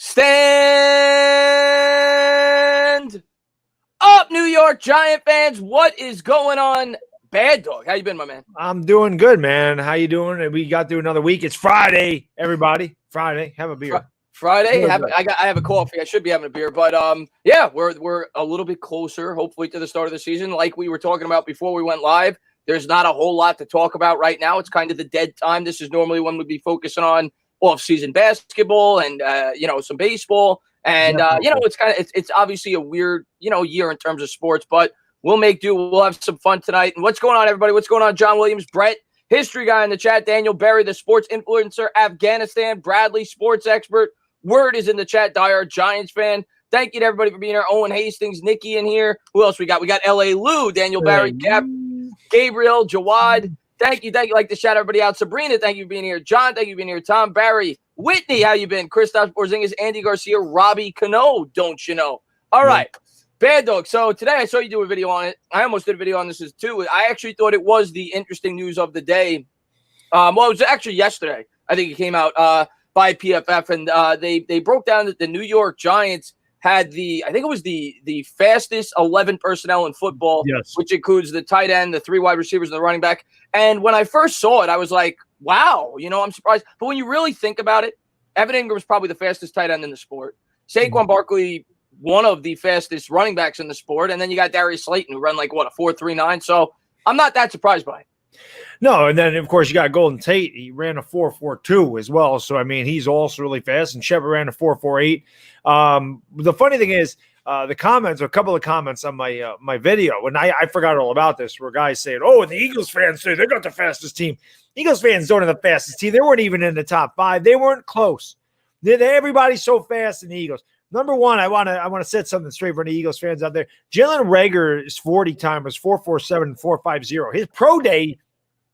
Stand up, New York Giant fans. What is going on? Baddog, how you been, my man? I'm doing good, man. How you doing? We got through another week. It's Friday, everybody. Friday. Have a beer. Friday. I have a coffee. I should be having a beer, but yeah, we're a little bit closer, hopefully, to the start of the season. Like we were talking about before we went live, there's not a whole lot to talk about right now. It's kind of the dead time. This is normally when we'd be focusing on off-season basketball and some baseball. And it's obviously a weird year in terms of sports, but we'll make do. We'll have some fun tonight. And what's going on, everybody? What's going on, John Williams, Brett, history guy in the chat, Daniel Berry, the sports influencer, Afghanistan, Bradley, sports expert. Word is in the chat, diehard Giants fan. Thank you to everybody for being here. Owen Hastings, Nikki in here. Who else we got? We got L.A. Lou, Daniel Berry, Cap, Gabriel, Jawad. Thank you. Like to shout everybody out. Sabrina, thank you for being here. John, thank you for being here. Tom Barry, Whitney, how you been? Christoph Porzingis, Andy Garcia, Robbie Cano, don't you know? All right. Bad Dog. So today I saw you do a video on it. I almost did a video on this too. I actually thought it was the interesting news of the day. Well, it was actually yesterday. I think it came out by PFF, and they broke down that the New York Giants had I think it was the fastest 11 personnel in football, yes, which includes the tight end, the 3 wide receivers, and the running back. And when I first saw it, I was like, wow, I'm surprised. But when you really think about it, Evan Ingram was probably the fastest tight end in the sport. Saquon Barkley, one of the fastest running backs in the sport. And then you got Darius Slayton, who run a 4.39. So I'm not that surprised by it. No, and then, of course, you got Golden Tate. He ran a 4.42 as well. So, I mean, he's also really fast. And Shepard ran a 4.48. The funny thing is, a couple of comments on my video, and I forgot all about this, where guys saying, oh, the Eagles fans say they got the fastest team. Eagles fans don't have the fastest team. They weren't even in the top 5. They weren't close. Everybody's so fast in the Eagles. Number one, I want to set something straight for the Eagles fans out there. Jalen Reagor's 40 time was 4.47 and 4.50. His pro day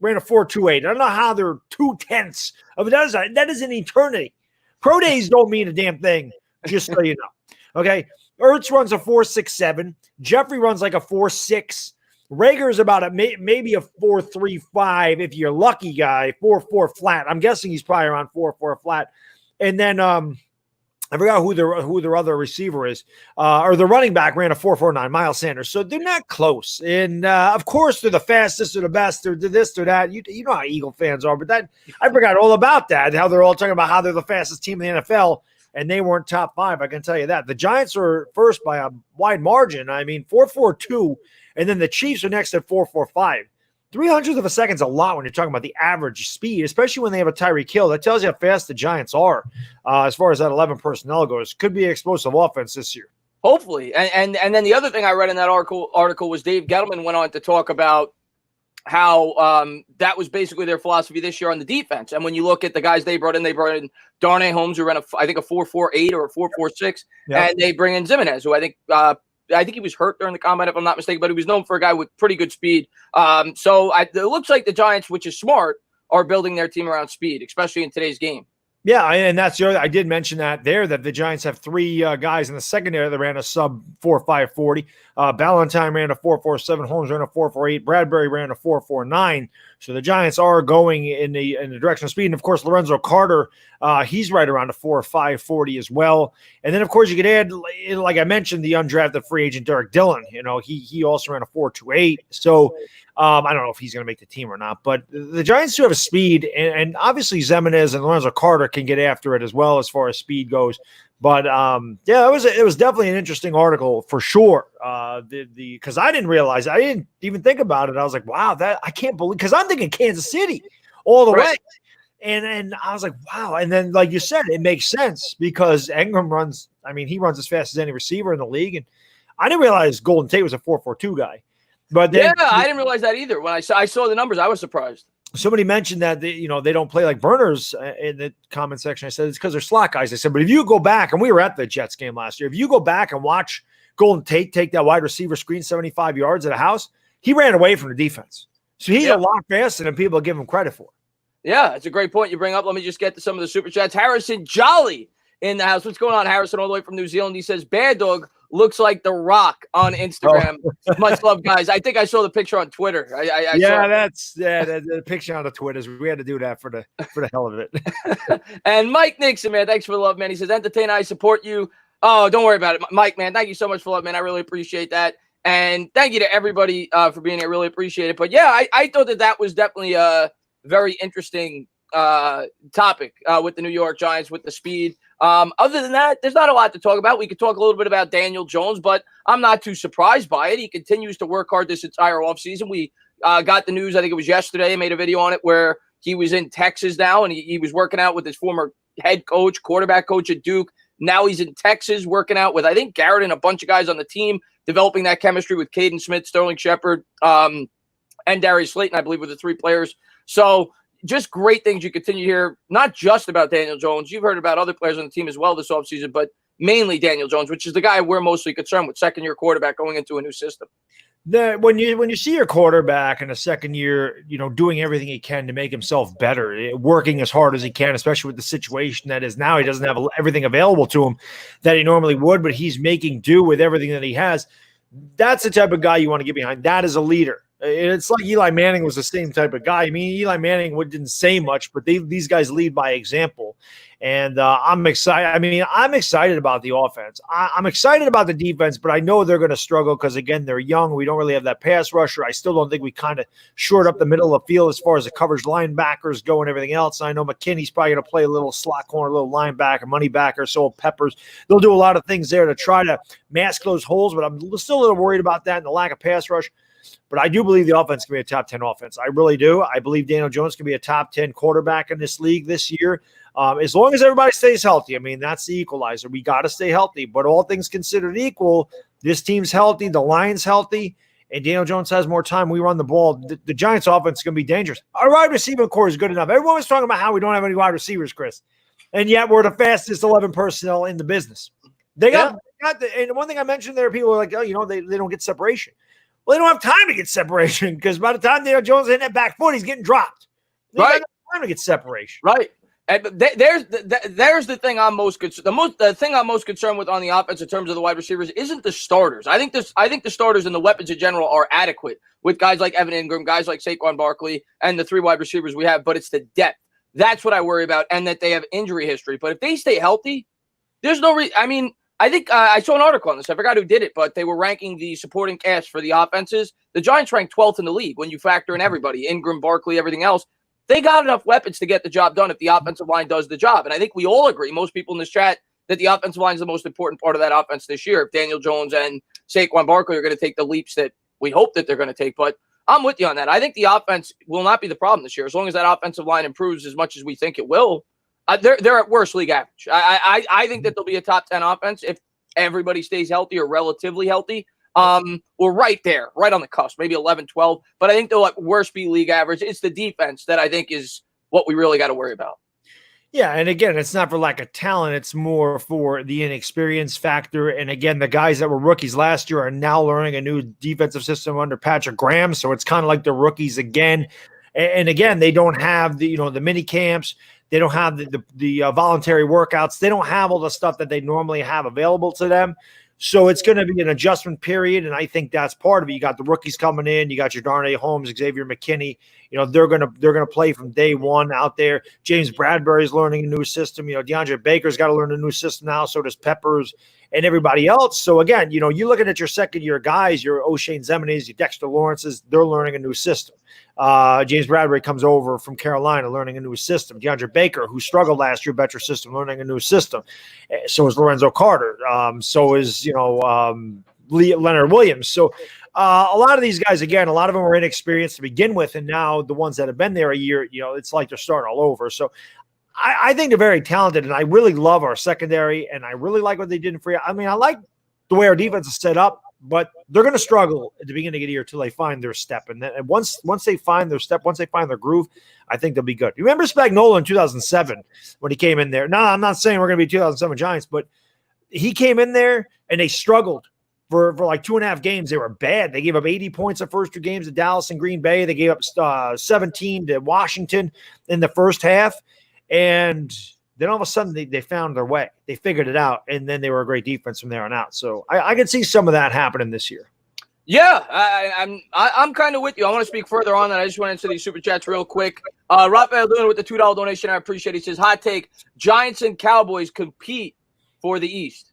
ran a 4.28. I don't know how they're 0.2 of it. That is an eternity. Pro days don't mean a damn thing, just so you know. Okay, Ertz runs a 4.67. Jeffrey runs like a 4.6. Reagor's about maybe a 4.35 if you're a lucky guy. 4.4 flat. I'm guessing he's probably around 4.4 flat. And then I forgot who their other receiver is, or the running back ran a 4.49, Miles Sanders. So they're not close. And, of course, they're the fastest or the best or this or that. You know how Eagle fans are. But I forgot all about that, how they're all talking about how they're the fastest team in the NFL, and they weren't top 5. I can tell you that. The Giants are first by a wide margin. I mean, 4.42, and then the Chiefs are next at 4.45. 0.03 of a second is a lot when you're talking about the average speed, especially when they have a Tyreek Hill. That tells you how fast the Giants are as far as that 11 personnel goes. Could be an explosive offense this year. Hopefully. And then the other thing I read in that article was Dave Gettleman went on to talk about how that was basically their philosophy this year on the defense. And when you look at the guys they brought in Darnay Holmes, who ran I think a 4.48 or a 4.46, and they bring in Zimenez, who I think he was hurt during the combine, if I'm not mistaken, but he was known for a guy with pretty good speed. So it looks like the Giants, which is smart, are building their team around speed, especially in today's game. Yeah, and that's the other. I did mention that the Giants have 3 guys in the secondary that ran a sub 4.540. Ballantyne ran a 4.47. Holmes ran a 4.48. Bradbury ran a 4.49. So the Giants are going in the direction of speed. And of course, Lorenzo Carter, he's right around a 4.540 as well. And then of course you could add, like I mentioned, the undrafted free agent Derek Dillon. He also ran a 4.28. So I don't know if he's going to make the team or not. But the Giants do have a speed, and obviously Zimenez and Lorenzo Carter can get after it as well as far as speed goes. But it was definitely an interesting article for sure. Because I didn't realize, I didn't even think about it. I was like, wow, that I can't believe, because I'm thinking Kansas City all the way, and I was like, wow. And then, like you said, it makes sense because Ingram runs. I mean, he runs as fast as any receiver in the league, and I didn't realize Golden Tate was a 4.42 guy. But then, I didn't realize that either. When I saw the numbers, I was surprised. Somebody mentioned that they don't play like burners in the comment section. I said it's because they're slot guys. I said, but if you go back, and we were at the Jets game last year, if you go back and watch Golden Tate take that wide receiver screen 75 yards at a house, he ran away from the defense. So he's a lot faster than people give him credit for. Yeah, it's a great point you bring up. Let me just get to some of the super chats. Harrison Jolly in the house. What's going on, Harrison, all the way from New Zealand? He says, Bad Dog, looks like The Rock on Instagram. Oh. Much love, guys. I think I saw the picture on Twitter. I yeah, saw the picture on the Twitters. We had to do that for the hell of it. And Mike Nixon, man, thanks for the love, man. He says, entertain, I support you. Oh, don't worry about it. Mike, man, thank you so much for love, man. I really appreciate that. And thank you to everybody for being here. Really appreciate it. But yeah, I thought that was definitely a very interesting topic with the New York Giants, with the speed. Other than that, there's not a lot to talk about. We could talk a little bit about Daniel Jones, but I'm not too surprised by it. He continues to work hard this entire offseason. We got the news, I think it was yesterday, I made a video on it, where he was in Texas now, and he was working out with his former head coach, quarterback coach at Duke. Now he's in Texas working out with, I think, Garrett and a bunch of guys on the team, developing that chemistry with Caden Smith, Sterling Shepard, and Darius Slayton, I believe, were the three players. So just great things you continue to hear, not just about Daniel Jones. You've heard about other players on the team as well this offseason, but mainly Daniel Jones, which is the guy we're mostly concerned with, second-year quarterback going into a new system. When you see your quarterback in a second year, doing everything he can to make himself better, working as hard as he can, especially with the situation that is now, he doesn't have everything available to him that he normally would, but he's making do with everything that he has. That's the type of guy you want to get behind. That is a leader. It's like Eli Manning was the same type of guy. I mean, Eli Manning didn't say much, but these guys lead by example. And I'm excited. I mean, I'm excited about the offense. I'm excited about the defense, but I know they're going to struggle because, again, they're young. We don't really have that pass rusher. I still don't think we kind of shored up the middle of the field as far as the coverage linebackers go and everything else. I know McKinney's probably going to play a little slot corner, a little linebacker, money backer, so Peppers. They'll do a lot of things there to try to mask those holes, but I'm still a little worried about that and the lack of pass rush. But I do believe the offense can be a top 10 offense. I really do. I believe Daniel Jones can be a top 10 quarterback in this league this year. As long as everybody stays healthy. I mean, that's the equalizer. We got to stay healthy. But all things considered equal, this team's healthy, the line's healthy, and Daniel Jones has more time. We run the ball. The Giants' offense is going to be dangerous. Our wide receiver core is good enough. Everyone was talking about how we don't have any wide receivers, Chris. And yet we're the fastest 11 personnel in the business. And one thing I mentioned there, people were like, oh, they don't get separation. Well, they don't have time to get separation because by the time Daniel Jones is hitting that back foot, he's getting dropped. They don't have time to get separation. Right. And there's the thing I'm most concerned. The thing I'm most concerned with on the offense in terms of the wide receivers isn't the starters. I think the starters and the weapons in general are adequate with guys like Evan Ingram, guys like Saquon Barkley, and the three wide receivers we have. But it's the depth. That's what I worry about, and that they have injury history. But if they stay healthy, there's no reason. I mean, I think I saw an article on this. I forgot who did it, but they were ranking the supporting cast for the offenses. The Giants ranked 12th in the league when you factor in everybody, Ingram, Barkley, everything else. They got enough weapons to get the job done if the offensive line does the job. And I think we all agree, most people in this chat, that the offensive line is the most important part of that offense this year. If Daniel Jones and Saquon Barkley are going to take the leaps that we hope that they're going to take. But I'm with you on that. I think the offense will not be the problem this year. As long as that offensive line improves as much as we think it will, they're at worst league average. I think that they'll be a top 10 offense if everybody stays healthy or relatively healthy. We're right there, right on the cusp, maybe 11, 12. But I think they'll at worst be league average. It's the defense that I think is what we really got to worry about. Yeah, and again, it's not for lack of talent. It's more for the inexperience factor. And again, the guys that were rookies last year are now learning a new defensive system under Patrick Graham. So it's kind of like the rookies again. And again, they don't have the mini camps. They don't have the voluntary workouts. They don't have all the stuff that they normally have available to them. So it's going to be an adjustment period, and I think that's part of it. You got the rookies coming in. You got your Darnay Holmes, Xavier McKinney. They're gonna play from day one out there. James Bradbury's learning a new system. DeAndre Baker's got to learn a new system now. So does Peppers and everybody else. So again, you're looking at your second year guys, your O'Shane Zeminis, your Dexter Lawrences. They're learning a new system. James Bradbury comes over from Carolina, learning a new system. DeAndre Baker, who struggled last year, better system, learning a new system. So is Lorenzo Carter. So is Leonard Williams. So a lot of these guys, again, a lot of them were inexperienced to begin with, and now the ones that have been there a year, it's like they're starting all over. So I think they're very talented, and I really love our secondary, and I really like what they did in free. I mean, I like the way our defense is set up, but they're going to struggle at the beginning of the year until they find their step. And then once they find their step, once they find their groove, I think they'll be good. You remember Spagnuolo in 2007 when he came in there? No, I'm not saying we're going to be 2007 Giants, but he came in there and they struggled for like 2.5 games. They were bad. They gave up 80 points the first two games to Dallas and Green Bay. They gave up 17 to Washington in the first half. And Then all of a sudden they found their way. They figured it out, and then they were a great defense from there on out. So I could see some of that happening this year. Yeah, I'm kind of with you. I want to speak further on that. I just went into these super chats real quick. Rafael Luna with the $2 donation. I appreciate it. He says, hot take, Giants and Cowboys compete for the East.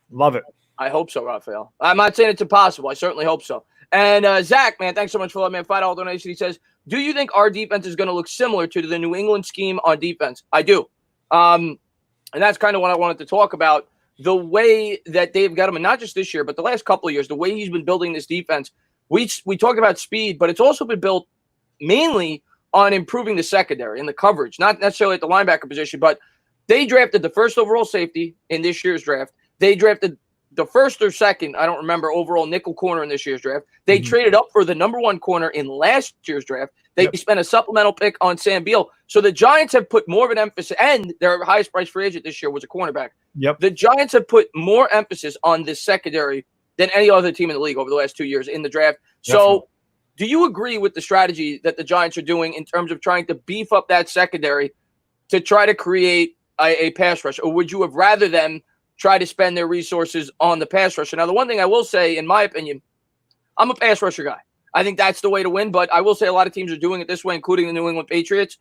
Love it. I hope so, Rafael. I'm not saying it's impossible. I certainly hope so. And Zach, man, thanks so much for that, man. $5 donation. He says, do you think our defense is going to look similar to the New England scheme on defense? I do. And that's kind of what I wanted to talk about. The way that they've got him, and not just this year, but the last couple of years, the way he's been building this defense. We talked about speed, but it's also been built mainly on improving the secondary and the coverage, not necessarily at the linebacker position, but they drafted the first overall safety in this year's draft. They drafted the first or second, I don't remember, overall nickel corner in this year's draft. They traded up for the number 1 corner in last year's draft. They spent a supplemental pick on Sam Beal. So the Giants have put more of an emphasis, and their highest priced free agent this year was a cornerback. The Giants have put more emphasis on this secondary than any other team in the league over the last 2 years in the draft. So do you agree with the strategy that the Giants are doing in terms of trying to beef up that secondary to try to create a pass rush? Or would you have rather them try to spend their resources on the pass rusher? Now, the one thing I will say, in my opinion, I'm a pass rusher guy. I think that's the way to win, but I will say a lot of teams are doing it this way, including the New England Patriots.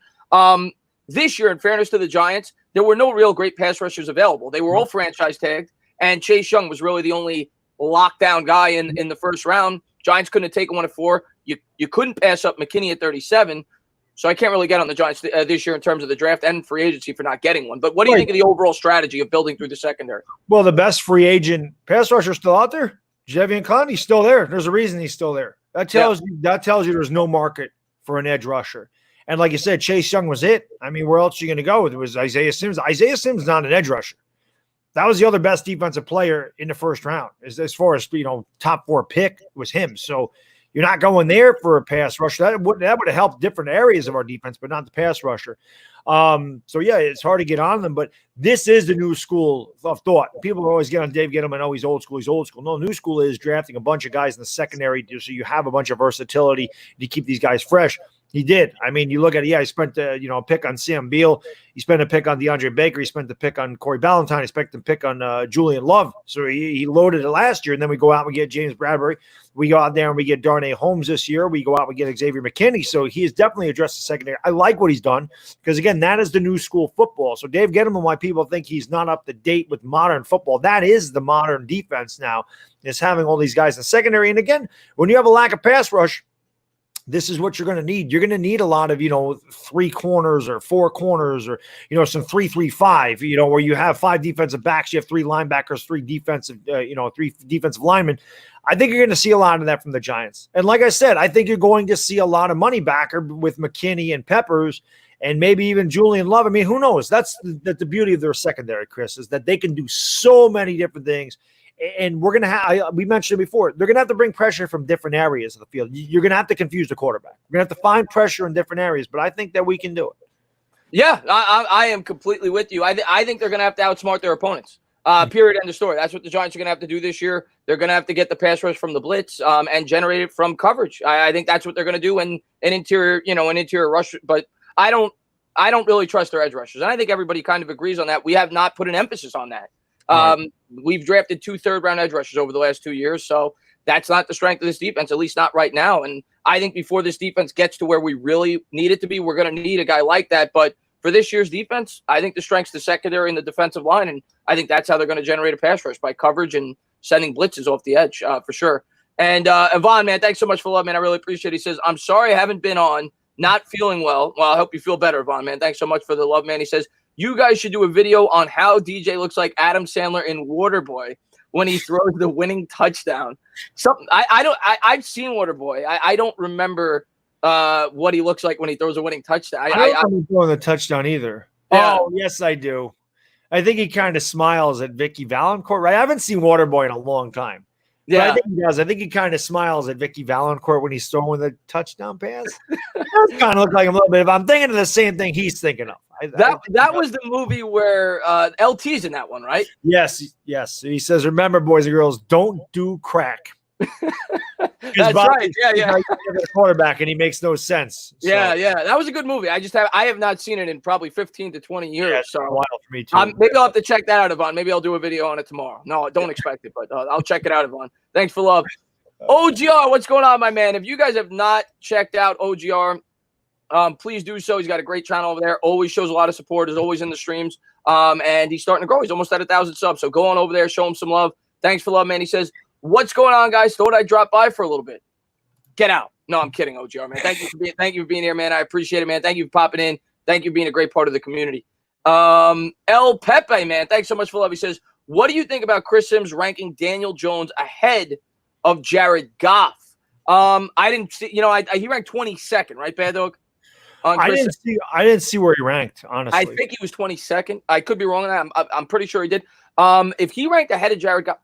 This year, in fairness to the Giants, there were no real great pass rushers available. They were all franchise tagged, and Chase Young was really the only lockdown guy in the first round. Giants couldn't have taken one at 4. You couldn't pass up McKinney at 37. So I can't really get on the Giants this year in terms of the draft and free agency for not getting one. But what do you think of the overall strategy of building through the secondary? Well, the best free agent pass rusher still out there. Javion Clowney, he's still there. There's a reason he's still there. That tells you there's no market for an edge rusher. And like you said, Chase Young was it. I mean, where else are you going to go? It was Isaiah Sims. Isaiah Sims is not an edge rusher. That was the other best defensive player in the first round. As far as, top 4 pick was him. So you're not going there for a pass rusher. That would have helped different areas of our defense, but not the pass rusher. So, yeah, it's hard to get on them, but this is the new school of thought. People always get on Dave Gettleman, oh, he's old school, he's old school. No, new school is drafting a bunch of guys in the secondary so you have a bunch of versatility to keep these guys fresh. He did. I mean, you look at it, he spent a pick on Sam Beal. He spent a pick on DeAndre Baker. He spent the pick on Corey Ballantyne. He spent the pick on Julian Love. So he loaded it last year, and then we go out and we get James Bradbury. We go out there and we get Darnay Holmes this year. We go out and we get Xavier McKinney. So he has definitely addressed the secondary. I like what he's done because, again, that is the new school football. So Dave Gettleman, why people think he's not up to date with modern football, that is the modern defense now, is having all these guys in the secondary. And, again, when you have a lack of pass rush, this is what you're going to need. You're going to need a lot of, 3 corners or 4 corners or, some 3-3-5, where you have 5 defensive backs, you have 3 linebackers, 3 defensive, 3 defensive linemen. I think you're going to see a lot of that from the Giants. And like I said, I think you're going to see a lot of money backer with McKinney and Peppers and maybe even Julian Love. I mean, who knows? That's the beauty of their secondary, Chris, is that they can do so many different things. And we're going to have, we mentioned it before, they're going to have to bring pressure from different areas of the field. You're going to have to confuse the quarterback. We're going to have to find pressure in different areas, but I think that we can do it. Yeah, I am completely with you. I think they're going to have to outsmart their opponents. Period, end of story. That's what the Giants are going to have to do this year. They're going to have to get the pass rush from the blitz and generate it from coverage. I think that's what they're going to do in an interior rush. But I don't really trust their edge rushers. And I think everybody kind of agrees on that. We have not put an emphasis on that. We've drafted 2 third-round edge rushers over the last 2 years, so that's not the strength of this defense, at least not right now. And I think before this defense gets to where we really need it to be, we're going to need a guy like that. But for this year's defense, I think the strength's the secondary and the defensive line, and I think that's how they're going to generate a pass rush, by coverage and sending blitzes off the edge for sure. And Yvonne, man, thanks so much for love, man. I really appreciate it. He says, I'm sorry I haven't been on, not feeling well. Well, I hope you feel better, Yvonne, man. Thanks so much for the love, man. He says, you guys should do a video on how DJ looks like Adam Sandler in Waterboy when he throws the winning touchdown. Something I've seen Waterboy. I don't remember what he looks like when he throws a winning touchdown. I don't remember throwing the touchdown either. Yeah. Oh, yes, I do. I think he kind of smiles at Vicky Valancourt, right? I haven't seen Waterboy in a long time. Yeah, but I think he does. I think he kind of smiles at Vicky Valancourt when he's throwing the touchdown pass. It does kind of look like him a little bit. If I'm thinking of the same thing he's thinking of. That was the movie where LT's in that one, right? Yes. He says, remember, boys and girls, don't do crack. That's right. Yeah. A quarterback, and he makes no sense. So. Yeah. That was a good movie. I have not seen it in probably 15 to 20 years. Yeah, so a while for me too. Maybe I'll have to check that out, Yvonne. Maybe I'll do a video on it tomorrow. No, don't expect it, but I'll check it out, Yvonne. Thanks for love. OGR, what's going on, my man? If you guys have not checked out OGR, please do so. He's got a great channel over there. Always shows a lot of support. Is always in the streams. And he's starting to grow. He's almost at 1,000 subs. So go on over there, show him some love. Thanks for love, man. He says, "What's going on, guys? Thought I'd drop by for a little bit." Get out. No, I'm kidding, OGR, man. Thank you for being here, man. I appreciate it, man. Thank you for popping in. Thank you for being a great part of the community. El Pepe, man. Thanks so much for love. He says, "What do you think about Chris Sims ranking Daniel Jones ahead of Jared Goff?" I didn't see. He ranked 22nd, right, Baddog? I didn't see where he ranked, honestly. I think he was 22nd. I could be wrong on that. I'm pretty sure he did. If he ranked ahead of Jared Goff,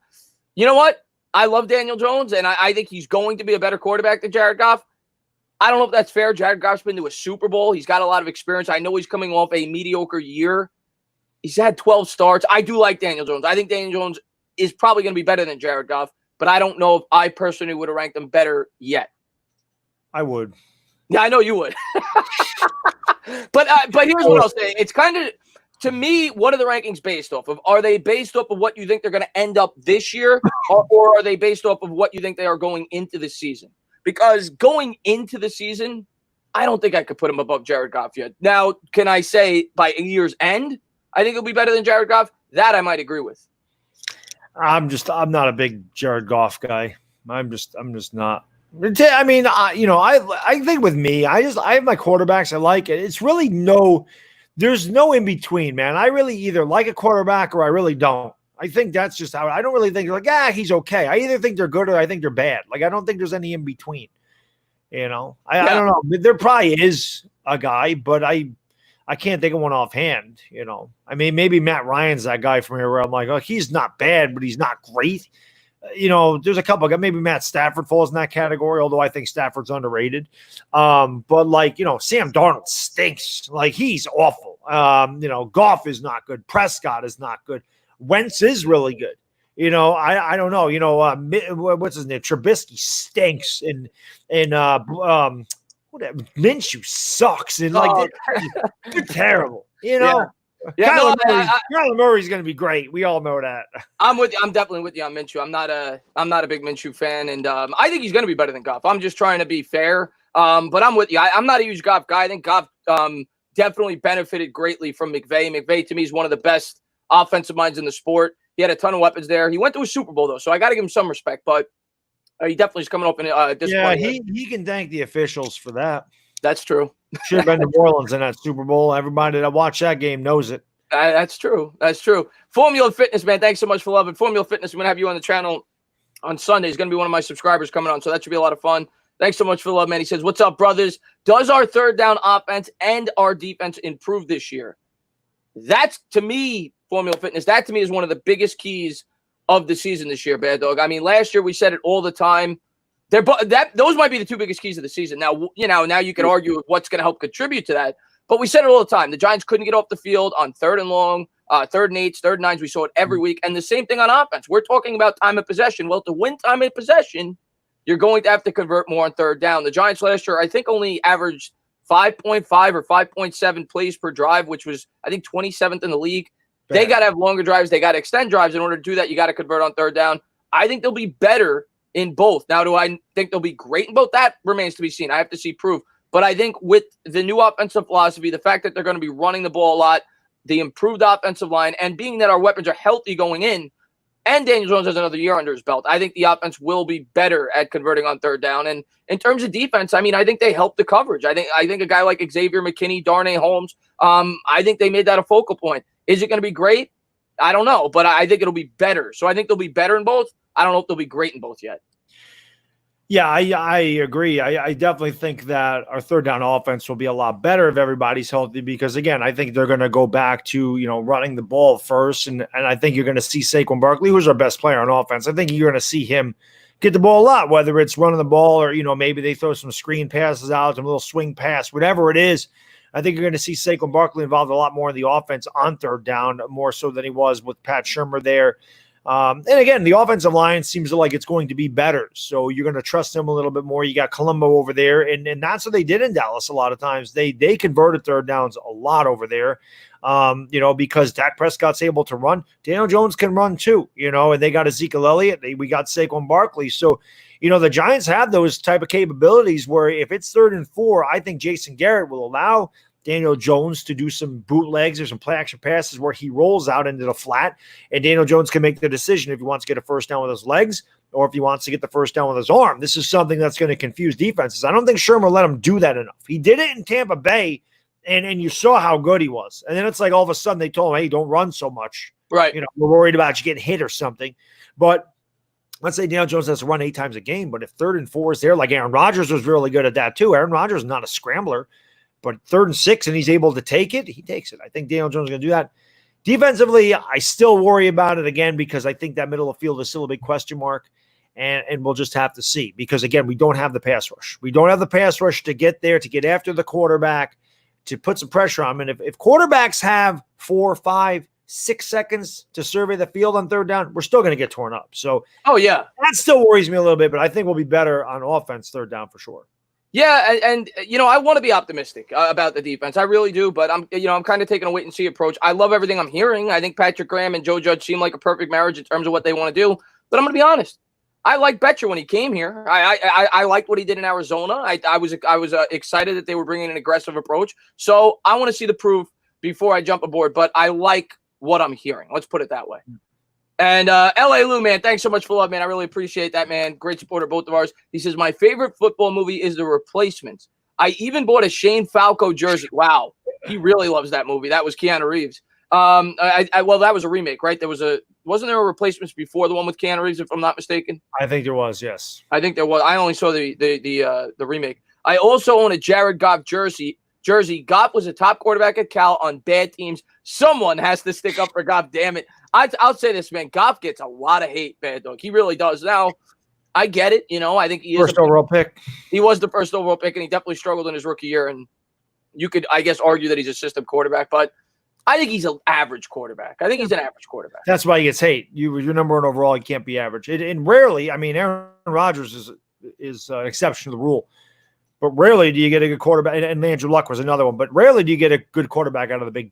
you know what? I love Daniel Jones, and I think he's going to be a better quarterback than Jared Goff. I don't know if that's fair. Jared Goff's been to a Super Bowl. He's got a lot of experience. I know he's coming off a mediocre year. He's had 12 starts. I do like Daniel Jones. I think Daniel Jones is probably going to be better than Jared Goff, but I don't know if I personally would have ranked him better yet. I would. Yeah, I know you would. But here's what I'll say. It's kind of, to me, what are the rankings based off of? Are they based off of what you think they're going to end up this year, or are they based off of what you think they are going into the season? Because going into the season, I don't think I could put him above Jared Goff yet. Now, can I say by year's end, I think he'll be better than Jared Goff? That I might agree with. I'm not a big Jared Goff guy. I'm just not. I mean, I think with me, I have my quarterbacks. I like it. It's really there's no in between, man. I really either like a quarterback or I really don't. I think that's just how I don't really think he's okay. I either think they're good or I think they're bad. Like, I don't think there's any in between. I don't know. There probably is a guy, but I can't think of one offhand. I mean, maybe Matt Ryan's that guy from here where I'm like, oh, he's not bad, but he's not great. There's a couple of guys. Maybe Matt Stafford falls in that category, although I think Stafford's underrated. But Sam Darnold stinks. Like, he's awful. Goff is not good. Prescott is not good. Wentz is really good. I don't know. What's his name? Trubisky stinks, and Minshew sucks, and they're terrible. Yeah, Kyler Murray's going to be great. We all know that. I'm with you. I'm definitely with you on Minshew. I'm not a big Minshew fan, and I think he's going to be better than Goff. I'm just trying to be fair. But I'm with you. I'm not a huge Goff guy. I think Goff definitely benefited greatly from McVay. McVay, to me, is one of the best offensive minds in the sport. He had a ton of weapons there. He went to a Super Bowl, though, so I got to give him some respect. But he definitely is coming up in disappointing. Yeah, he can thank the officials for that. That's true. Should have been New Orleans in that Super Bowl. Everybody that watched that game knows it. That's true. That's true. Formula Fitness, man. Thanks so much for loving Formula Fitness. I'm going to have you on the channel on Sunday. He's going to be one of my subscribers coming on, so that should be a lot of fun. Thanks so much for the love, man. He says, "What's up, brothers? Does our third down offense and our defense improve this year?" That's, to me, Formula Fitness, that to me is one of the biggest keys of the season this year, Baddog. I mean, last year we said it all the time. Those might be the two biggest keys of the season. Now, now you could argue what's going to help contribute to that, but we said it all the time. The Giants couldn't get off the field on 3rd and long, 3rd and 8s, 3rd and 9s. We saw it every week, and the same thing on offense. We're talking about time of possession. Well, to win time of possession, you're going to have to convert more on 3rd down. The Giants last year, I think, only averaged 5.5 or 5.7 plays per drive, which was, I think, 27th in the league. Bad. They got to have longer drives. They got to extend drives. In order to do that, you got to convert on 3rd down. I think they'll be better in both. Now, do I think they'll be great in both? That remains to be seen. I have to see proof. But I think with the new offensive philosophy, the fact that they're going to be running the ball a lot, the improved offensive line, and being that our weapons are healthy going in, and Daniel Jones has another year under his belt, I think the offense will be better at converting on 3rd down. And in terms of defense, I mean, I think they help the coverage. I think a guy like Xavier McKinney, Darnay Holmes, I think they made that a focal point. Is it going to be great? I don't know, but I think it'll be better. So I think they'll be better in both. I don't know if they'll be great in both yet. Yeah, I agree. I definitely think that our 3rd down offense will be a lot better if everybody's healthy because, again, I think they're going to go back to, running the ball first. And I think you're going to see Saquon Barkley, who's our best player on offense. I think you're going to see him get the ball a lot, whether it's running the ball or, maybe they throw some screen passes out, some little swing pass, whatever it is. I think you're going to see Saquon Barkley involved a lot more in the offense on 3rd down, more so than he was with Pat Shurmur there. And again, the offensive line seems like it's going to be better. So you're going to trust them a little bit more. You got Colombo over there. And that's what they did in Dallas a lot of times. They converted third downs a lot over there, because Dak Prescott's able to run. Daniel Jones can run too, and they got Ezekiel Elliott. We got Saquon Barkley. So, the Giants have those type of capabilities where if it's 3rd and 4, I think Jason Garrett will allow Daniel Jones to do some bootlegs or some play action passes where he rolls out into the flat, and Daniel Jones can make the decision if he wants to get a first down with his legs or if he wants to get the first down with his arm. This is something that's going to confuse defenses. I don't think Shermer let him do that enough. He did it in Tampa Bay, and you saw how good he was. And then it's like all of a sudden they told him, hey, don't run so much. Right. We're worried about you getting hit or something. But let's say Daniel Jones has to run 8 times a game, but if 3rd and 4 is there, like Aaron Rodgers was really good at that too. Aaron Rodgers is not a scrambler. But 3rd and 6, and he's able to take it, he takes it. I think Daniel Jones is going to do that. Defensively, I still worry about it again because I think that middle of the field is still a big question mark, and we'll just have to see. Because, again, we don't have the pass rush. We don't have the pass rush to get there, to get after the quarterback, to put some pressure on him. And if quarterbacks have 4, 5, 6 seconds to survey the field on 3rd down, we're still going to get torn up. So, yeah, that still worries me a little bit, but I think we'll be better on offense 3rd down for sure. Yeah, and I want to be optimistic about the defense. I really do, but I'm kind of taking a wait and see approach. I love everything I'm hearing. I think Patrick Graham and Joe Judge seem like a perfect marriage in terms of what they want to do. But I'm going to be honest. I liked Betcher when he came here. I liked what he did in Arizona. I was excited that they were bringing an aggressive approach. So I want to see the proof before I jump aboard. But I like what I'm hearing. Let's put it that way. And L.A. Lou, man, thanks so much for love, man. I really appreciate that, man. Great supporter, both of ours. He says, my favorite football movie is The Replacements. I even bought a Shane Falco jersey. Wow. He really loves that movie. That was Keanu Reeves. Well, that was a remake, right? Wasn't there a Replacements before the one with Keanu Reeves, if I'm not mistaken? I think there was, yes. I think there was. I only saw the remake. I also own a Jared Goff jersey. Goff was a top quarterback at Cal on bad teams. Someone has to stick up for Goff, damn it. I'll say this, man. Goff gets a lot of hate, Baddog. He really does. Now, I get it. I think he is first overall pick. He was the first overall pick, and he definitely struggled in his rookie year. And you could, I guess, argue that he's a system quarterback, but I think he's an average quarterback. I think he's an average quarterback. That's why he gets hate. You're number 1 overall. You can't be average. And rarely, Aaron Rodgers is an exception to the rule. But rarely do you get a good quarterback, and Andrew Luck was another one. But rarely do you get a good quarterback out of the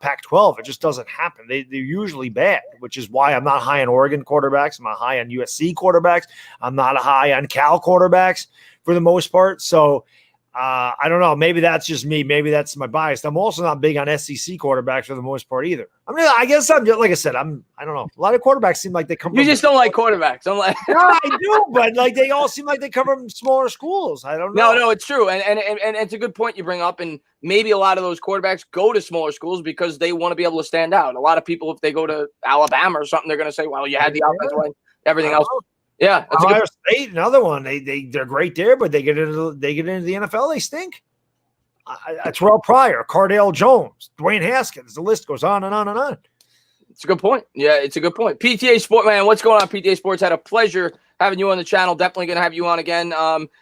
Pac-12. It just doesn't happen. They're usually bad, which is why I'm not high on Oregon quarterbacks. I'm not high on USC quarterbacks. I'm not high on Cal quarterbacks for the most part. So I don't know. Maybe that's just me. Maybe that's my bias. I'm also not big on SEC quarterbacks for the most part either. I guess I'm just, like I said, I don't know. A lot of quarterbacks seem like they come. You just don't like quarterbacks. I'm like, no, I do, but they all seem like they come from smaller schools. I don't know. No, it's true, and it's a good point you bring up. And maybe a lot of those quarterbacks go to smaller schools because they want to be able to stand out. A lot of people, if they go to Alabama or something, they're going to say, "Well, you had the offensive line, everything else." Yeah, that's Ohio State, another one. They're great there, but they get into the NFL, they stink. Terrell Pryor, Cardale Jones, Dwayne Haskins. The list goes on and on and on. It's a good point. Yeah, it's a good point. PTA Sport, man, what's going on? PTA Sports, had a pleasure having you on the channel. Definitely going to have you on again.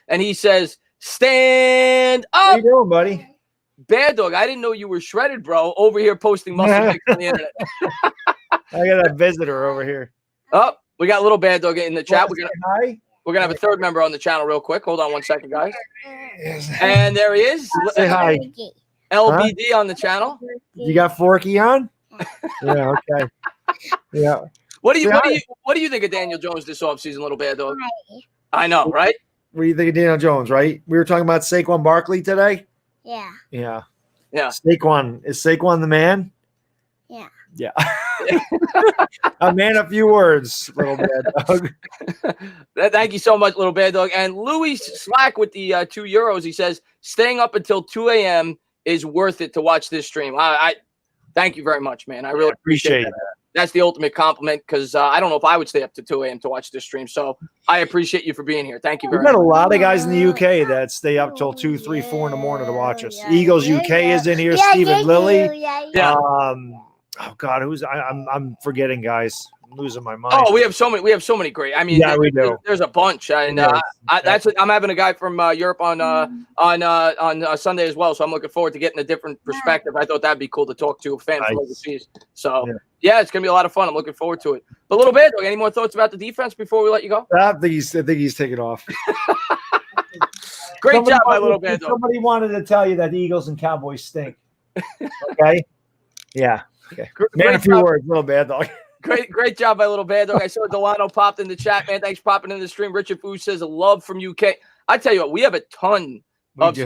And he says, stand up. How you doing, buddy? Baddog, I didn't know you were shredded, bro. Over here posting muscle pics on the internet. I got a visitor over here. Oh, we got little Baddog in the chat. We're gonna have a third member on the channel real quick. Hold on one second, guys. And there he is. Say hi. LBD on the channel. You got Forky on? Yeah, okay. Yeah. What do you think of Daniel Jones this offseason, little Baddog? I know, right? What do you think of Daniel Jones, right? We were talking about Saquon Barkley today. Yeah. Yeah. Yeah. Saquon. Is Saquon the man? Yeah. Yeah. A man of few words, little Baddog. Thank you so much, little Baddog. And Louis Slack with the €2. He says, staying up until 2 a.m. is worth it to watch this stream. I thank you very much, man. I really appreciate it. That's the ultimate compliment because I don't know if I would stay up to 2 a.m. to watch this stream. So I appreciate you for being here. Thank you very much. We've got a lot of guys in the UK that stay up till 2, 3, 4 in the morning to watch us. Eagles UK is in here. Stephen Lilly. Oh God, I'm forgetting, guys. I'm losing my mind. Oh, we have so many great. I mean, yeah, we do. There's a bunch, and I'm having a guy from Europe on Sunday as well. So I'm looking forward to getting a different perspective. I thought that'd be cool to talk to a fan from overseas. So yeah, it's gonna be a lot of fun. I'm looking forward to it. But a little bit. Any more thoughts about the defense before we let you go? I think he's taking off. Great job, my little band. Somebody wanted to tell you that the Eagles and Cowboys stink. Okay. Yeah. Okay. Man, a few words, little bad dog. Great job, my little bad dog. I saw Delano popped in the chat, man. Thanks for popping in the stream. Richard Fu says love from UK. I tell you what, we have a ton of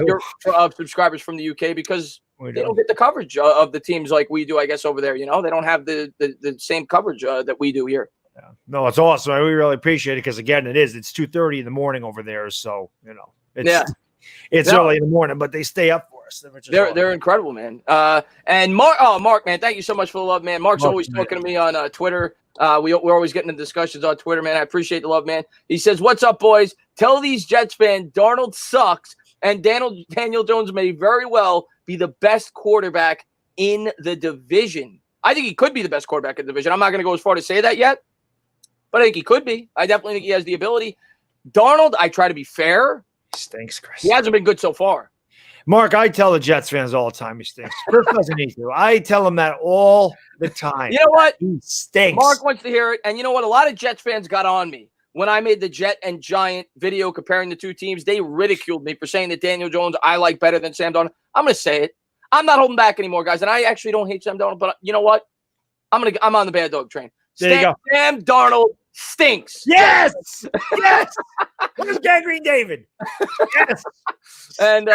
subscribers from the UK because they don't get the coverage of the teams like we do, I guess, over there. You know, they don't have the same coverage that we do here. Yeah. No, it's awesome. We really appreciate it because again, it's 2:30 in the morning over there, so you know, it's early in the morning, but they stay up for us. They're incredible, man. And Mark, man, thank you so much for the love, man. Mark's always talking to me on Twitter. We're always getting into discussions on Twitter, man. I appreciate the love, man. He says, "What's up, boys? Tell these Jets fans Darnold sucks, and Daniel Jones may very well be the best quarterback in the division. I think he could be the best quarterback in the division. I'm not going to go as far to say that yet, but I think he could be. I definitely think he has the ability. Darnold, I try to be fair. He stinks, Chris. He hasn't been good so far. Mark, I tell the Jets fans all the time he stinks. Chris doesn't need to. I tell him that all the time. You know what? He stinks. Mark wants to hear it. And you know what? A lot of Jets fans got on me. When I made the Jet and Giant video comparing the two teams, they ridiculed me for saying that Daniel Jones I like better than Sam Darnold. I'm going to say it. I'm not holding back anymore, guys. And I actually don't hate Sam Darnold, but you know what? I'm on the bad dog train. There you go. Sam Darnold stinks. Yes. Yes. Where's Gangrene David? Yes. And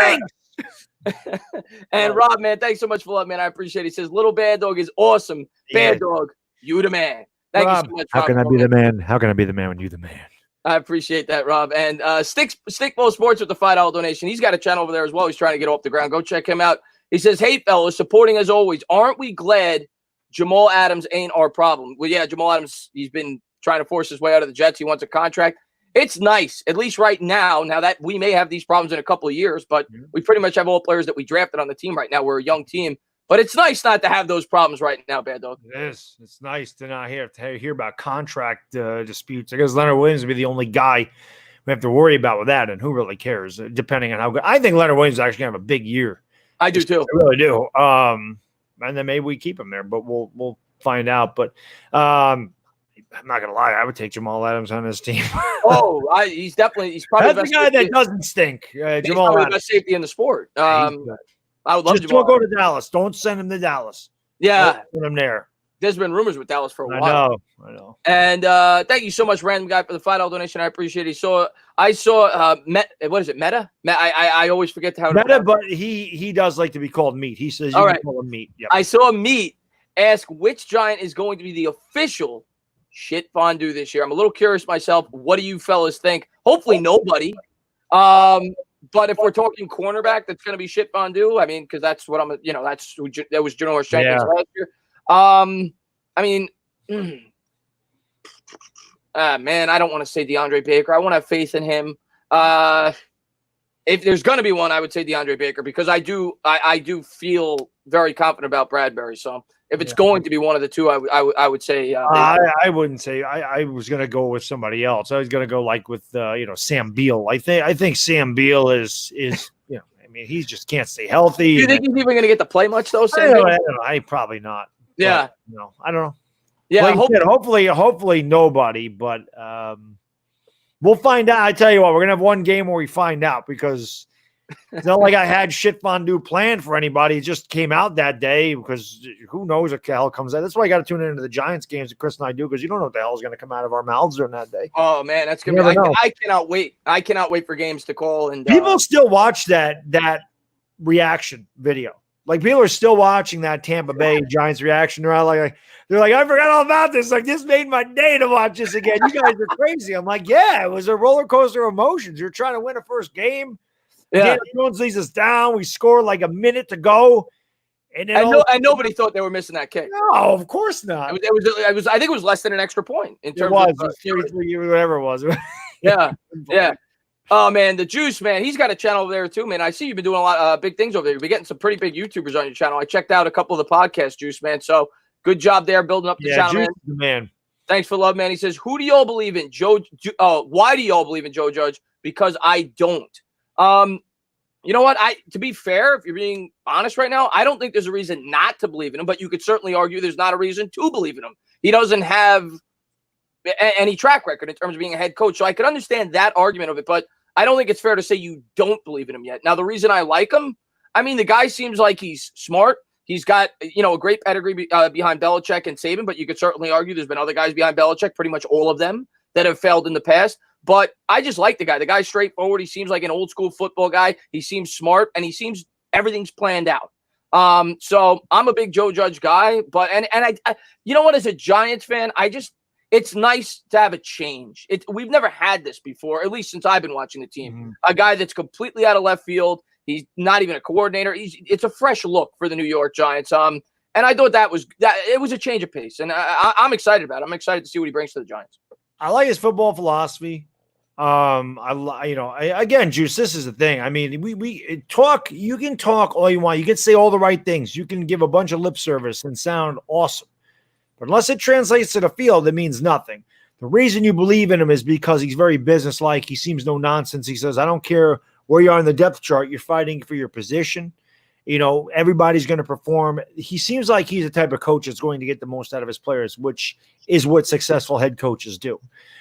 and Rob, man, thanks so much for love, man. I appreciate it. He says, little bad dog is awesome. Bad dog, you the man. Thank Rob, you so much, how Rob. can I be the man? How can I be the man when you the man? I appreciate that, Rob. And Stickball Sports with the $5 donation. He's got a channel over there as well. He's trying to get off the ground. Go check him out. He says, hey, fellas, supporting as always. Aren't we glad Jamal Adams ain't our problem? Well, yeah, Jamal Adams, he's been trying to force his way out of the Jets. He wants a contract. It's nice, at least right now that we may have these problems in a couple of years, but we pretty much have all players that we drafted on the team right now. We're a young team. But it's nice not to have those problems right now, Bad Dog. It is. It's nice to not hear about contract disputes. I guess Leonard Williams would be the only guy we have to worry about with that, and who really cares, depending on how good. I think Leonard Williams is actually going to have a big year. I do, too. I really do. And then maybe we keep him there, but we'll find out. But I'm not going to lie. I would take Jamal Adams on his team. He's probably That's the guy that doesn't stink. Jamal Adams. The best safety in the sport. I would love Just don't go to Dallas. Don't send him to Dallas. Yeah. Don't send him there. There's been rumors with Dallas for a while. I know. And thank you so much, random guy, for the $5 donation. I appreciate it. I saw what is it, Meta? I always forget how to Meta, but he does like to be called Meat. He says you can call him Meat. Yep. I saw Meat ask which Giant is going to be the official shit fondue this year. I'm a little curious myself. What do you fellas think? Hopefully nobody. But if we're talking cornerback, that's going to be shit fondue. I mean, because that's what that was Janoris Jenkins last year. I mean, man, I don't want to say DeAndre Baker. I want to have faith in him. If there's going to be one, I would say DeAndre Baker because I do feel very confident about Bradbury. So if it's going to be one of the two, I would say. I wouldn't say. I was going to go with somebody else. I was going to go with Sam Beal. I think Sam Beal is I mean he just can't stay healthy. Do you think he's even going to get to play much though? I don't know. Probably not. Yeah. But, I don't know. Yeah. Hopefully nobody. But we'll find out. I tell you what, we're going to have one game where we find out because. It's not like I had shit fondue planned for anybody. It just came out that day because who knows what the hell comes out. That's why I got to tune into the Giants games that Chris and I do because you don't know what the hell is going to come out of our mouths during that day. Oh, man, that's going to be – I cannot wait. I cannot wait for games to call. And people still watch that reaction video. Like, people are still watching that Tampa Bay Giants reaction. They're like, I forgot all about this. Like, this made my day to watch this again. You guys are crazy. I'm like, yeah, it was a roller coaster of emotions. You're trying to win a first game. Yeah, Daniel Jones leads us down. We score like a minute to go, and nobody thought they were missing that kick. No, of course not. It was. I think it was less than an extra point in terms of 3-3, whatever it was. Yeah. Oh man, the Juice man, he's got a channel over there too, man. I see you've been doing a lot of big things over there. You've been getting some pretty big YouTubers on your channel. I checked out a couple of the podcasts, Juice man. So Good job there building up the channel, Juice man. is the man. Thanks for love, man. He says, who do y'all believe in? Why do y'all believe in Joe Judge? Because I don't. You know what? To be fair, if you're being honest right now, I don't think there's a reason not to believe in him, but you could certainly argue there's not a reason to believe in him. He doesn't have any track record in terms of being a head coach. So I could understand that argument of it, but I don't think it's fair to say you don't believe in him yet. Now, the reason I like him, I mean, the guy seems like he's smart. He's got, a great pedigree behind Belichick and Saban, but you could certainly argue there's been other guys behind Belichick, pretty much all of them, that have failed in the past. But I just like the guy. The guy's straightforward. He seems like an old school football guy. He seems smart, and he seems everything's planned out. So I'm a big Joe Judge guy. But and I you know what? As a Giants fan, it's nice to have a change. We've never had this before, at least since I've been watching the team. Mm-hmm. A guy that's completely out of left field. He's not even a coordinator. It's a fresh look for the New York Giants. And I thought it was a change of pace, and I'm excited about it. I'm excited to see what he brings to the Giants. I like his football philosophy. Again, Juice, this is the thing. I mean, we talk. You can talk all you want. You can say all the right things. You can give a bunch of lip service and sound awesome, but unless it translates to the field, it means nothing. The reason you believe in him is because he's very businesslike. He seems no nonsense. He says, "I don't care where you are in the depth chart. You're fighting for your position. Everybody's going to perform." He seems like he's the type of coach that's going to get the most out of his players, which is what successful head coaches do.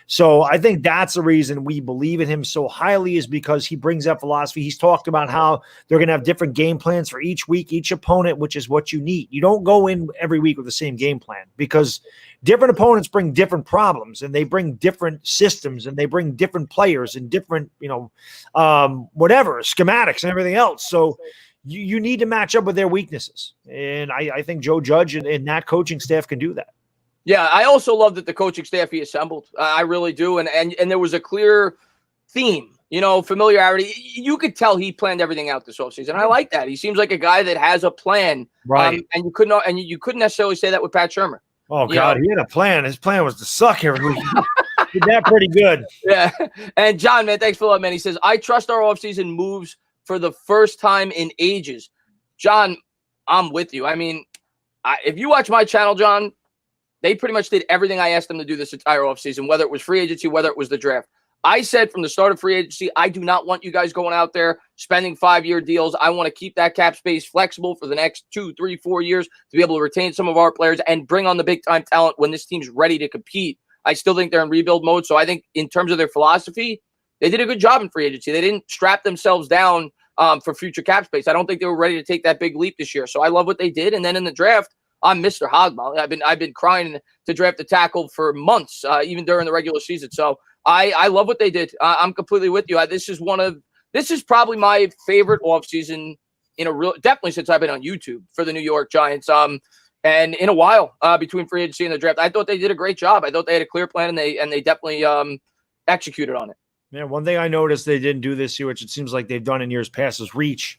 So I think that's the reason we believe in him so highly, is because he brings that philosophy. He's talked about how they're going to have different game plans for each week, each opponent, which is what you need. You don't go in every week with the same game plan, because different opponents bring different problems, and they bring different systems, and they bring different players and different, schematics and everything else. So you need to match up with their weaknesses. And I think Joe Judge and that coaching staff can do that. Yeah, I also love that the coaching staff he assembled. I really do. And there was a clear theme, familiarity. You could tell he planned everything out this offseason. I like that. He seems like a guy that has a plan. Right. And you couldn't necessarily say that with Pat Shurmur. Oh, God, he had a plan. His plan was to suck every week. Did that pretty good. Yeah. And John, man, thanks for that, man. He says, I trust our offseason moves for the first time in ages. John, I'm with you. I mean, if you watch my channel, John, they pretty much did everything I asked them to do this entire offseason, whether it was free agency, whether it was the draft. I said from the start of free agency, I do not want you guys going out there spending 5-year deals. I want to keep that cap space flexible for the next 2, 3, 4 years to be able to retain some of our players and bring on the big-time talent when this team's ready to compete. I still think they're in rebuild mode. So I think in terms of their philosophy, they did a good job in free agency. They didn't strap themselves down for future cap space. I don't think they were ready to take that big leap this year. So I love what they did. And then in the draft, I'm Mr. Hogmall. I've been crying to draft a tackle for months, even during the regular season. So I love what they did. I'm completely with you. This is probably my favorite offseason definitely since I've been on YouTube for the New York Giants. And in a while between free agency and the draft, I thought they did a great job. I thought they had a clear plan, and they definitely executed on it. Yeah, one thing I noticed they didn't do this year, which it seems like they've done in years past, is reach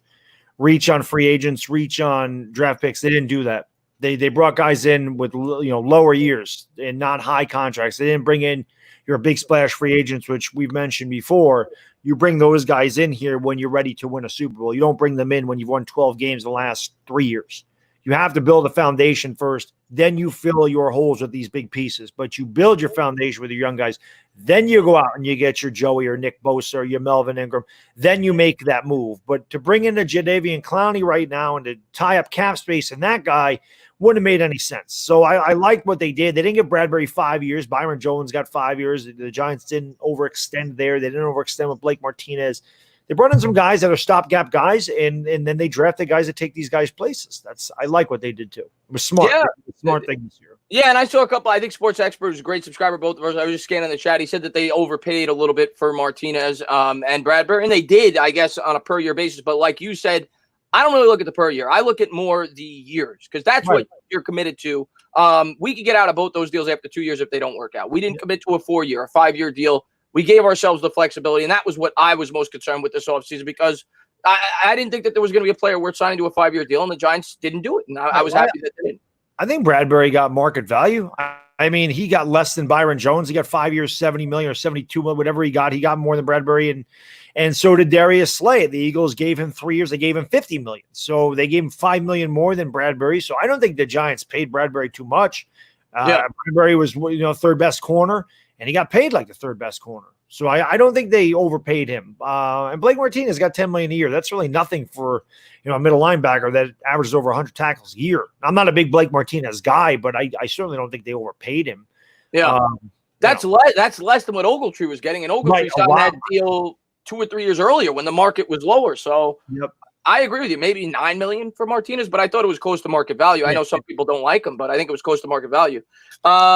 on free agents, reach on draft picks. They didn't do that. They brought guys in with lower years and not high contracts. They didn't bring in your big splash free agents, which we've mentioned before. You bring those guys in here when you're ready to win a Super Bowl. You don't bring them in when you've won 12 games in the last 3 years. You have to build a foundation first. Then you fill your holes with these big pieces. But you build your foundation with your young guys. Then you go out and you get your Joey or Nick Bosa or your Melvin Ingram. Then you make that move. But to bring in a Jadeveon Clowney right now and to tie up cap space in that guy wouldn't have made any sense. So I liked what they did. They didn't give Bradbury 5 years. Byron Jones got 5 years. The Giants didn't overextend there. They didn't overextend with Blake Martinez. They brought in some guys that are stopgap guys, and then they drafted guys that take these guys' places. I like what they did too. It was smart. Yeah. Smart thing this year. Yeah, and I saw a couple. I think Sports Expert is a great subscriber, both of us. I was just scanning the chat. He said that they overpaid a little bit for Martinez and Bradbury, and they did, I guess, on a per-year basis. But like you said, I don't really look at the per year. I look at more the years, because that's right. What you're committed to. We could get out of both those deals after 2 years if they don't work out. We didn't commit to a 4-year, a 5-year deal. We gave ourselves the flexibility, and that was what I was most concerned with this offseason, because I didn't think that there was going to be a player worth signing to a 5-year deal, and the Giants didn't do it, and I was happy that they didn't. I think Bradbury got market value. I mean, he got less than Byron Jones. He got 5 years, 70 million or 72 million, whatever he got. He got more than Bradbury, and so did Darius Slay. The Eagles gave him 3 years. They gave him 50 million. So they gave him 5 million more than Bradbury. So I don't think the Giants paid Bradbury too much. Bradbury was, third best corner, and he got paid like the third best corner. So I don't think they overpaid him. And Blake Martinez got 10 million a year. That's really nothing for, a middle linebacker that averages over 100 tackles a year. I'm not a big Blake Martinez guy, but I certainly don't think they overpaid him. Yeah. That's less than what Ogletree was getting. And Ogletree signed that deal 2 or 3 years earlier when the market was lower. So I agree with you. Maybe $9 million for Martinez, but I thought it was close to market value. I know some people don't like him, but I think it was close to market value.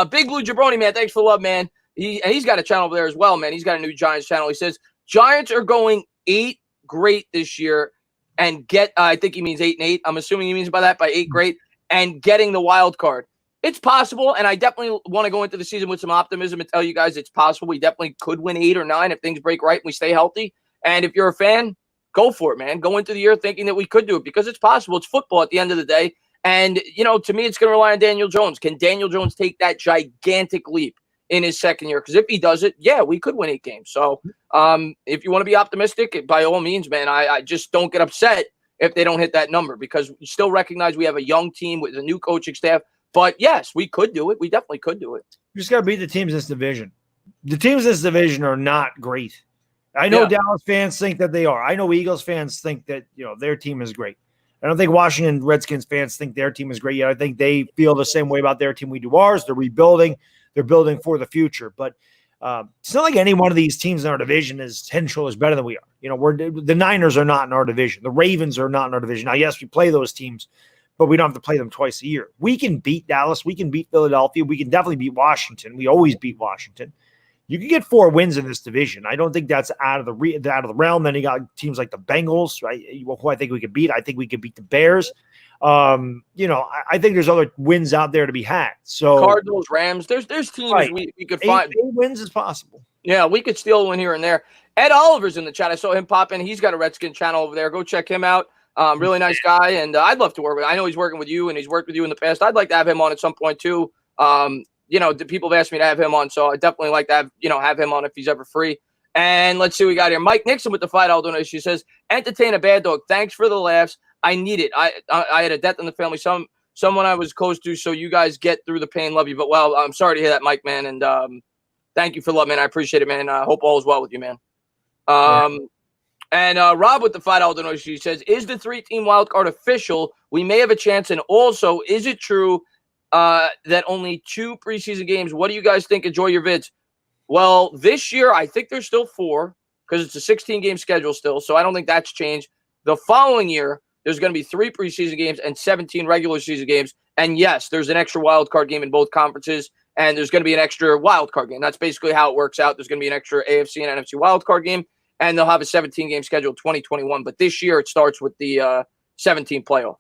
Big Blue Jabroni, man. Thanks for the love, man. He's got a channel over there as well, man. He's got a new Giants channel. He says Giants are going 8 great this year and get. I think he means 8-8. I'm assuming he means by 8 great and getting the wild card. It's possible, and I definitely want to go into the season with some optimism and tell you guys it's possible. We definitely could win 8 or 9 if things break right and we stay healthy. And if you're a fan, go for it, man. Go into the year thinking that we could do it because it's possible. It's football at the end of the day. And, to me, it's going to rely on Daniel Jones. Can Daniel Jones take that gigantic leap in his second year? Because if he does it, we could win 8 games. So if you want to be optimistic, by all means, man, I just don't get upset if they don't hit that number because we still recognize we have a young team with a new coaching staff. But, yes, we could do it. We definitely could do it. You just got to beat the teams in this division. The teams in this division are not great. I know Dallas fans think that they are. I know Eagles fans think that, their team is great. I don't think Washington Redskins fans think their team is great yet. I think they feel the same way about their team we do ours. They're rebuilding. They're building for the future. But it's not like any one of these teams in our division is 10 shoulders better than we are. The Niners are not in our division. The Ravens are not in our division. Now, yes, we play those teams, but we don't have to play them twice a year. We can beat Dallas. We can beat Philadelphia. We can definitely beat Washington. We always beat Washington. You can get 4 wins in this division. I don't think that's out of the realm. Then you got teams like the Bengals, right? Who I think we could beat. I think we could beat the Bears. I think there's other wins out there to be had. So Cardinals, Rams. There's teams we could find. 8 wins is possible. Yeah, we could steal one here and there. Ed Oliver's in the chat. I saw him pop in. He's got a Redskin channel over there. Go check him out. Really nice guy, and I'd love to work with him. I know he's working with you, and he's worked with you in the past. I'd like to have him on at some point too. The people have asked me to have him on, so I definitely like to have him on if he's ever free. And let's see what we got here. Mike Nixon with the $5 donation. She says, entertain a bad dog. Thanks for the laughs. I need it. I had a death in the family. Someone I was close to, so you guys get through the pain. Love you. But, well, I'm sorry to hear that, Mike, man. And thank you for love, man. I appreciate it, man. I hope all is well with you, man. And Rob with the $5 donation, she says, is the 3-team wild card official? We may have a chance. And also, is it true that only 2 preseason games? What do you guys think? Enjoy your vids. Well, this year, I think there's still 4 because it's a 16-game schedule still. So I don't think that's changed. The following year, there's going to be 3 preseason games and 17 regular season games. And yes, there's an extra wild card game in both conferences. And there's going to be an extra wild card game. That's basically how it works out. There's going to be an extra AFC and NFC wild card game. And they'll have a 17-game schedule 2021. But this year, it starts with the 17 playoff.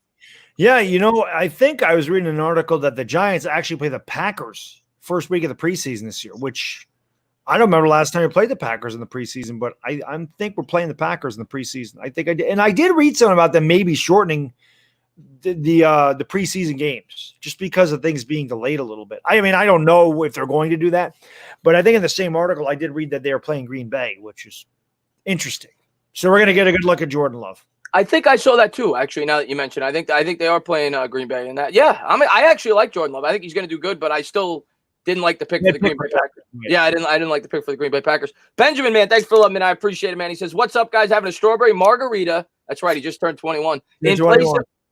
Yeah, I think I was reading an article that the Giants actually play the Packers first week of the preseason this year, which I don't remember last time we played the Packers in the preseason, but I think we're playing the Packers in the preseason. I think I did. And I did read something about them maybe shortening the preseason games just because of things being delayed a little bit. I mean, I don't know if they're going to do that, but I think in the same article I did read that they are playing Green Bay, which is interesting. So we're going to get a good look at Jordan Love. I think I saw that too. Actually, now that you mentioned, I think they are playing Green Bay in that. Yeah, I actually like Jordan Love. I think he's going to do good, but I still didn't like the pick for the Green Bay Packers. Yeah, I didn't like the pick for the Green Bay Packers. Benjamin, man, thanks for loving me. I appreciate it, man. He says, "What's up, guys? Having a strawberry margarita." That's right. He just turned 21.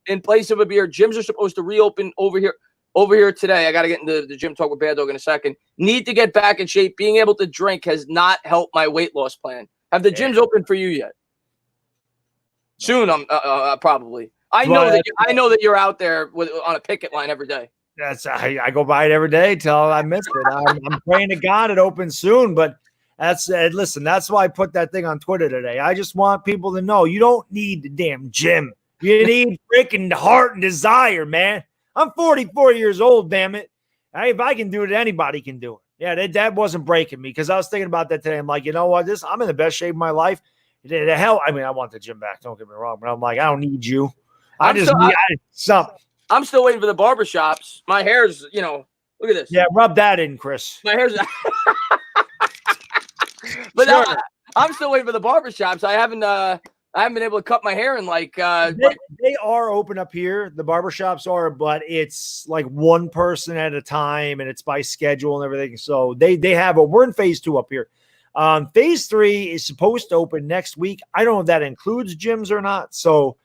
In place of a beer. Gyms are supposed to reopen over here today. I got to get into the gym talk with Baddog in a second. Need to get back in shape. Being able to drink has not helped my weight loss plan. Have the gyms open for you yet? Soon, I'm probably. I know that you're out there on a picket line every day. That's I go by it every day till I miss it. I'm praying to God it opens soon, but listen. That's why I put that thing on Twitter today. I just want people to know you don't need the damn gym. You need freaking heart and desire, man. I'm 44 years old, damn it. If I can do it, anybody can do it. Yeah, that wasn't breaking me because I was thinking about that today. I'm like, you know what? I'm in the best shape of my life. The hell, I mean, I want the gym back. Don't get me wrong, but I'm like, I don't need you. I just need something. I'm still waiting for the barbershops. My hair's, Look at this. Yeah, rub that in, Chris. My hair's. But Sure. I'm still waiting for the barbershops. I haven't been able to cut my hair in like. They are open up here. The barbershops are, but it's like one person at a time, and it's by schedule and everything. So they have we're in phase 2 up here. Phase 3 is supposed to open next week. I don't know if that includes gyms or not. So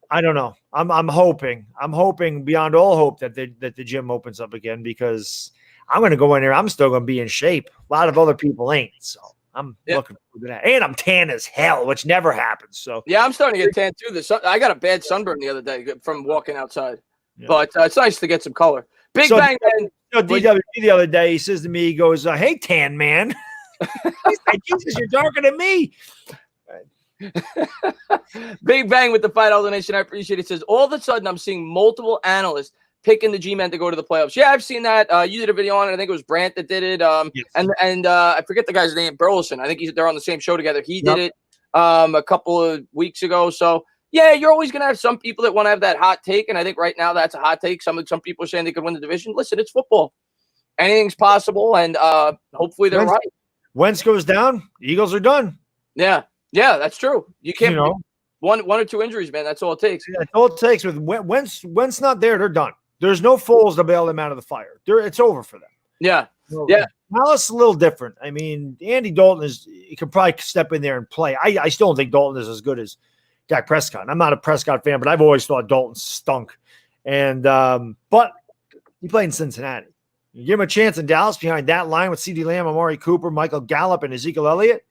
I don't know. I'm hoping beyond all hope that the gym opens up again, because I'm going to go in there. I'm still going to be in shape. A lot of other people ain't. So I'm looking forward to that. And I'm tan as hell, which never happens. So yeah, I'm starting to get tan too. I got a bad sunburn the other day from walking outside. Yeah. But it's nice to get some color. Bang, man. DW the other day, he says to me, he goes, "Hey, tan man." He's like, "Jesus, you're darker than me." Big Bang with the $5 donation. I appreciate it. It says, all of a sudden, I'm seeing multiple analysts picking the G-Men to go to the playoffs. Yeah, I've seen that. You did a video on it. I think it was Brandt that did it. Yes. And I forget the guy's name, Burleson. I think they're on the same show together. He did it a couple of weeks ago. So, yeah, you're always going to have some people that want to have that hot take, and I think right now that's a hot take. Some people are saying they could win the division. Listen, it's football. Anything's possible, and hopefully they're right. Wentz goes down, Eagles are done. Yeah, that's true. You can't one or two injuries, man. That's all it takes. Yeah, that's all it takes. With Wentz not there, they're done. There's no Foles to bail them out of the fire. It's over for them. Yeah. Dallas is a little different. I mean, Andy Dalton he could probably step in there and play. I still don't think Dalton is as good as Dak Prescott. I'm not a Prescott fan, but I've always thought Dalton stunk. And but he played in Cincinnati. You give him a chance in Dallas behind that line with CeeDee Lamb, Amari Cooper, Michael Gallup, and Ezekiel Elliott.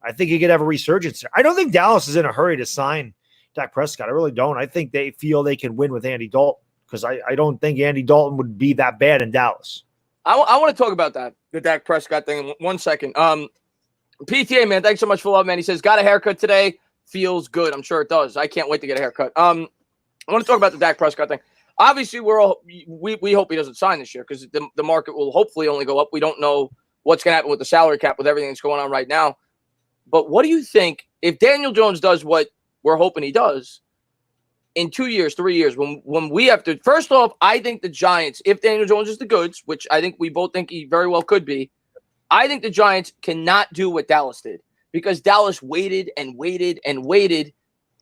I think he could have a resurgence there. I don't think Dallas is in a hurry to sign Dak Prescott. I really don't. I think they feel they can win with Andy Dalton, because I don't think Andy Dalton would be that bad in Dallas. I want to talk about that, the Dak Prescott thing, in 1 second. PTA, man, thanks so much for love, man. He says, got a haircut today. Feels good. I'm sure it does. I can't wait to get a haircut. I want to talk about the Dak Prescott thing. Obviously, we hope he doesn't sign this year, because the market will hopefully only go up. We don't know what's going to happen with the salary cap with everything that's going on right now. But what do you think if Daniel Jones does what we're hoping he does in 2 years, 3 years, when we have to – first off, I think the Giants, if Daniel Jones is the goods, which I think we both think he very well could be, I think the Giants cannot do what Dallas did, because Dallas waited and waited and waited.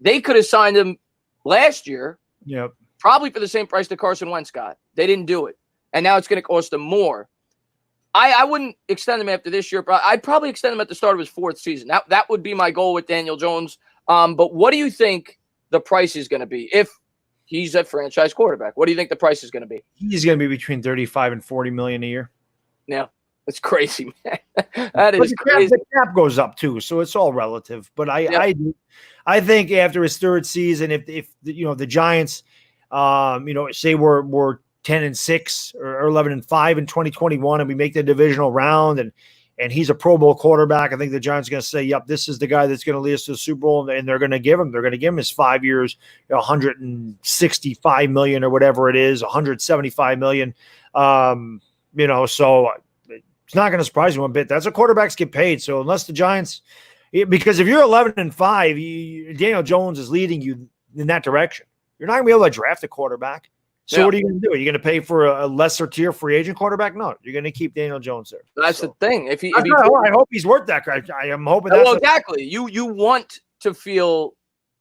They could have signed him last year. Yep. Probably for the same price that Carson Wentz got. They didn't do it. And now it's going to cost them more. I wouldn't extend him after this year, but I'd probably extend him at the start of his 4th season. That would be my goal with Daniel Jones. But what do you think the price is going to be if he's a franchise quarterback? What do you think the price is going to be? He's going to be between 35 and 40 million a year. Yeah, that's crazy, man. That is crazy. The cap goes up too, so it's all relative. But I think after his 3rd season, if the Giants, say we're 10-6 or 11-5 in 2021, and we make the divisional round, and he's a Pro Bowl quarterback, I think the Giants are going to say, "Yep, this is the guy that's going to lead us to the Super Bowl," and they're going to give him his 5 years, $165 million or whatever it is, $175 million. So it's not going to surprise you one bit. That's what quarterbacks get paid. So unless the Giants, because if you're 11-5, Daniel Jones is leading you in that direction. You're not going to be able to draft a quarterback. So what are you going to do? Are you going to pay for a lesser tier free agent quarterback? No, you're going to keep Daniel Jones there. That's the thing. I hope he's worth that. I am hoping that's exactly. You want to feel.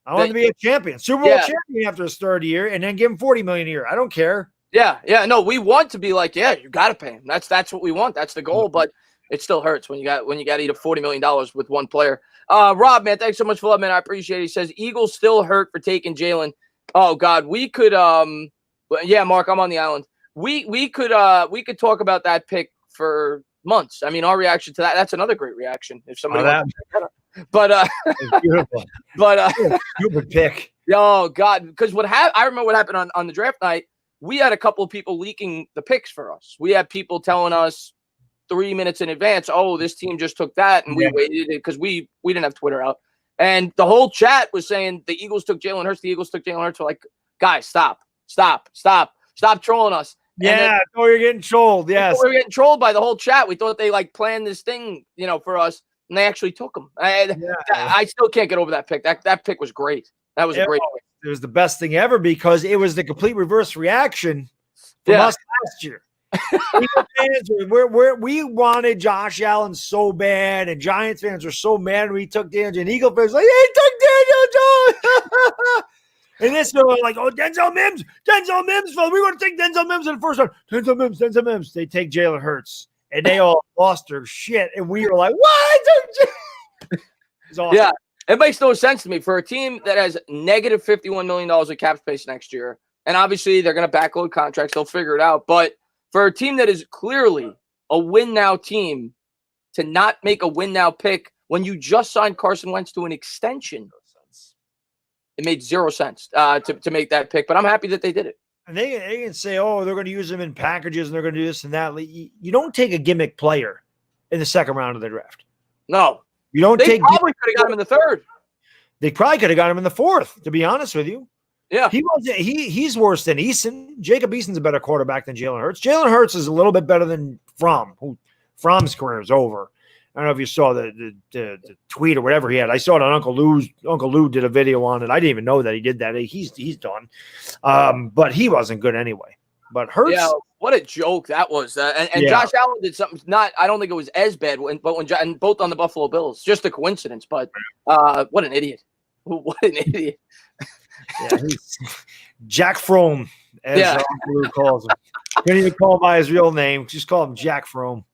I want to be a champion, Super Bowl champion after his 3rd year, and then give him $40 million a year. I don't care. Yeah. No, we want to be like, you got to pay him. That's what we want. That's the goal. But it still hurts when you got to eat up $40 million with one player. Rob, man, thanks so much for love, man. I appreciate it. He says Eagles still hurt for taking Jalen. Oh God, we could. Yeah, Mark, I'm on the island. We could talk about that pick for months. I mean, our reaction to that's another great reaction. If somebody beautiful. Stupid pick. Oh God, because I remember what happened on the draft night. We had a couple of people leaking the picks for us. We had people telling us 3 minutes in advance, "Oh, this team just took that," and we waited because we didn't have Twitter out. And the whole chat was saying the Eagles took Jalen Hurts. The Eagles took Jalen Hurts. We're like, guys, stop trolling us. Yeah, you're getting trolled. Yes, we were getting trolled by the whole chat. We thought they planned this thing, for us, and they actually took them. I still can't get over that pick. That pick was great. That was a great pick. It was the best thing ever, because it was the complete reverse reaction from us last year. Eagle fans, we wanted Josh Allen so bad, and Giants fans were so mad when we took Daniel. And Eagle fans like, he took Daniel Jones. And this they're like, oh, Denzel Mims, we want to take Denzel Mims in the first round. Denzel Mims. They take Jalen Hurts, and they all lost their shit, and we were like, what? It's awesome. Yeah, it makes no sense to me for a team that has negative $51 million of cap space next year, and obviously they're going to backload contracts. They'll figure it out, but for a team that is clearly a win-now team to not make a win-now pick when you just signed Carson Wentz to an extension, it made zero sense to make that pick, but I'm happy that they did it. And they can say, oh, they're going to use them in packages and they're going to do this and that. You don't take a gimmick player in the second round of the draft. No. You don't they take. They probably could have got him in the third. They probably could have got him in the fourth, to be honest with you. Yeah. He's worse than Eason. Jacob Eason's a better quarterback than Jalen Hurts. Jalen Hurts is a little bit better than Fromm. Fromm's career is over. I don't know if you saw the tweet or whatever he had. I saw it on Uncle Lou's. Uncle Lou did a video on it. I didn't even know that he did that. He's done. But he wasn't good anyway. But Hurts. Yeah, what a joke that was. And Josh Allen did something I don't think it was as bad, and both on the Buffalo Bills. Just a coincidence. But what an idiot. What an idiot. Yeah, he's Jack Fromm, as Uncle Lou calls him. Can't even call him by his real name. Just call him Jack Fromm.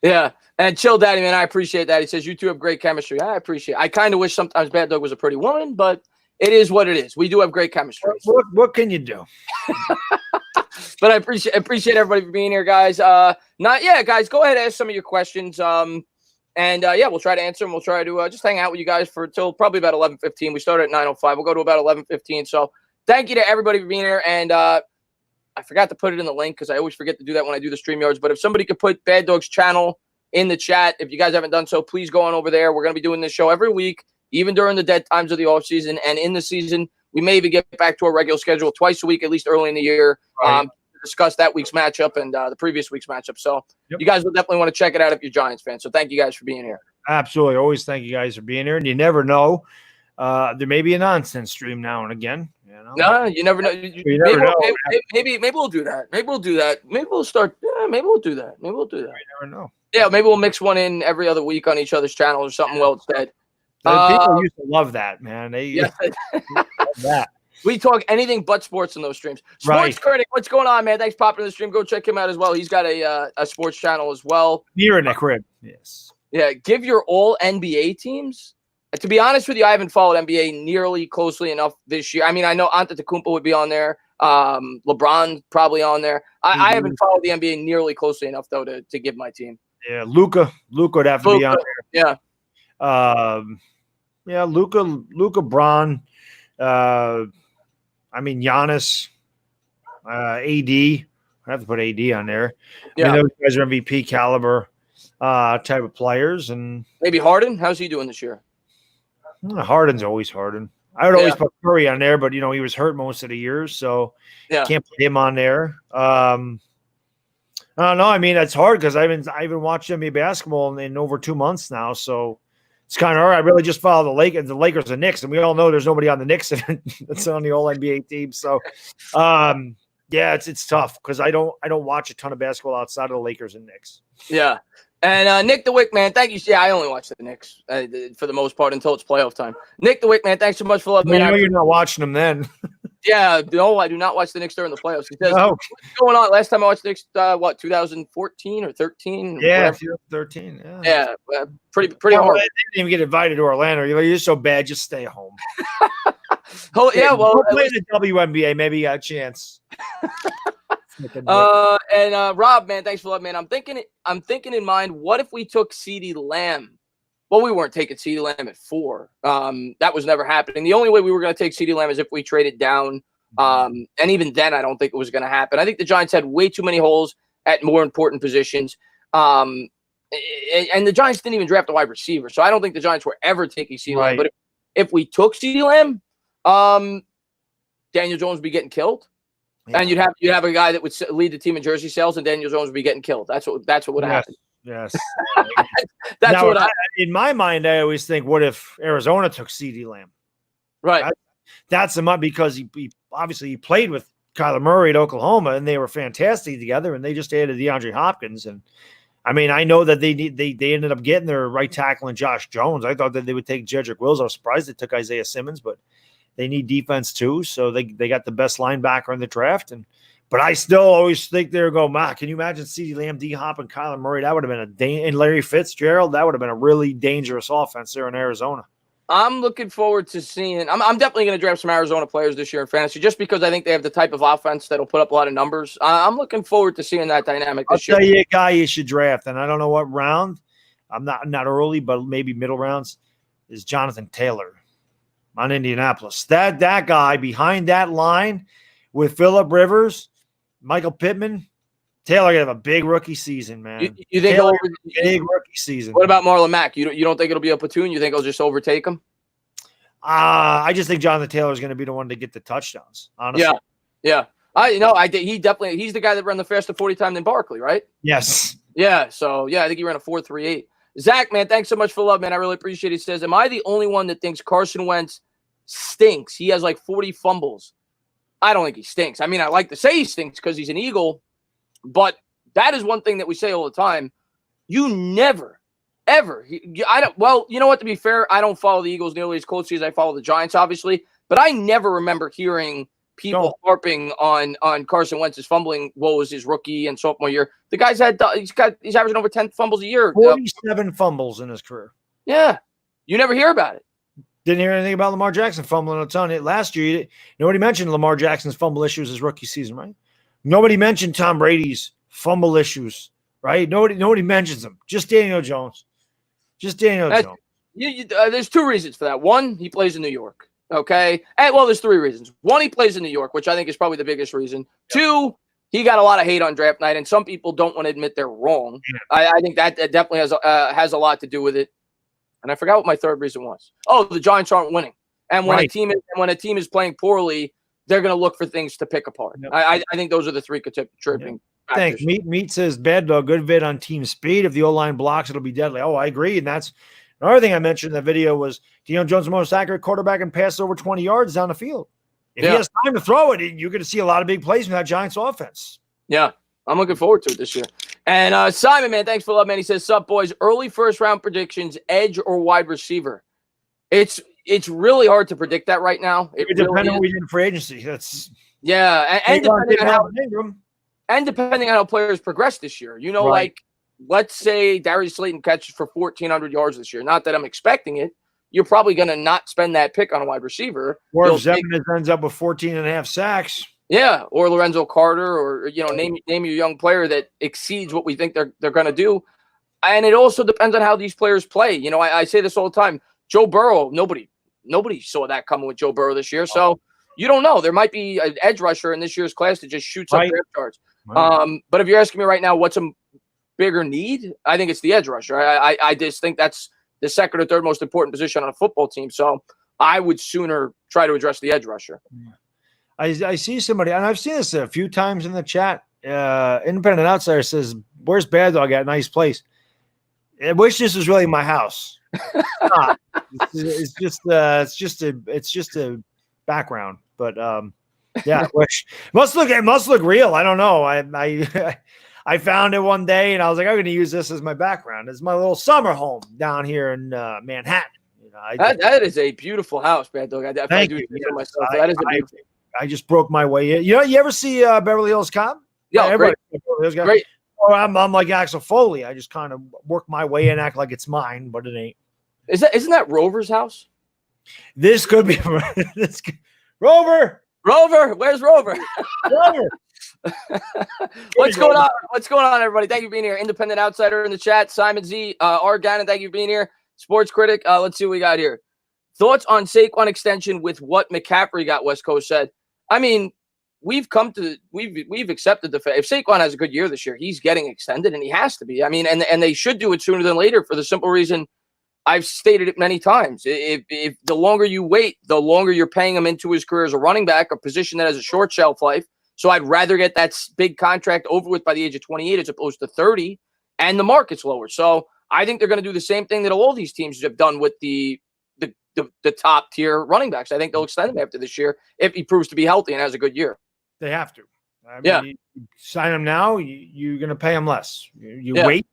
Yeah. And Chill Daddy, man, I appreciate that. He says, you two have great chemistry. I appreciate it. I kind of wish sometimes Baddog was a pretty woman, but it is what it is. We do have great chemistry. What can you do? But I appreciate everybody for being here, guys. Guys, go ahead and ask some of your questions. We'll try to answer them. We'll try to just hang out with you guys for till probably about 11:15. We started at 9:05. We'll go to about 11:15. So thank you to everybody for being here. And I forgot to put it in the link because I always forget to do that when I do the StreamYards. But if somebody could put Baddog's channel in the chat, if you guys haven't done so, please go on over there. We're going to be doing this show every week, even during the dead times of the offseason. And in the season, we may even get back to our regular schedule twice a week, at least early in the year, to discuss that week's matchup and the previous week's matchup. So you guys will definitely want to check it out if you're Giants fans. So thank you guys for being here. Absolutely. Always thank you guys for being here. And you never know. There may be a nonsense stream now and again. You know? No, you never know. You never know. Maybe we'll do that. Maybe we'll do that. Maybe we'll start. Yeah, maybe we'll do that. Maybe we'll do that. You never know. Yeah, maybe we'll mix one in every other week on each other's channel or something well said. People used to love that, man. They love that. We talk anything but sports in those streams. Sports Critic, what's going on, man? Thanks for popping in the stream. Go check him out as well. He's got a sports channel as well. Here in the crib. Yes. Yeah, give your all NBA teams. To be honest with you, I haven't followed NBA nearly closely enough this year. I mean, I know Antetokounmpo would be on there. LeBron probably on there. I haven't followed the NBA nearly closely enough, though, to give my team. Yeah, Luka would have to be on there. Yeah. Luka, Braun. Giannis, AD. I have to put AD on there. Yeah. Those guys are MVP caliber type of players. And maybe Harden. How's he doing this year? Harden's always Harden. I would always put Curry on there, but he was hurt most of the year, so can't put him on there. I don't know. I mean, it's hard because I haven't watched NBA basketball in over 2 months now, so it's kind of hard. I really just follow the Lakers and Knicks, and we all know there's nobody on the Knicks that's on the All NBA team. So, it's tough because I don't watch a ton of basketball outside of the Lakers and Knicks. Yeah. And Nick the Wick, man, thank you. Yeah, I only watch the Knicks for the most part until it's playoff time. Nick the Wick, man, thanks so much for loving me. I know you're not watching them then. Yeah, no, I do not watch the Knicks during the playoffs. He says, what's going on? Last time I watched the Knicks, 2014 or 13? Yeah, 2013. Yeah, pretty hard. They didn't even get invited to Orlando. You're so bad, just stay home. Play the WNBA. Maybe you got a chance. Rob, man, thanks for loving, man. I'm thinking in mind, what if we took CeeDee Lamb? Well, we weren't taking CeeDee Lamb at 4. That was never happening. The only way we were going to take CeeDee Lamb is if we traded down. And even then, I don't think it was going to happen. I think the Giants had way too many holes at more important positions. And the Giants didn't even draft a wide receiver. So I don't think the Giants were ever taking CeeDee Lamb. But if we took CeeDee Lamb, Daniel Jones would be getting killed. Yeah. And you'd have a guy that would lead the team in jersey sales, and Daniel Jones would be getting killed. That's what would happen. Yes. In my mind, I always think, what if Arizona took CeeDee Lamb? Right. That's him up because he obviously played with Kyler Murray at Oklahoma, and they were fantastic together, and they just added DeAndre Hopkins. And I mean, I know that they ended up getting their right tackle in Josh Jones. I thought that they would take Jedrick Wills. I was surprised they took Isaiah Simmons, but they need defense too. So they got the best linebacker in the draft. But I still always think they're going, can you imagine CeeDee Lamb, D-Hop, and Kyler Murray? That would have been and Larry Fitzgerald, that would have been a really dangerous offense there in Arizona. I'm looking forward to seeing. I'm definitely going to draft some Arizona players this year in fantasy, just because I think they have the type of offense that'll put up a lot of numbers. I'm looking forward to seeing that dynamic this year. I'll tell you a guy you should draft, and I don't know what round. I'm not early, but maybe middle rounds. Is Jonathan Taylor on Indianapolis. That guy behind that line with Phillip Rivers, Michael Pittman, Taylor gonna have a big rookie season, man. You think big rookie season? What about Marlon Mack? You don't think it'll be a platoon? You think he'll just overtake him? I just think Jonathan Taylor is going to be the one to get the touchdowns. Honestly, yeah. He's the guy that ran the faster 40 time than Barkley, right? Yes. Yeah. So I think he ran a 4.38. Zach, man, thanks so much for love, man. I really appreciate it. He says, "Am I the only one that thinks Carson Wentz stinks? He has like 40 fumbles." I don't think he stinks. I mean, I like to say he stinks because he's an Eagle. But that is one thing that we say all the time. You never, ever. Well, you know what? To be fair, I don't follow the Eagles nearly as closely as I follow the Giants, obviously. But I never remember hearing people harping on Carson Wentz's fumbling woes his rookie and sophomore year. The guy's he's averaging over 10 fumbles a year. 47 fumbles in his career. Yeah, you never hear about it. Didn't hear anything about Lamar Jackson fumbling a ton. Last year, nobody mentioned Lamar Jackson's fumble issues his rookie season, right? Nobody mentioned Tom Brady's fumble issues, right? Nobody mentions them. Just Daniel Jones. Jones. There's two reasons for that. One, he plays in New York. Okay. There's three reasons. One, he plays in New York, which I think is probably the biggest reason. Yeah. Two, he got a lot of hate on draft night, and some people don't want to admit they're wrong. Yeah. I think that definitely has a lot to do with it. And I forgot what my third reason was. Oh, the Giants aren't winning. And when a team is playing poorly, they're going to look for things to pick apart. Yep. I think those are the three contributing factors. Thanks. Meat says, Baddog, good vid on team speed. If the O-line blocks, it'll be deadly. Oh, I agree. And that's another thing I mentioned in the video was Daniel Jones, the most accurate quarterback and passes over 20 yards down the field. If he has time to throw it, you're going to see a lot of big plays from that Giants offense. Yeah, I'm looking forward to it this year. And Simon, man, thanks for love, man. He says, sup, boys, early first-round predictions, edge or wide receiver? It's really hard to predict that right now. It depends on what we did in free agency. And depending on how players progress this year. Like let's say Darius Slayton catches for 1,400 yards this year. Not that I'm expecting it. You're probably going to not spend that pick on a wide receiver. Or if Zemenis ends up with 14.5 sacks. Yeah, or Lorenzo Carter, or name your young player that exceeds what we think they're going to do. And it also depends on how these players play. I say this all the time. Joe Burrow, nobody saw that coming with Joe Burrow this year. So you don't know. There might be an edge rusher in this year's class that just shoots up draft yards. Right. But if you're asking me right now, what's a bigger need? I think it's the edge rusher. I just think that's the second or third most important position on a football team. So I would sooner try to address the edge rusher. Yeah. I see somebody, and I've seen this a few times in the chat. Independent Outsider says, "Where's Baddog at? Nice place." I wish this was really my house. It's just a background, but yeah. It must look real. I don't know. I found it one day, and I was like, I'm going to use this as my background. It's my little summer home down here in Manhattan. That is a beautiful house, Baddog. I just broke my way in. You ever see Beverly Hills Cop? Yeah, great. Or I'm like Axel Foley. I just kind of work my way in, act like it's mine, but it ain't. Isn't that Rover's house? This could be Rover. Where's Rover? Rover. What's going on, everybody? Thank you for being here. Independent Outsider in the chat. Simon Z. R. Gannon, thank you for being here. Sports Critic. Let's see what we got here. Thoughts on Saquon extension with what McCaffrey got, West Coast said. I mean, we've accepted the fact if Saquon has a good year this year, he's getting extended, and he has to be. I mean, and they should do it sooner than later for the simple reason I've stated it many times. If the longer you wait, the longer you're paying him into his career as a running back, a position that has a short shelf life. So I'd rather get that big contract over with by the age of 28 as opposed to 30, and the market's lower. So I think they're going to do the same thing that all these teams have done with the top tier running backs. I think they'll extend him after this year if he proves to be healthy and has a good year. They have to. I Yeah. mean, you sign him now, you're going to pay him less. You Yeah. wait,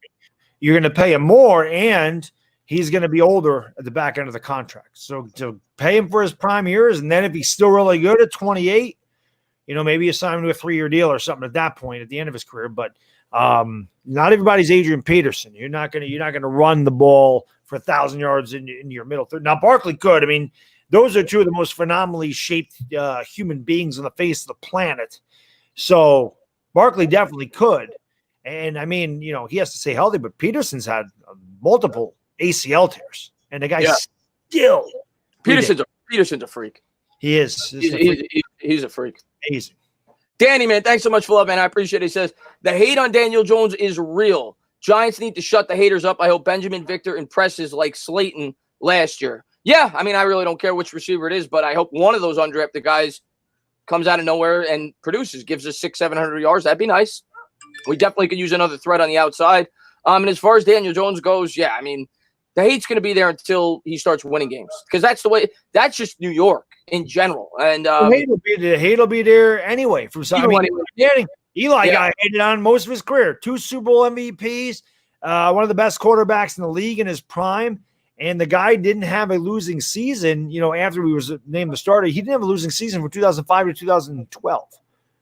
you're going to pay him more, and he's going to be older at the back end of the contract. So to pay him for his prime years, and then if he's still really good at 28, maybe you sign him to a 3-year deal or something at that point at the end of his career. But not everybody's Adrian Peterson. You're not going to run the ball for 1,000 yards in your middle third. Now Barkley could. I mean, those are two of the most phenomenally shaped human beings on the face of the planet. So Barkley definitely could. And I mean, he has to stay healthy, but Peterson's had multiple ACL tears, and the guy still. Peterson's a freak. He is. He's a freak. Amazing. Danny, man, thanks so much for love, man. I appreciate it. He says, the hate on Daniel Jones is real. Giants need to shut the haters up. I hope Benjamin Victor impresses like Slayton last year. Yeah, I mean, I really don't care which receiver it is, but I hope one of those undrafted guys comes out of nowhere and produces, gives us 600-700 yards. That'd be nice. We definitely could use another threat on the outside. And as far as Daniel Jones goes, yeah, I mean, the hate's going to be there until he starts winning games, because that's the way. That's just New York in general. And the hate will be there anyway. From some, Eli got hated on most of his career. 2 Super Bowl MVPs, one of the best quarterbacks in the league in his prime. And the guy didn't have a losing season, after he was named the starter. He didn't have a losing season from 2005 to 2012.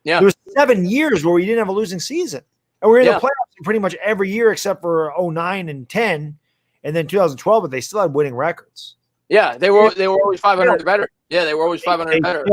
Yeah. There was 7 years where he didn't have a losing season. And we're in the playoffs pretty much every year except for 09 and 10 and then 2012, but they still had winning records. Yeah, they were always 500 better. Yeah, they were always 500 better.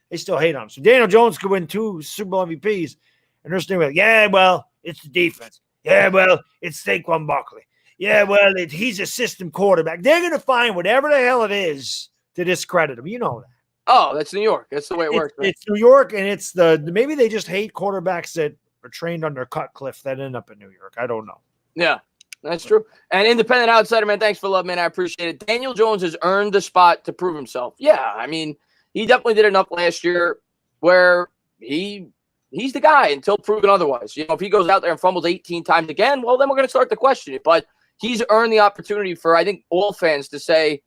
They still hate on him. So Daniel Jones could win 2 Super Bowl MVPs, and they're still like, yeah, well, it's the defense. Yeah, well, it's Saquon Barkley. Yeah, well, he's a system quarterback. They're going to find whatever the hell it is to discredit him. You know that. Oh, that's New York. That's the way it works. Right? It's New York, and it's maybe they just hate quarterbacks that are trained under Cutcliffe that end up in New York. I don't know. Yeah, that's true. And independent outsider, man, thanks for love, man. I appreciate it. Daniel Jones has earned the spot to prove himself. Yeah, I mean, he definitely did enough last year where he's the guy until proven otherwise. If he goes out there and fumbles 18 times again, well, then we're going to start to question it. But he's earned the opportunity for, I think, all fans to say,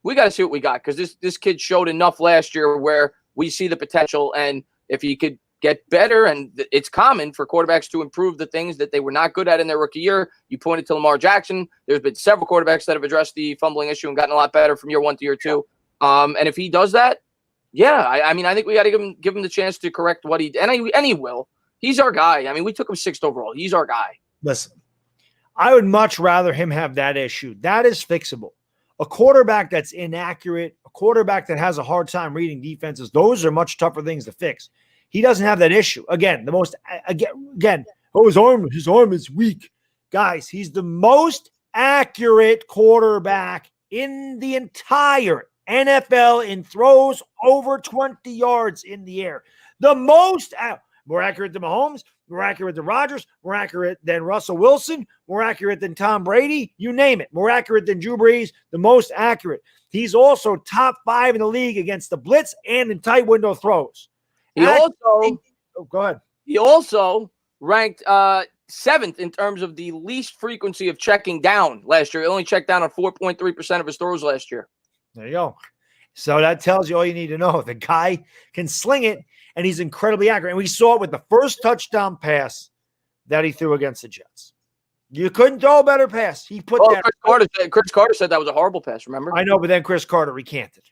we got to see what we got, because this kid showed enough last year where we see the potential. And if he could get better, and it's common for quarterbacks to improve the things that they were not good at in their rookie year. You pointed to Lamar Jackson. There's been several quarterbacks that have addressed the fumbling issue and gotten a lot better from year 1 to year 2. And if he does that, yeah, I mean, I think we got to give him the chance to correct what he did. And he will. He's our guy. I mean, we took him 6th overall. He's our guy. Listen, I would much rather him have that issue. That is fixable. A quarterback that's inaccurate, a quarterback that has a hard time reading defenses, those are much tougher things to fix. He doesn't have that issue. Again, his arm is weak. Guys, he's the most accurate quarterback in the entire NFL in throws over 20 yards in the air. The most, more accurate than Mahomes, more accurate than Rodgers, more accurate than Russell Wilson, more accurate than Tom Brady, you name it, more accurate than Drew Brees, the most accurate. He's also top 5 in the league against the blitz and in tight window throws. Go ahead. He also ranked 7th in terms of the least frequency of checking down last year. He only checked down on 4.3% of his throws last year. There you go. So that tells you all you need to know. The guy can sling it, and he's incredibly accurate. And we saw it with the first touchdown pass that he threw against the Jets. You couldn't throw a better pass. He put that. Chris Carter said that was a horrible pass, remember? I know, but then Chris Carter recanted.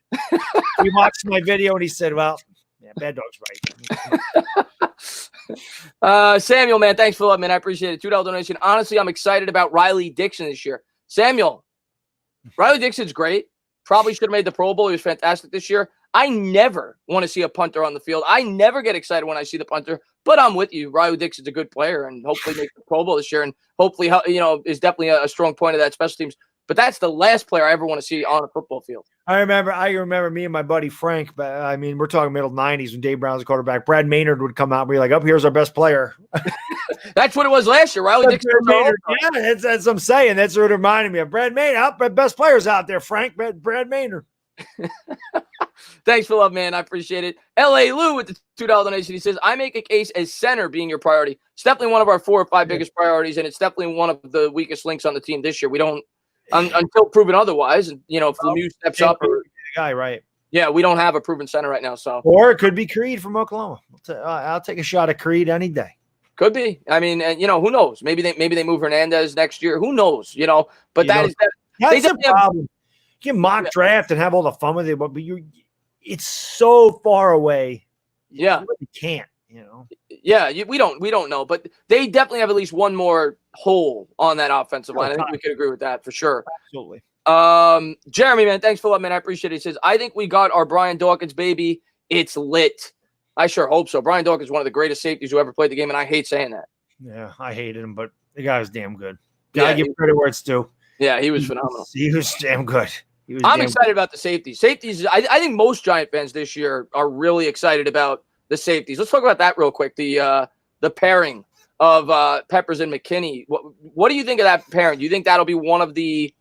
He watched my video, and he said, well, yeah, Baddog's right. Samuel, man, thanks for love, man. I appreciate it. $2 donation. Honestly, I'm excited about Riley Dixon this year. Samuel, Riley Dixon's great. Probably should have made the Pro Bowl. He was fantastic this year. I never want to see a punter on the field. I never get excited when I see the punter, but I'm with you. Riley Dixon's a good player and hopefully make the Pro Bowl this year, and hopefully, is definitely a strong point of that special teams. But that's the last player I ever want to see on a football field. I remember me and my buddy Frank, but I mean, we're talking middle 90s when Dave Brown's a quarterback. Brad Maynard would come out and be like, here's our best player. That's what it was last year. Riley Dixon. Yeah, that's what I'm saying. That's what it reminded me of. Brad Maynard, best players out there, Frank, Brad Maynard. Thanks for love, man. I appreciate it. L.A. Lou with the $2 donation. He says, I make a case as center being your priority. It's definitely one of our 4 or 5 biggest priorities, and it's definitely one of the weakest links on the team this year. We don't, until proven otherwise, and if Lemieux steps up. Guy, right. Yeah, we don't have a proven center right now, so Or it could be Creed from Oklahoma. I'll take a shot at Creed any day. could be. I mean, and who knows? Maybe they move Hernandez next year. Who knows? But That's the problem. You can mock draft and have all the fun with it, but it's so far away. Yeah, you really can't. Yeah, we don't know, but they definitely have at least one more hole on that offensive line. I think we could agree with that for sure. Absolutely. Jeremy, man, thanks for letting me. I appreciate it. He says, I think we got our Brian Dawkins baby. It's lit. I sure hope so. Brian Dawkins is one of the greatest safeties who ever played the game, and I hate saying that. Yeah, I hated him, but the guy was damn good. Gotta give credit where it's due. Yeah, he was phenomenal. He was damn good. I'm excited about the safeties. Safeties, I think most Giant fans this year are really excited about the safeties. Let's talk about that real quick. The pairing of Peppers and McKinney. What do you think of that pairing? Do you think that'll be one of the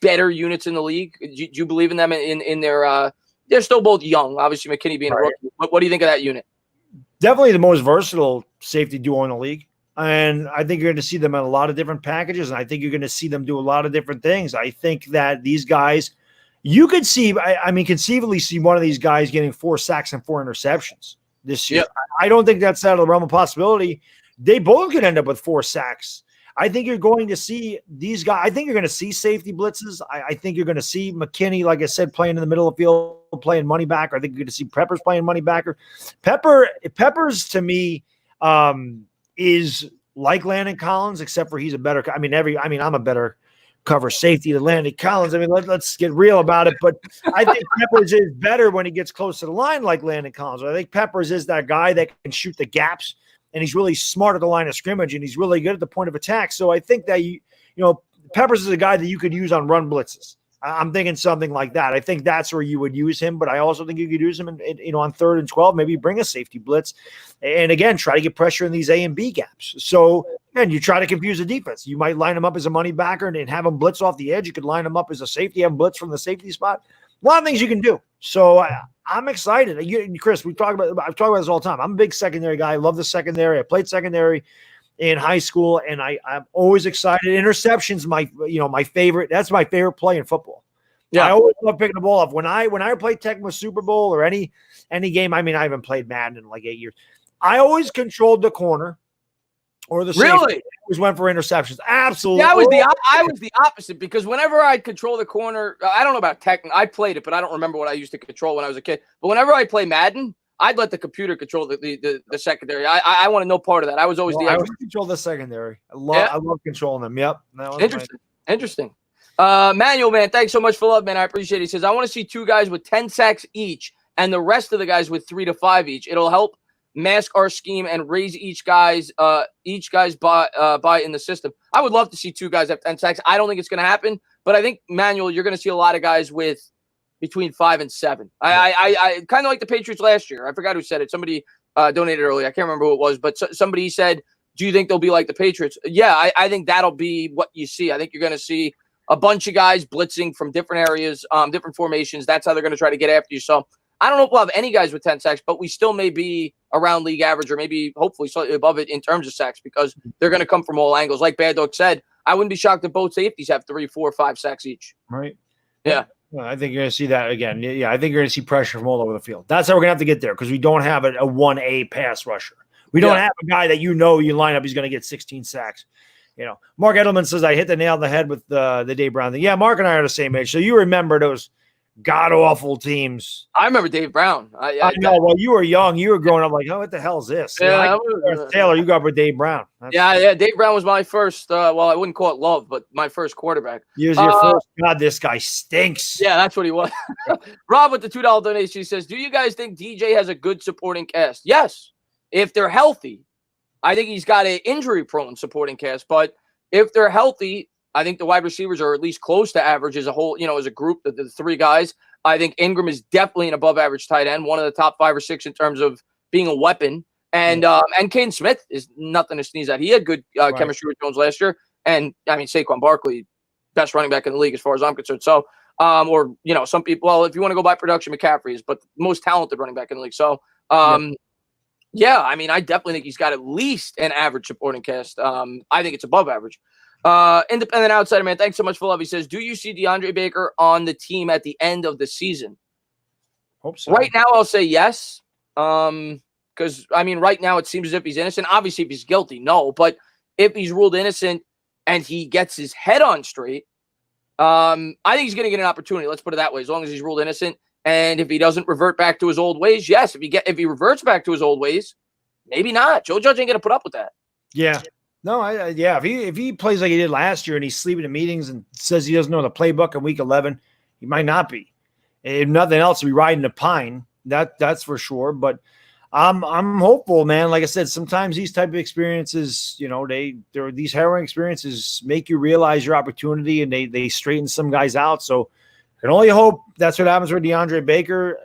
better units in the league? Do you believe in them in their they're still both young, obviously McKinney being a rookie. What do you think of that unit? Definitely the most versatile safety duo in the league. And I think you're going to see them in a lot of different packages. And I think you're going to see them do a lot of different things. I think that these guys, you could see, conceivably see one of these guys getting 4 sacks and 4 interceptions this year. Yep. I don't think that's out of the realm of possibility. They both could end up with 4 sacks. I think you're going to see these guys. I think you're going to see safety blitzes. I think you're going to see McKinney, like I said, playing in the middle of the field, playing money backer. I think you're going to see Peppers playing money backer. Peppers to me is like Landon Collins, except for he's a better. I'm a better cover safety than Landon Collins. Let's get real about it. But I think Peppers is better when he gets close to the line, like Landon Collins. I think Peppers is that guy that can shoot the gaps. And he's really smart at the line of scrimmage, and he's really good at the point of attack. So I think that Peppers is a guy that you could use on run blitzes. I'm thinking something like that. I think that's where you would use him, but I also think you could use him on 3rd and 12, maybe bring a safety blitz, and again try to get pressure in these A and B gaps. So again, you try to confuse the defense. You might line him up as a money backer and have him blitz off the edge. You could line him up as a safety, have him blitz from the safety spot. A lot of things you can do. So I'm excited. Chris, I've talked about this all the time. I'm a big secondary guy. I love the secondary. I played secondary in high school, and I'm always excited. Interceptions, my favorite. That's my favorite play in football. Yeah, I always love picking the ball up. When I play Tecmo Super Bowl or any game, I haven't played Madden in like 8 years. I always controlled the corner or the safety. Really? Always went for interceptions. Absolutely. Yeah, I was the opposite because whenever I'd control the corner, I don't know about Tekken. I played it, but I don't remember what I used to control when I was a kid. But whenever I play Madden, I'd let the computer control the secondary. I want no part of that. I was always I always control the secondary. I love controlling them. Yep. Interesting. Manuel, man, thanks so much for love, man. I appreciate it. He says, I want to see 2 guys with 10 sacks each and the rest of the guys with 3 to 5 each. It'll help mask our scheme and raise each guy's buy in the system. I would love to see 2 guys have 10 sacks. I don't think it's going to happen, but I think, Manuel, you're going to see a lot of guys with between 5 and 7. I kind of like the Patriots last year. I forgot who said it. Somebody donated earlier. I can't remember who it was, but somebody said, do you think they'll be like the Patriots? Yeah, I think that'll be what you see. I think you're going to see a bunch of guys blitzing from different areas, different formations. That's how they're going to try to get after you. So I don't know if we'll have any guys with 10 sacks, but we still may be around league average or maybe hopefully slightly above it in terms of sacks because they're going to come from all angles. Like Baddog said, I wouldn't be shocked if both safeties have 3, 4, 5 sacks each. Right. Yeah. Well, I think you're going to see that again. Yeah, I think you're going to see pressure from all over the field. That's how we're going to have to get there because we don't have a 1A pass rusher. We don't have a guy that you line up, he's going to get 16 sacks. Mark Edelman says, I hit the nail on the head with the Dave Brown thing. Yeah, Mark and I are the same age. So you remember those god-awful teams. I remember Dave Brown. I know. Well, you were young. You were growing up like, oh, what the hell is this? Yeah, Taylor, you got with Dave Brown. Yeah. Dave Brown was my first, I wouldn't call it love, but my first quarterback. He was your first. God, this guy stinks. Yeah, that's what he was. Rob with the $2 donation, he says, do you guys think DJ has a good supporting cast? Yes, if they're healthy. I think he's got an injury-prone supporting cast, but if they're healthy, I think the wide receivers are at least close to average as a whole, as a group, the 3 guys. I think Ingram is definitely an above-average tight end, one of the top 5 or 6 in terms of being a weapon. And Caden Smith is nothing to sneeze at. He had good chemistry with Jones last year. And, Saquon Barkley, best running back in the league as far as I'm concerned. So, some people, well, if you want to go by production, McCaffrey is, but the most talented running back in the league. So, I definitely think he's got at least an average supporting cast. I think it's above average. Independent outsider, man, thanks so much for love. He says, do you see DeAndre Baker on the team at the end of the season? Hope so. Right now, I'll say yes. Because I mean, right now it seems as if he's innocent. Obviously, if he's guilty, no. But if he's ruled innocent and he gets his head on straight, I think he's going to get an opportunity. Let's put it that way. As long as he's ruled innocent, and if he doesn't revert back to his old ways, yes. If he reverts back to his old ways, maybe not. Joe Judge ain't going to put up with that. Yeah. No, yeah. If he plays like he did last year and he's sleeping in meetings and says he doesn't know the playbook in week 11, he might not be. If nothing else, he'll be riding the pine. That's for sure. But I'm hopeful, man. Like I said, sometimes these type of experiences, these harrowing experiences make you realize your opportunity, and they straighten some guys out. So I can only hope that's what happens with DeAndre Baker.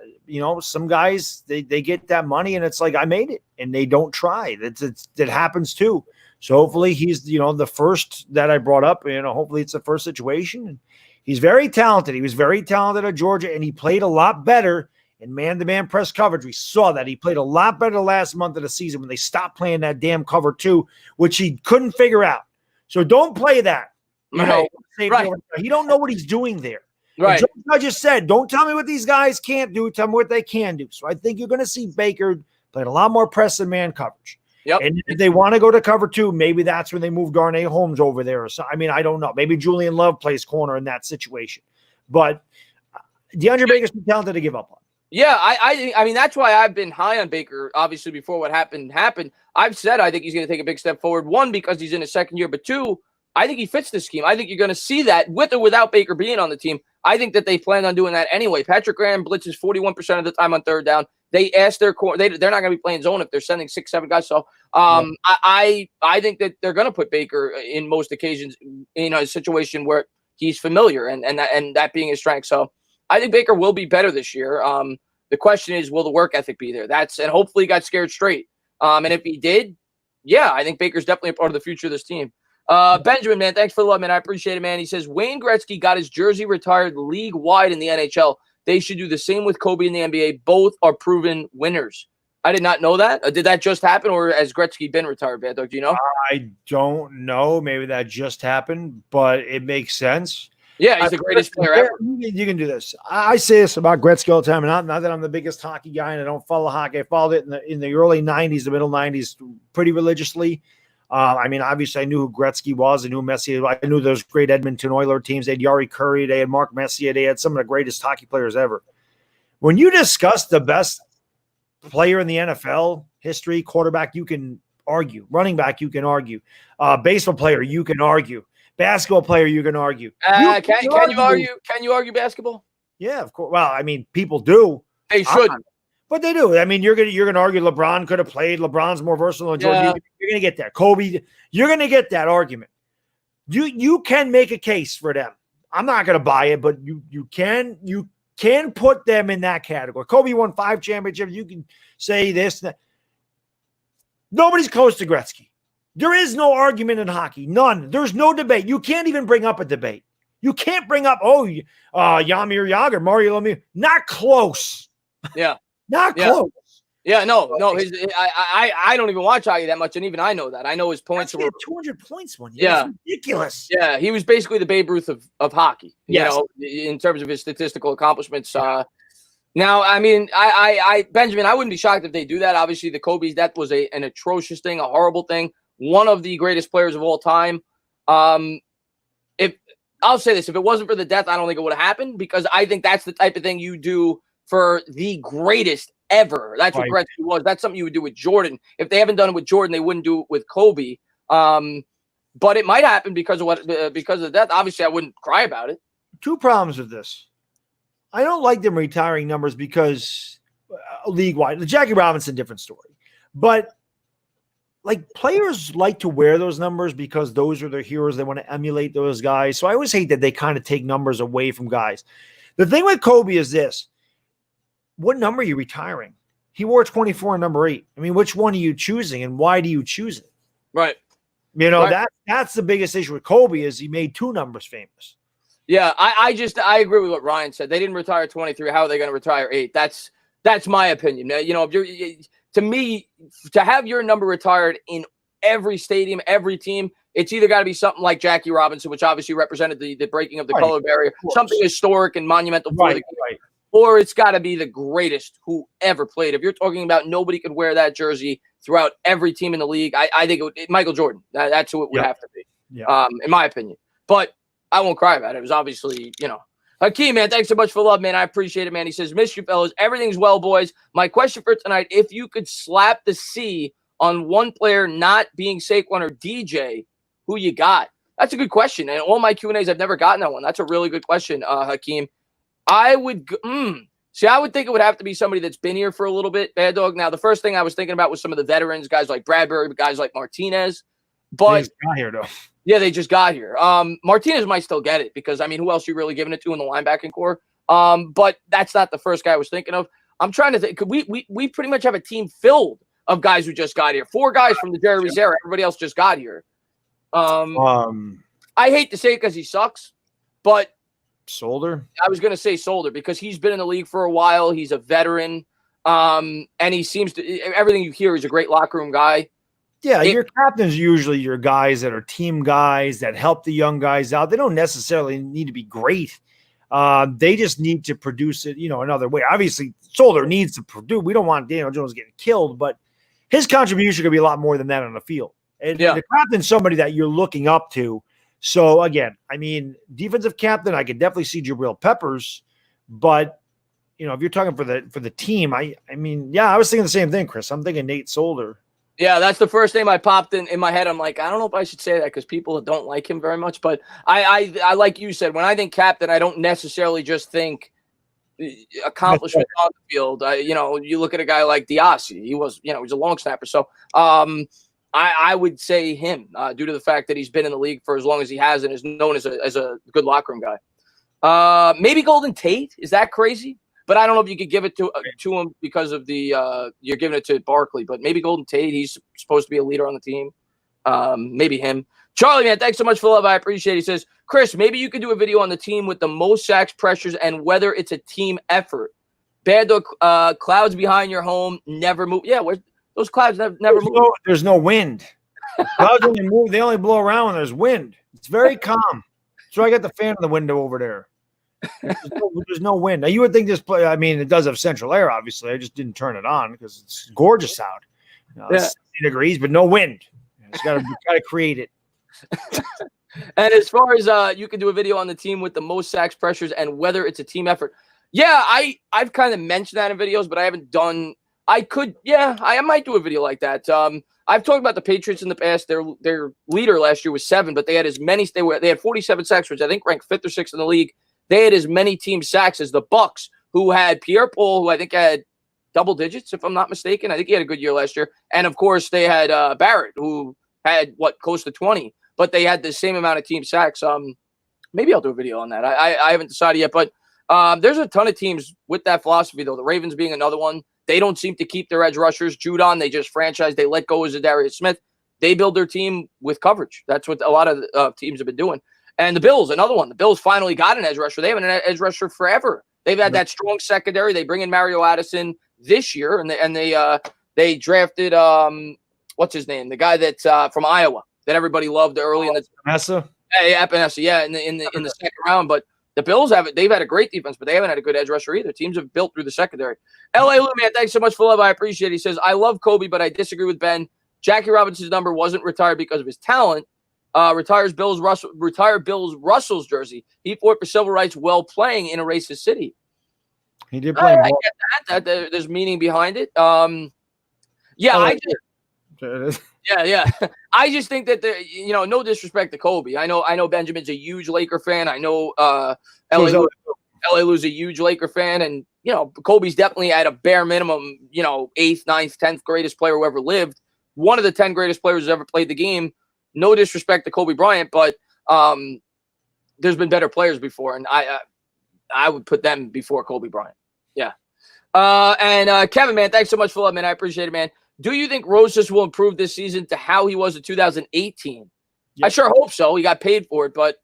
Some guys they get that money and it's like, I made it, and they don't try. That happens too. So hopefully he's the first that I brought up. Hopefully it's the first situation. And he's very talented. He was very talented at Georgia, and he played a lot better in man-to-man press coverage. We saw that he played a lot better the last month of the season when they stopped playing that damn cover 2, which he couldn't figure out. So don't play that. Right. He don't know what he's doing there. Right. I just said, don't tell me what these guys can't do. Tell me what they can do. So I think you're going to see Baker playing a lot more press and man coverage. Yep. And if they want to go to cover 2, maybe that's when they move Darnay Holmes over there. Or so. I mean, I don't know. Maybe Julian Love plays corner in that situation. But DeAndre Baker's too talented to give up on. Yeah, I mean, that's why I've been high on Baker, obviously, before what happened. I've said I think he's going to take a big step forward. 1, because he's in his second year, but 2, I think he fits the scheme. I think you're going to see that with or without Baker being on the team. I think that they plan on doing that anyway. Patrick Graham blitzes 41% of the time on third down. They ask their core, they're not going to be playing zone if they're sending 6, 7 guys. So I think that they're going to put Baker in most occasions in a situation where he's familiar and that being his strength. So I think Baker will be better this year. The question is, will the work ethic be there? And hopefully he got scared straight. And if he did, yeah, I think Baker's definitely a part of the future of this team. Benjamin, man, thanks for the love, man. I appreciate it, man. He says, Wayne Gretzky got his jersey retired league-wide in the NHL. They should do the same with Kobe in the NBA. Both are proven winners. I did not know that. Did that just happen, or has Gretzky been retired, Baddog? Do you know? I don't know. Maybe that just happened, but it makes sense. Yeah, he's the greatest player ever. You can do this. I say this about Gretzky all the time, and not that I'm the biggest hockey guy and I don't follow hockey. I followed it in the early 90s, the middle 90s, pretty religiously. I mean, obviously, I knew who Gretzky was. I knew Messier. I knew those great Edmonton Oilers teams. They had Yari Curry. They had Mark Messier. They had some of the greatest hockey players ever. When you discuss the best player in the NFL history, quarterback, you can argue. Running back, you can argue. Baseball player, you can argue. Basketball player, you can argue. Can you argue? Can you argue basketball? Yeah, of course. Well, I mean, people do. They should. But they do. I mean, you're gonna argue LeBron could have played. LeBron's more versatile than Jordan. Yeah. You're gonna get that. Kobe, you're gonna get that argument. You can make a case for them. I'm not gonna buy it, but you can put them in that category. Kobe won 5 championships. You can say this, that. Nobody's close to Gretzky. There is no argument in hockey. None. There's no debate. You can't even bring up a debate. You can't bring up, Jaromir Jagr, Mario Lemieux. Not close. Yeah. Not close. Yeah, no. I don't even watch hockey that much, and even I know that. I know his points were 200 points one year. Yeah, ridiculous. Yeah, he was basically the Babe Ruth of hockey. Yes. In terms of his statistical accomplishments. Now, I mean, Benjamin, I wouldn't be shocked if they do that. Obviously, the Kobe's death was an atrocious thing, a horrible thing. One of the greatest players of all time. If I'll say this, if it wasn't for the death, I don't think it would have happened, because I think that's the type of thing you do for the greatest ever. That's what Gretzky was. That's something you would do with Jordan. If they haven't done it with Jordan, they wouldn't do it with Kobe. But it might happen because of the death. Obviously, I wouldn't cry about it. 2 problems with this. I don't like them retiring numbers because league-wide. Jackie Robinson, different story. But like, players like to wear those numbers because those are their heroes. They want to emulate those guys. So I always hate that they kind of take numbers away from guys. The thing with Kobe is this. What number are you retiring? He wore 24 and number 8. I mean, which one are you choosing, and why do you choose it? Right. That's the biggest issue with Kobe, is he made 2 numbers famous. Yeah, I agree with what Ryan said. They didn't retire 23. How are they going to retire 8? That's my opinion. If to me, to have your number retired in every stadium, every team, it's either got to be something like Jackie Robinson, which obviously represented the breaking of the color barrier, something historic and monumental for the game. or it's got to be the greatest who ever played. If you're talking about nobody could wear that jersey throughout every team in the league, I think Michael Jordan. That's who it would have to be, in my opinion. But I won't cry about it. It was obviously, Hakeem, man, thanks so much for love, man. I appreciate it, man. He says, miss you, fellas. Everything's well, boys. My question for tonight, if you could slap the C on one player not being Saquon or DJ, who you got? That's a good question. And all my Q&As, I've never gotten that one. That's a really good question, Hakeem. I would I would think it would have to be somebody that's been here for a little bit, Baddog. Now, the first thing I was thinking about was some of the veterans, guys like Bradbury, guys like Martinez. But they just got here, though. Yeah, they just got here. Martinez might still get it because, who else are you really giving it to in the linebacking core? But that's not the first guy I was thinking of. I'm trying to think. We pretty much have a team filled of guys who just got here. 4 guys from the Jerry Reese era. Everybody else just got here. I hate to say it because he sucks, but Solder? I was going to say Solder because he's been in the league for a while. He's a veteran. And he seems to – everything you hear, he's a great locker room guy. Yeah, your captains usually your guys that are team guys that help the young guys out. They don't necessarily need to be great. They just need to produce it, another way. Obviously, Solder needs to produce. We don't want Daniel Jones getting killed, but his contribution could be a lot more than that on the field. And the captain's somebody that you're looking up to. So, again, defensive captain, I could definitely see Jabril Peppers. But, if you're talking for the team, I was thinking the same thing, Chris. I'm thinking Nate Solder. Yeah, that's the first name I popped in my head. I'm like, I don't know if I should say that because people don't like him very much. But I like you said, when I think captain, I don't necessarily just think accomplishment on the field. You look at a guy like Diassi. He was, he's a long snapper. So I would say him due to the fact that he's been in the league for as long as he has and is known as a good locker room guy. Maybe Golden Tate. Is that crazy? But I don't know if you could give it to him because of the you're giving it to Barkley. But maybe Golden Tate. He's supposed to be a leader on the team. Maybe him. Charlie, man, thanks so much for love. I appreciate it. He says, Chris, maybe you could do a video on the team with the most sacks, pressures, and whether it's a team effort. Baddog, clouds behind your home never move. Yeah, those clouds never move. There's no wind. Clouds only move. They only blow around when there's wind. It's very calm. So I got the fan in the window over there. There's no wind. Now you would think this play. It does have central air. Obviously, I just didn't turn it on because it's gorgeous out. 60 degrees, but no wind. It's got to create it. And as far as you can do a video on the team with the most sacks, pressures, and whether it's a team effort. Yeah, I've kind of mentioned that in videos, but I haven't done. I might do a video like that. I've talked about the Patriots in the past. Their leader last year was 7, but they had as many. They had 47 sacks, which I think ranked 5th or 6th in the league. They had as many team sacks as the Bucs, who had Pierre Paul, who I think had double digits, if I'm not mistaken. I think he had a good year last year. And, of course, they had Barrett, who had, close to 20. But they had the same amount of team sacks. Maybe I'll do a video on that. I haven't decided yet. But there's a ton of teams with that philosophy, though. The Ravens being another one. They don't seem to keep their edge rushers. Judon, they just franchise. They let go of Zadarius Smith. They build their team with coverage. That's what a lot of teams have been doing. And the Bills, another one. The Bills finally got an edge rusher. They haven't had an edge rusher forever. They've had that strong secondary. They bring in Mario Addison this year, and they drafted what's his name, the guy that's from Iowa that everybody loved early in the Epinesa. Epinesa, in the second round. But the Bills they've had a great defense, but they haven't had a good edge rusher either. Teams have built through the secondary. LA Lou, man, thanks so much for love. I appreciate it. He says, I love Kobe, but I disagree with Ben. Jackie Robinson's number wasn't retired because of his talent. Retires Bills Russell's jersey. He fought for civil rights while playing in a racist city. He did play. I get that. There's meaning behind it. I just think that no disrespect to Kobe. I know Benjamin's a huge Laker fan. I know LA Lou's a huge Laker fan, and Kobe's definitely at a bare minimum, 8th, 9th, 10th greatest player who ever lived. One of the 10 greatest players who's ever played the game. No disrespect to Kobe Bryant, but there's been better players before, and I would put them before Kobe Bryant. Yeah. And Kevin, man, thanks so much for love, man. I appreciate it, man. Do you think Rosas will improve this season to how he was in 2018? Yeah. I sure hope so. He got paid for it, but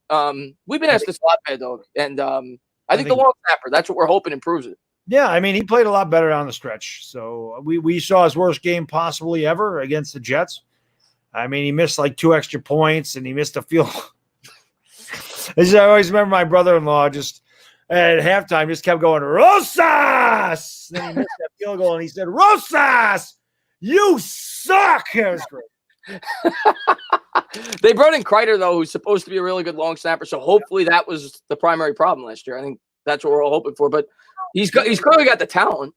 we've been asked this a lot, Baddog, and I think the long snapper, that's what we're hoping improves it. Yeah, he played a lot better on the stretch. So we saw his worst game possibly ever against the Jets. He missed 2 extra points, and he missed a field. I always remember my brother-in-law just at halftime just kept going, Rosas! Then he missed that field goal, and he said, Rosas, you suck. That was great. They brought in Kreider, though, who's supposed to be a really good long snapper, so hopefully that was the primary problem last year. I think that's what we're all hoping for, but he's clearly got the talent.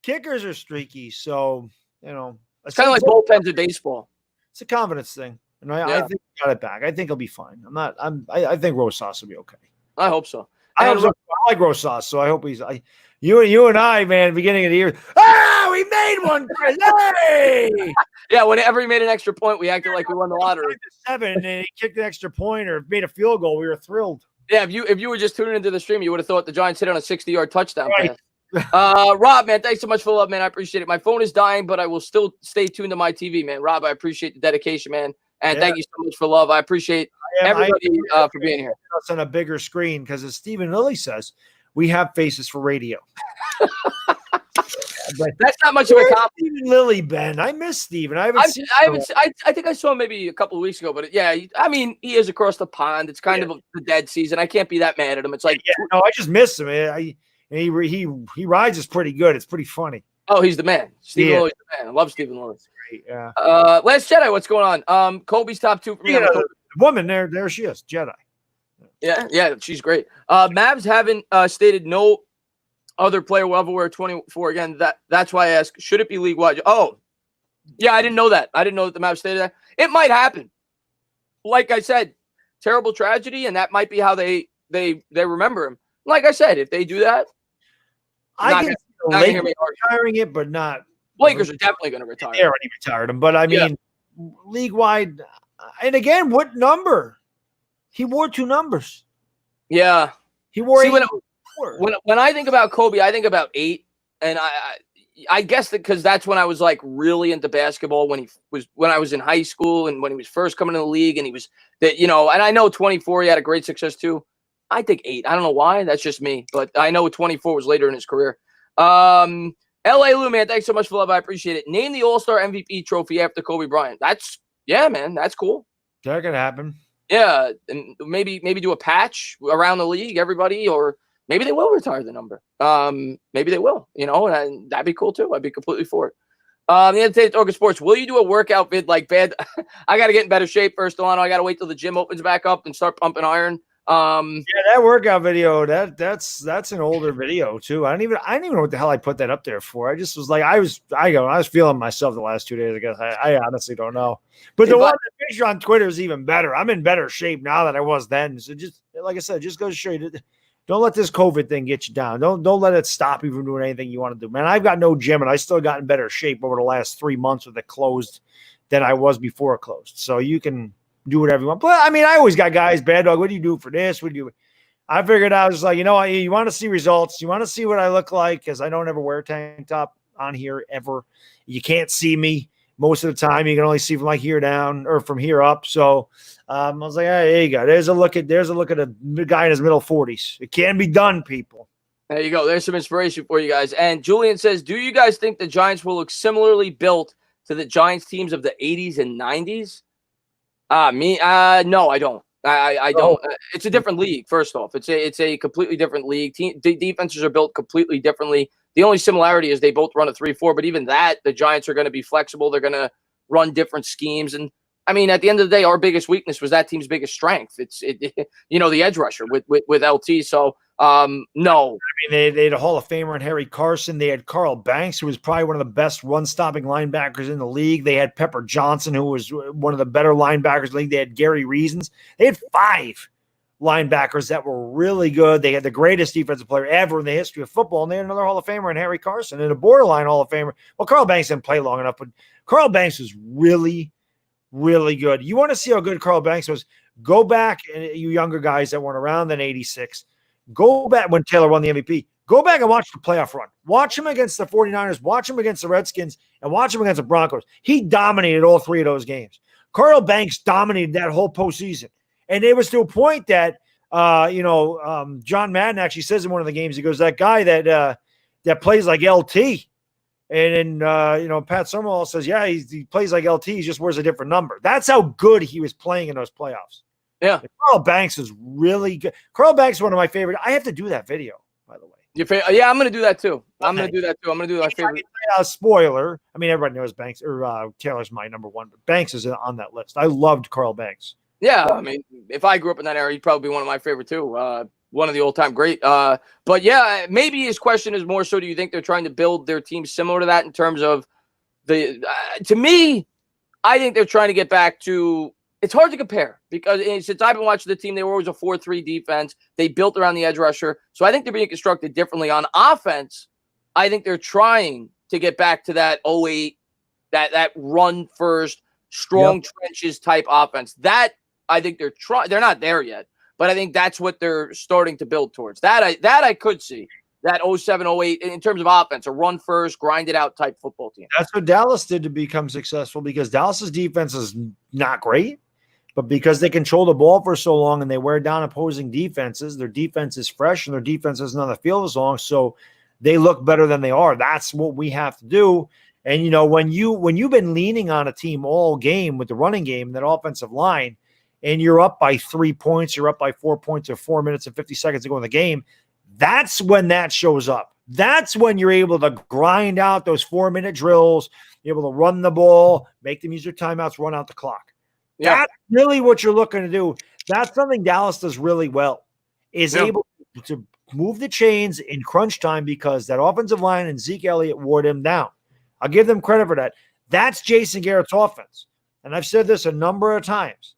Kickers are streaky, so, it's kind of like bullpens in baseball. It's a confidence thing, and I think he got it back. I think he'll be fine. I think Rosas will be okay. I hope so. I like Rosas, so I hope he's. You and I, man, beginning of the year. We made one. Yay! Yeah, whenever he made an extra point, we acted like we won the lottery. 7, and he kicked an extra point or made a field goal. We were thrilled. Yeah, if you were just tuning into the stream, you would have thought the Giants hit on a 60-yard touchdown pass. Rob, man, thanks so much for the love, man. I appreciate it. My phone is dying, but I will still stay tuned to my TV, man. Rob, I appreciate the dedication, man. And thank you so much for love. I appreciate everybody for being here. Us on a bigger screen because, as Stephen Lilly says, we have faces for radio. That's not much of a compliment. Stephen Lilly, Ben. I miss Stephen. I think I saw him maybe a couple of weeks ago, but I mean, he is across the pond. It's kind of the dead season. I can't be that mad at him. It's like, no, I just miss him. He rides us pretty good. It's pretty funny. Oh, he's the man. Stephen Lilly's the man. I love Stephen Lilly. Yeah. Last Jedi, what's going on? Kobe's top 2 for me. Woman, there she is, Jedi. Yeah, she's great. Mavs haven't stated no other player will ever wear 24 again. That's why I ask, should it be league wide? Oh, yeah, I didn't know that. I didn't know that the Mavs stated that. It might happen. Like I said, terrible tragedy, and that might be how they remember him. Like I said, if they do that, I can retiring it, but not. Lakers are definitely going to retire. They already retired him, but I mean, league wide. And again, what number? He wore 2 numbers. Yeah, he wore. See, when I think about Kobe, I think about 8, and I guess that because that's when I was like really into basketball when I was in high school and when he was first coming to the league, and he was that and I know 24 he had a great success too. I think 8. I don't know why. That's just me, but I know 24 was later in his career. L.A. Lou, man, thanks so much for love. I appreciate it. Name the All-Star MVP trophy after Kobe Bryant. Man, that's cool. That could happen. Yeah, and maybe do a patch around the league, everybody, or maybe they will retire the number. Maybe they will, and that'd be cool too. I'd be completely for it. The other day, Talkin Sports, will you do a workout vid like bad? I got to get in better shape first, Delano. I got to wait till the gym opens back up and start pumping iron. That workout video, that's an older video too. I don't even know what the hell I put that up there for. I just was like, I was feeling myself the last 2 days. I guess I honestly don't know. But the picture on Twitter is even better. I'm in better shape now than I was then. So just like I said, just goes to show you, don't let this COVID thing get you down. Don't let it stop you from doing anything you want to do. Man, I've got no gym, and I still got in better shape over the last 3 months with it closed than I was before it closed. So you can do whatever you want. But I mean, I always got guys, Baddog, what do you do for this? What do you? I figured I was like, you want to see results. You want to see what I look like, because I don't ever wear a tank top on here ever. You can't see me most of the time. You can only see from like here down or from here up. So I was like, hey, there you go. There's a look at a guy in his middle 40s. It can be done, people. There you go. There's some inspiration for you guys. And Julian says, do you guys think the Giants will look similarly built to the Giants teams of the 80s and 90s? No, I don't. I don't. It's a different league. First off, it's a completely different league. Defenses are built completely differently. The only similarity is they both run a 3-4, but even that, the Giants are going to be flexible. They're going to run different schemes. And I mean, at the end of the day, our biggest weakness was that team's biggest strength. It's the edge rusher with LT. So no. I mean, they had a Hall of Famer in Harry Carson. They had Carl Banks, who was probably one of the best run-stopping linebackers in the league. They had Pepper Johnson, who was one of the better linebackers in the league. They had Gary Reasons. They had 5 linebackers that were really good. They had the greatest defensive player ever in the history of football, and they had another Hall of Famer in Harry Carson and a borderline Hall of Famer. Well, Carl Banks didn't play long enough, but Carl Banks was really, really good. You want to see how good Carl Banks was? Go back, and you younger guys that weren't around in '86, go back when Taylor won the MVP. Go back and watch the playoff run. Watch him against the 49ers. Watch him against the Redskins. And watch him against the Broncos. He dominated all 3 of those games. Carl Banks dominated that whole postseason. And it was to a point that, John Madden actually says in one of the games, he goes, that guy that plays like LT. And then, Pat Summerall says, yeah, he plays like LT. He just wears a different number. That's how good he was playing in those playoffs. Yeah. Carl Banks is really good. Carl Banks is one of my favorite. I have to do that video, by the way. Yeah, I'm going to do that too. I'm going to do my favorite. Spoiler. I mean, everybody knows Banks or Taylor's my number one, but Banks is on that list. I loved Carl Banks. Yeah, I mean, if I grew up in that era, he'd probably be one of my favorite too. One of the all-time great. But yeah, maybe his question is more so: do you think they're trying to build their team similar to that in terms of the? To me, I think they're trying to get back to. It's hard to compare because since I've been watching the team, they were always a 4-3 defense. They built around the edge rusher, so I think they're being constructed differently on offense. I think they're trying to get back to that 08, that run first, strong trenches type offense. That I think they're trying. They're not there yet, but I think that's what they're starting to build towards. That I could see that 07, 08 in terms of offense, a run first, grind it out type football team. That's what Dallas did to become successful because Dallas's defense is not great, but because they control the ball for so long and they wear down opposing defenses, their defense is fresh and their defense isn't on the field as long, so they look better than they are. That's what we have to do. And you know, when you've been leaning on a team all game with the running game, that offensive line, and you're up by 3 points, you're up by 4 points or 4 minutes and 50 seconds to go in the game, that's when that shows up. That's when you're able to grind out those 4-minute drills, you're able to run the ball, make them use their timeouts, run out the clock. Yeah. That's really what you're looking to do. That's something Dallas does really well, is able to move the chains in crunch time because that offensive line and Zeke Elliott wore them down. I'll give them credit for that. That's Jason Garrett's offense. And I've said this a number of times.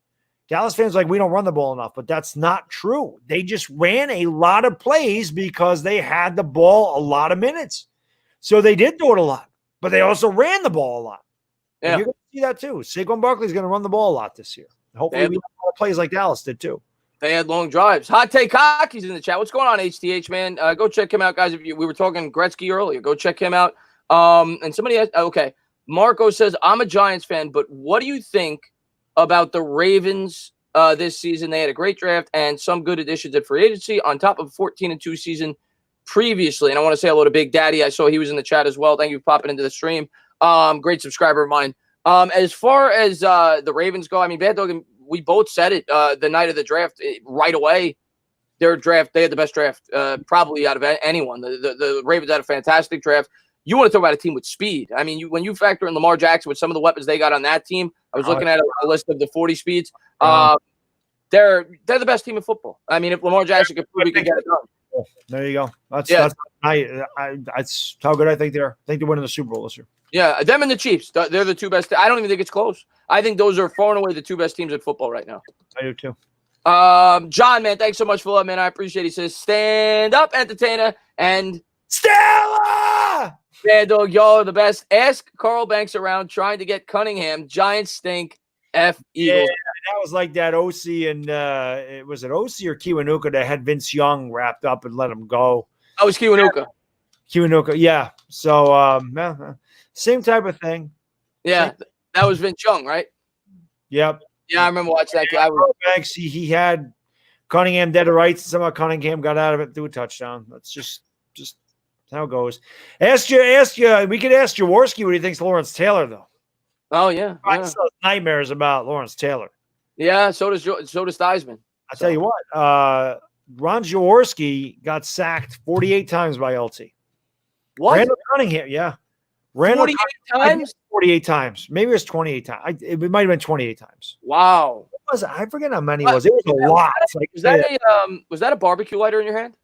Dallas fans are like, we don't run the ball enough, but that's not true. They just ran a lot of plays because they had the ball a lot of minutes. So they did do it a lot, but they also ran the ball a lot. Yeah. And you're going to see that too. Saquon Barkley is going to run the ball a lot this year. Hopefully we have more plays like Dallas did too. They had long drives. Hot Take Hockey's in the chat. What's going on, HTH, man? Go check him out, guys. We were talking Gretzky earlier. Go check him out. And somebody has, okay. Marco says, I'm a Giants fan, but what do you think about the Ravens this season? They had a great draft and some good additions at free agency on top of 14-2 season previously. And I want to say hello to Big Daddy. I saw he was in the chat as well. Thank you for popping into the stream. Great subscriber of mine. As far as the Ravens go, I mean, Baddog, we both said it the night of the draft right away. They had the best draft probably out of anyone. The Ravens had a fantastic draft. You want to talk about a team with speed. I mean, when you factor in Lamar Jackson with some of the weapons they got on that team, I was looking at a list of the 40 speeds. They're the best team in football. I mean, if Lamar Jackson could prove he can get it done. There you go. That's how good I think they are. I think they're winning the Super Bowl this year. Yeah, them and the Chiefs. They're the two best. I don't even think it's close. I think those are far and away the two best teams in football right now. I do too. John, man, thanks so much for love, man. I appreciate it. He says, stand up, entertainer, and Stella! Baddog, y'all are the best. Ask Carl Banks around trying to get Cunningham. Giants stink. F Eagles. Yeah, that was like that OC and was it OC or Kiwanuka that had Vince Young wrapped up and let him go? Oh, it was Kiwanuka. Kiwanuka, yeah. So same type of thing. Yeah, that was Vince Young, right? Yep. Yeah, I remember watching that. Banks, he had Cunningham dead to rights. Somehow Cunningham got out of it through a touchdown. That's just how it goes. Ask you. We could ask Jaworski what he thinks of Lawrence Taylor, though. Oh yeah, I still have nightmares about Lawrence Taylor. Yeah, so does Theismann. I tell you what, Ron Jaworski got sacked 48 times by LT. What? Randall Cunningham, yeah. 48 times? 48 times. Maybe it was 28 times. It might have been 28 times. Wow. What was it? I forget how many it was. It was a lot. Was that a barbecue lighter in your hand?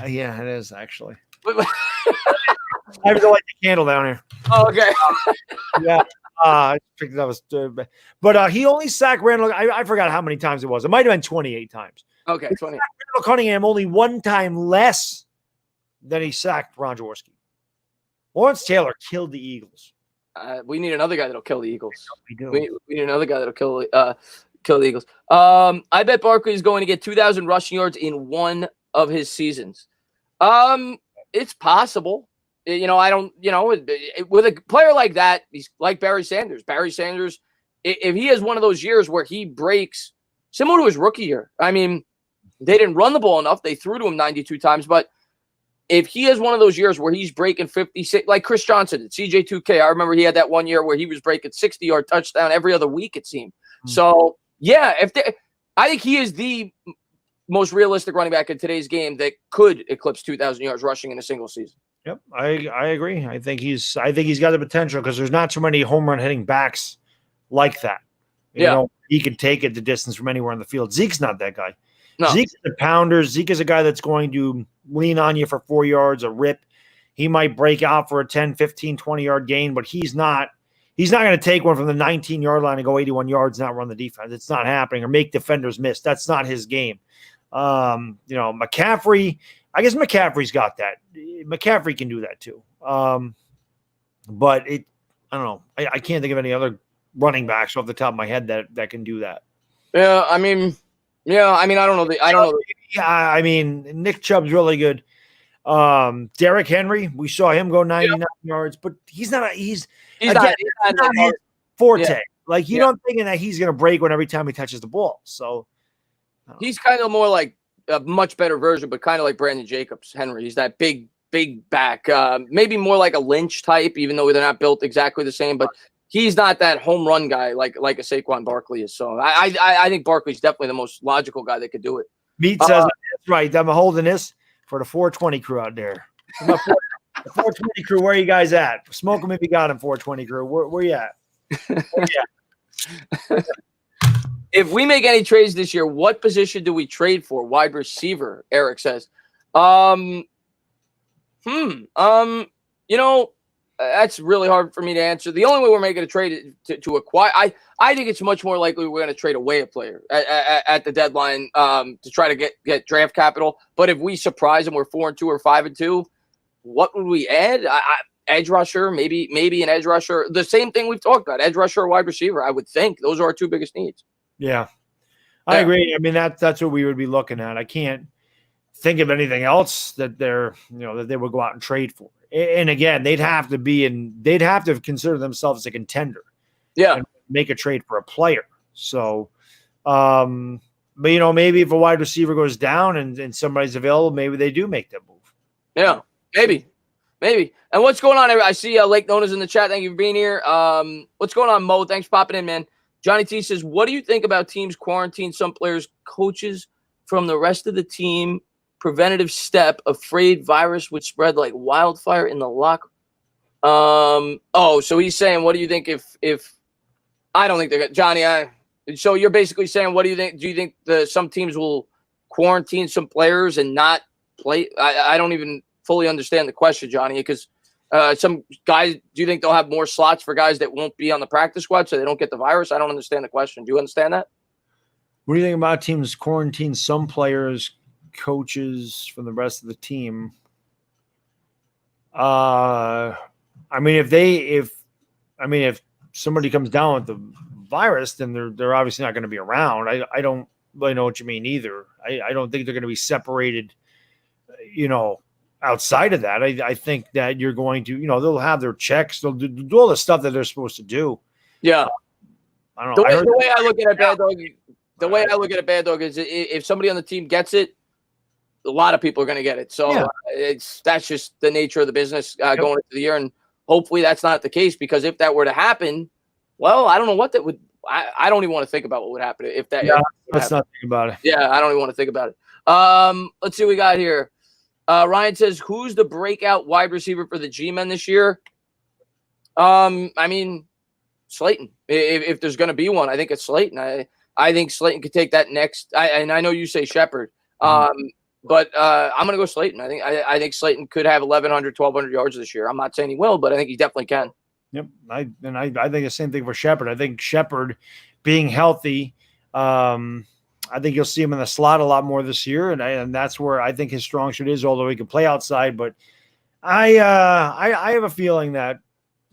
Yeah, it is actually. I have to light the candle down here. Oh, okay. Yeah. I think that was but he only sacked Randall. I forgot how many times it was. It might have been 28 times. Okay, 20. Randall Cunningham only one time less than he sacked Ron Jaworski. Lawrence Taylor killed the Eagles. We need another guy that'll kill the Eagles. We do. We need another guy that'll kill the Eagles. I bet Barkley is going to get 2,000 rushing yards in one of his seasons. It's possible. I don't, with a player like that, he's like Barry Sanders. Barry Sanders, if he has one of those years where he breaks, similar to his rookie year, I mean, they didn't run the ball enough. They threw to him 92 times. But if he has one of those years where he's breaking 56, like Chris Johnson at CJ2K, I remember he had that one year where he was breaking 60-yard touchdown every other week, it seemed. Mm-hmm. So, yeah, I think he is the most realistic running back in today's game that could eclipse 2,000 yards rushing in a single season. Yep, I agree. I think he's got the potential because there's not too many home run hitting backs like that. You know, he can take it the distance from anywhere on the field. Zeke's not that guy. No. Zeke's a pounder. Zeke is a guy that's going to lean on you for 4 yards, a rip. He might break out for a 10, 15, 20-yard gain, but he's not going to take one from the 19-yard line and go 81 yards and not run the defense. It's not happening, or make defenders miss. That's not his game. McCaffrey, I guess McCaffrey's got that. McCaffrey can do that too. But I don't know. I can't think of any other running backs off the top of my head that can do that. Yeah, I don't know. Yeah, I mean, Nick Chubb's really good. Derrick Henry, we saw him go 99 yards, but he's not his forte. Yeah. Like, you don't thinking that he's going to break one every time he touches the ball. So he's kind of more like a much better version, but kind of like Brandon Jacobs. Henry, he's that big back, maybe more like a Lynch type, even though they're not built exactly the same, but he's not that home run guy like a Saquon Barkley is. So I think Barkley's definitely the most logical guy that could do it. Meat says, that's right. I'm holding this for the 420 crew out there. The 420 crew, where are you guys at? Smoke them if you got them, 420 crew. Where you at? If we make any trades this year, what position do we trade for? Wide receiver, Eric says. That's really hard for me to answer. The only way we're making a trade to acquire, I think it's much more likely we're going to trade away a player at the deadline to try to get draft capital. But if we surprise them, we're 4-2 or 5-2, what would we add? Edge rusher, maybe an edge rusher. The same thing we've talked about, edge rusher or wide receiver. I would think those are our two biggest needs. Yeah, I agree. I mean, that's what we would be looking at. I can't think of anything else that that they would go out and trade for. And again, they'd have to consider themselves a contender. Yeah. And make a trade for a player. So, but maybe if a wide receiver goes down and somebody's available, maybe they do make that move. Yeah, maybe. And what's going on? I see Lake Nona's in the chat. Thank you for being here. What's going on, Mo? Thanks for popping in, man. Johnny T says, what do you think about teams quarantine some players, coaches from the rest of the team? Preventative step, afraid virus would spread like wildfire in the locker. So he's saying, what do you think if I don't think they're gonna, Johnny? So you're basically saying, what do you think? Do you think some teams will quarantine some players and not play? I don't even fully understand the question, Johnny, because some guys, do you think they'll have more slots for guys that won't be on the practice squad so they don't get the virus? I don't understand the question. Do you understand that? What do you think about teams quarantine some players, coaches from the rest of the team? I mean, if somebody comes down with the virus, then they're obviously not going to be around. I don't really know what you mean either. I don't think they're going to be separated, outside of that. I think that you're going to, they'll have their checks. They'll do all the stuff that they're supposed to do. Yeah. I don't know. The way I look at it, Baddog, is if somebody on the team gets it, a lot of people are going to get it. So that's just the nature of the business going into the year. And hopefully that's not the case, because if that were to happen, well, I don't know what that would, I don't even want to think about what would happen if that. Yeah, let's not think about it. Yeah. I don't even want to think about it. Let's see what we got here. Ryan says, who's the breakout wide receiver for the G-Men this year? I mean, Slayton. If there's going to be one, I think it's Slayton. I think Slayton could take that next. And I know you say Shepard. But I'm going to go Slayton. I think Slayton could have 1,100, 1,200 yards this year. I'm not saying he will, but I think he definitely can. Yep. I think the same thing for Shepard. I think Shepard being healthy, I think you'll see him in the slot a lot more this year, and that's where I think his strong suit is, although he can play outside. But I have a feeling that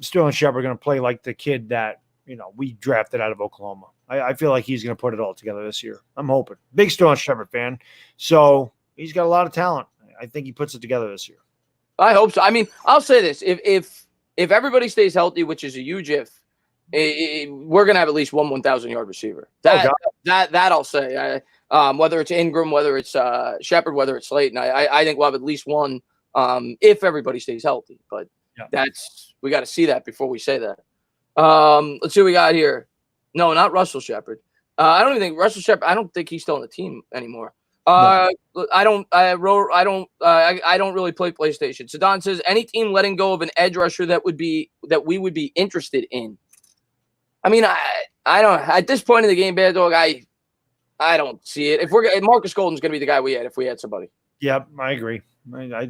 Sterling Shepard going to play like the kid that we drafted out of Oklahoma. I feel like he's going to put it all together this year. I'm hoping. Big Sterling Shepard fan. So he's got a lot of talent. I think he puts it together this year. I hope so. I mean, I'll say this: if everybody stays healthy, which is a huge if, we're gonna have at least one 1,000-yard receiver. That I'll say. Whether it's Ingram, whether it's Shepard, whether it's Slayton, I think we'll have at least one if everybody stays healthy. But we got to see that before we say that. Let's see what we got here. No, not Russell Shepard. I don't even think Russell Shepard. I don't think he's still on the team anymore. No. I don't really play PlayStation. Sadan says any team letting go of an edge rusher that we would be interested in. I mean, I don't at this point in the game, Baddog, I don't see it. If Marcus Golden's going to be the guy we had if we had somebody. Yep, I agree. I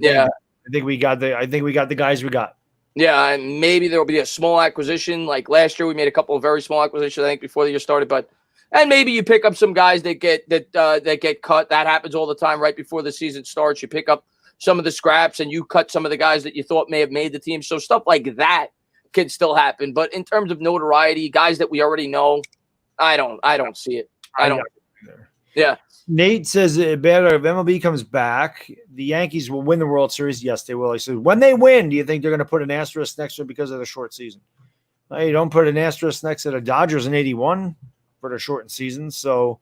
think we got the guys we got. Yeah, and maybe there will be a small acquisition. Like last year, we made a couple of very small acquisitions, I think, before the year started. And maybe you pick up some guys that get cut. That happens all the time right before the season starts. You pick up some of the scraps and you cut some of the guys that you thought may have made the team. So stuff like that can still happen. But in terms of notoriety, guys that we already know, I don't see it. I don't. Yeah. Nate says better if MLB comes back, the Yankees will win the World Series. Yes, they will. He says, when they win, do you think they're going to put an asterisk next to it because of the short season? You don't put an asterisk next to the Dodgers in 81 for the shortened season. So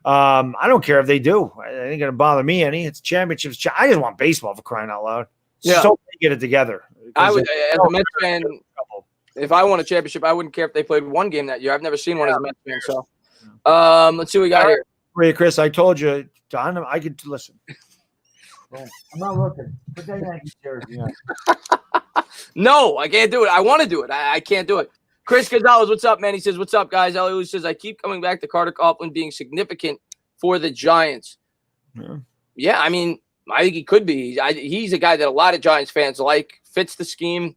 I don't care if they do. It ain't going to bother me any. It's championships. I just want baseball for crying out loud. Yeah. So they get it together. I would, as a Mets fan, if I won a championship, I wouldn't care if they played one game that year. I've never seen one as a Mets fan. So let's see what we got here. Hey, Chris, I told you, Don, I could listen. I'm not looking. Put that Yankees jersey on. No, I can't do it. I want to do it. I can't do it. Chris Gonzalez, what's up, man? He says, what's up, guys? Elliot says, I keep coming back to Carter Coughlin being significant for the Giants. Yeah, I mean, I think he could be. He's a guy that a lot of Giants fans like, fits the scheme.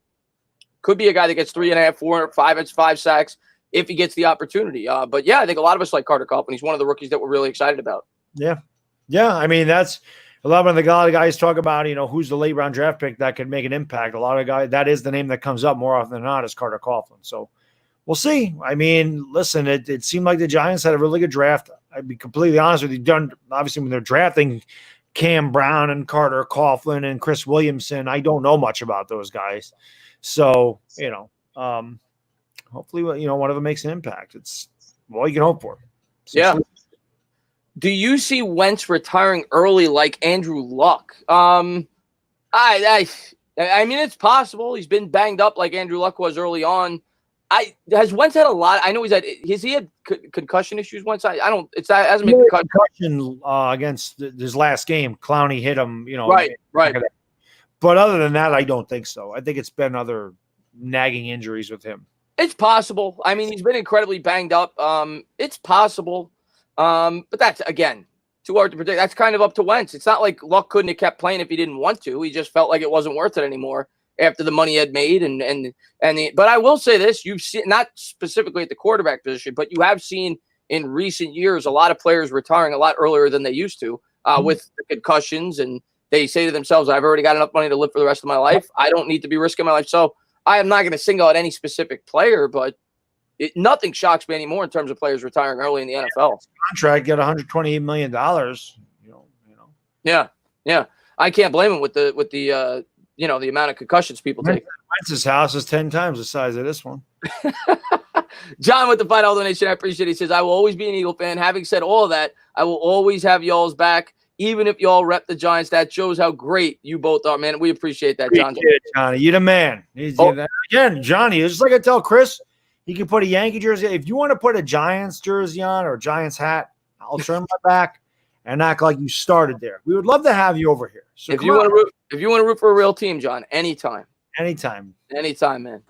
Could be a guy that gets 3.5, 4, 5 sacks if he gets the opportunity. But yeah, I think a lot of us like Carter Coughlin. He's one of the rookies that we're really excited about. Yeah. Yeah. I mean, that's a lot of the guys talk about, who's the late round draft pick that could make an impact. A lot of guys, that is the name that comes up more often than not is Carter Coughlin. So we'll see. I mean, listen, it seemed like the Giants had a really good draft. I'd be completely honest with you. Obviously, when they're drafting Cam Brown and Carter Coughlin and Chris Williamson, I don't know much about those guys. So, hopefully, one of them makes an impact. It's all you can hope for. So yeah. Do you see Wentz retiring early like Andrew Luck? I mean, it's possible. He's been banged up like Andrew Luck was early on. Has Wentz had a lot? I know has he had concussion issues once? I don't. It hasn't been concussion against his last game. Clowney hit him. Right. But other than that, I don't think so. I think it's been other nagging injuries with him. It's possible. I mean, he's been incredibly banged up. It's possible. But that's, again, too hard to predict. That's kind of up to Wentz. It's not like Luck couldn't have kept playing if he didn't want to. He just felt like it wasn't worth it anymore after the money he had made. But I will say this, you've seen, not specifically at the quarterback position, but you have seen in recent years a lot of players retiring a lot earlier than they used to with the concussions. And they say to themselves, I've already got enough money to live for the rest of my life. I don't need to be risking my life. So I am not going to single out any specific player, but nothing shocks me anymore in terms of players retiring early in the NFL. Contract, get $128 million. Yeah. I can't blame him with the amount of concussions people take. Wentz's house is 10 times the size of this one. John with the $5 donation, I appreciate it. He says, I will always be an Eagle fan. Having said all of that, I will always have y'all's back, even if y'all rep the Giants. That shows how great you both are, man. We appreciate that, John. Johnny, you the man. Again, Johnny, it's just like I tell Chris, he can put a Yankee jersey. If you want to put a Giants jersey on or a Giants hat, I'll turn my back and act like you started there. We would love to have you over here. So if you want to root for a real team, John, anytime, man, anytime.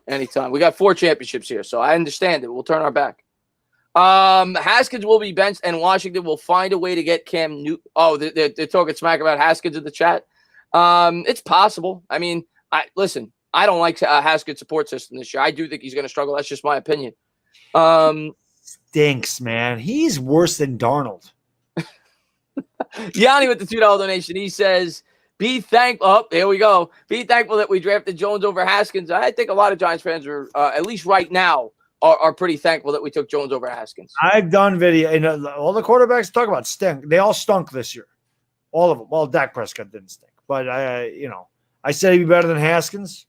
We got 4 championships here, so I understand it. We'll turn our back. Haskins will be benched, and Washington will find a way to get Cam Newton. Oh, they're talking smack about Haskins in the chat. It's possible. I mean, listen. I don't like Haskins' support system this year. I do think he's going to struggle. That's just my opinion. Stinks, man. He's worse than Darnold. Yanni with the $2 donation. He says, be thankful. Oh, there we go. Be thankful that we drafted Jones over Haskins. I think a lot of Giants fans are, at least right now, are pretty thankful that we took Jones over Haskins. I've done video, and all the quarterbacks talk about stink. They all stunk this year. All of them. Well, Dak Prescott didn't stink. But, I said he'd be better than Haskins.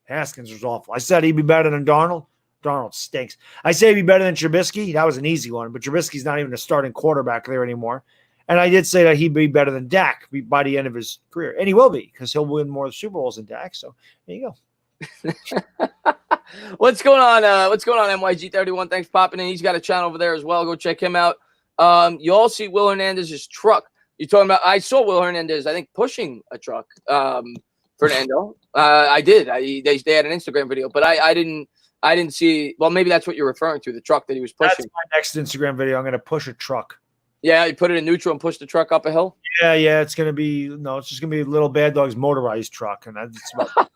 Haskins was awful. I said he'd be better than Darnold. Darnold stinks. I say he'd be better than Trubisky. That was an easy one, but Trubisky's not even a starting quarterback there anymore. And I did say that he'd be better than Dak by the end of his career. And he will be because he'll win more Super Bowls than Dak. So there you go. What's going on? What's going on, MYG31? Thanks for popping in. He's got a channel over there as well. Go check him out. You all see Will Hernandez's truck. You're talking about, I saw Will Hernandez, I think, pushing a truck, Fernando. I did. They had an Instagram video, but I didn't see. Well, maybe that's what you're referring to, the truck that he was pushing. That's my next Instagram video. I'm going to push a truck. Yeah, you put it in neutral and push the truck up a hill? Yeah. It's going to be, it's just going to be little Baddog's motorized truck. And that's about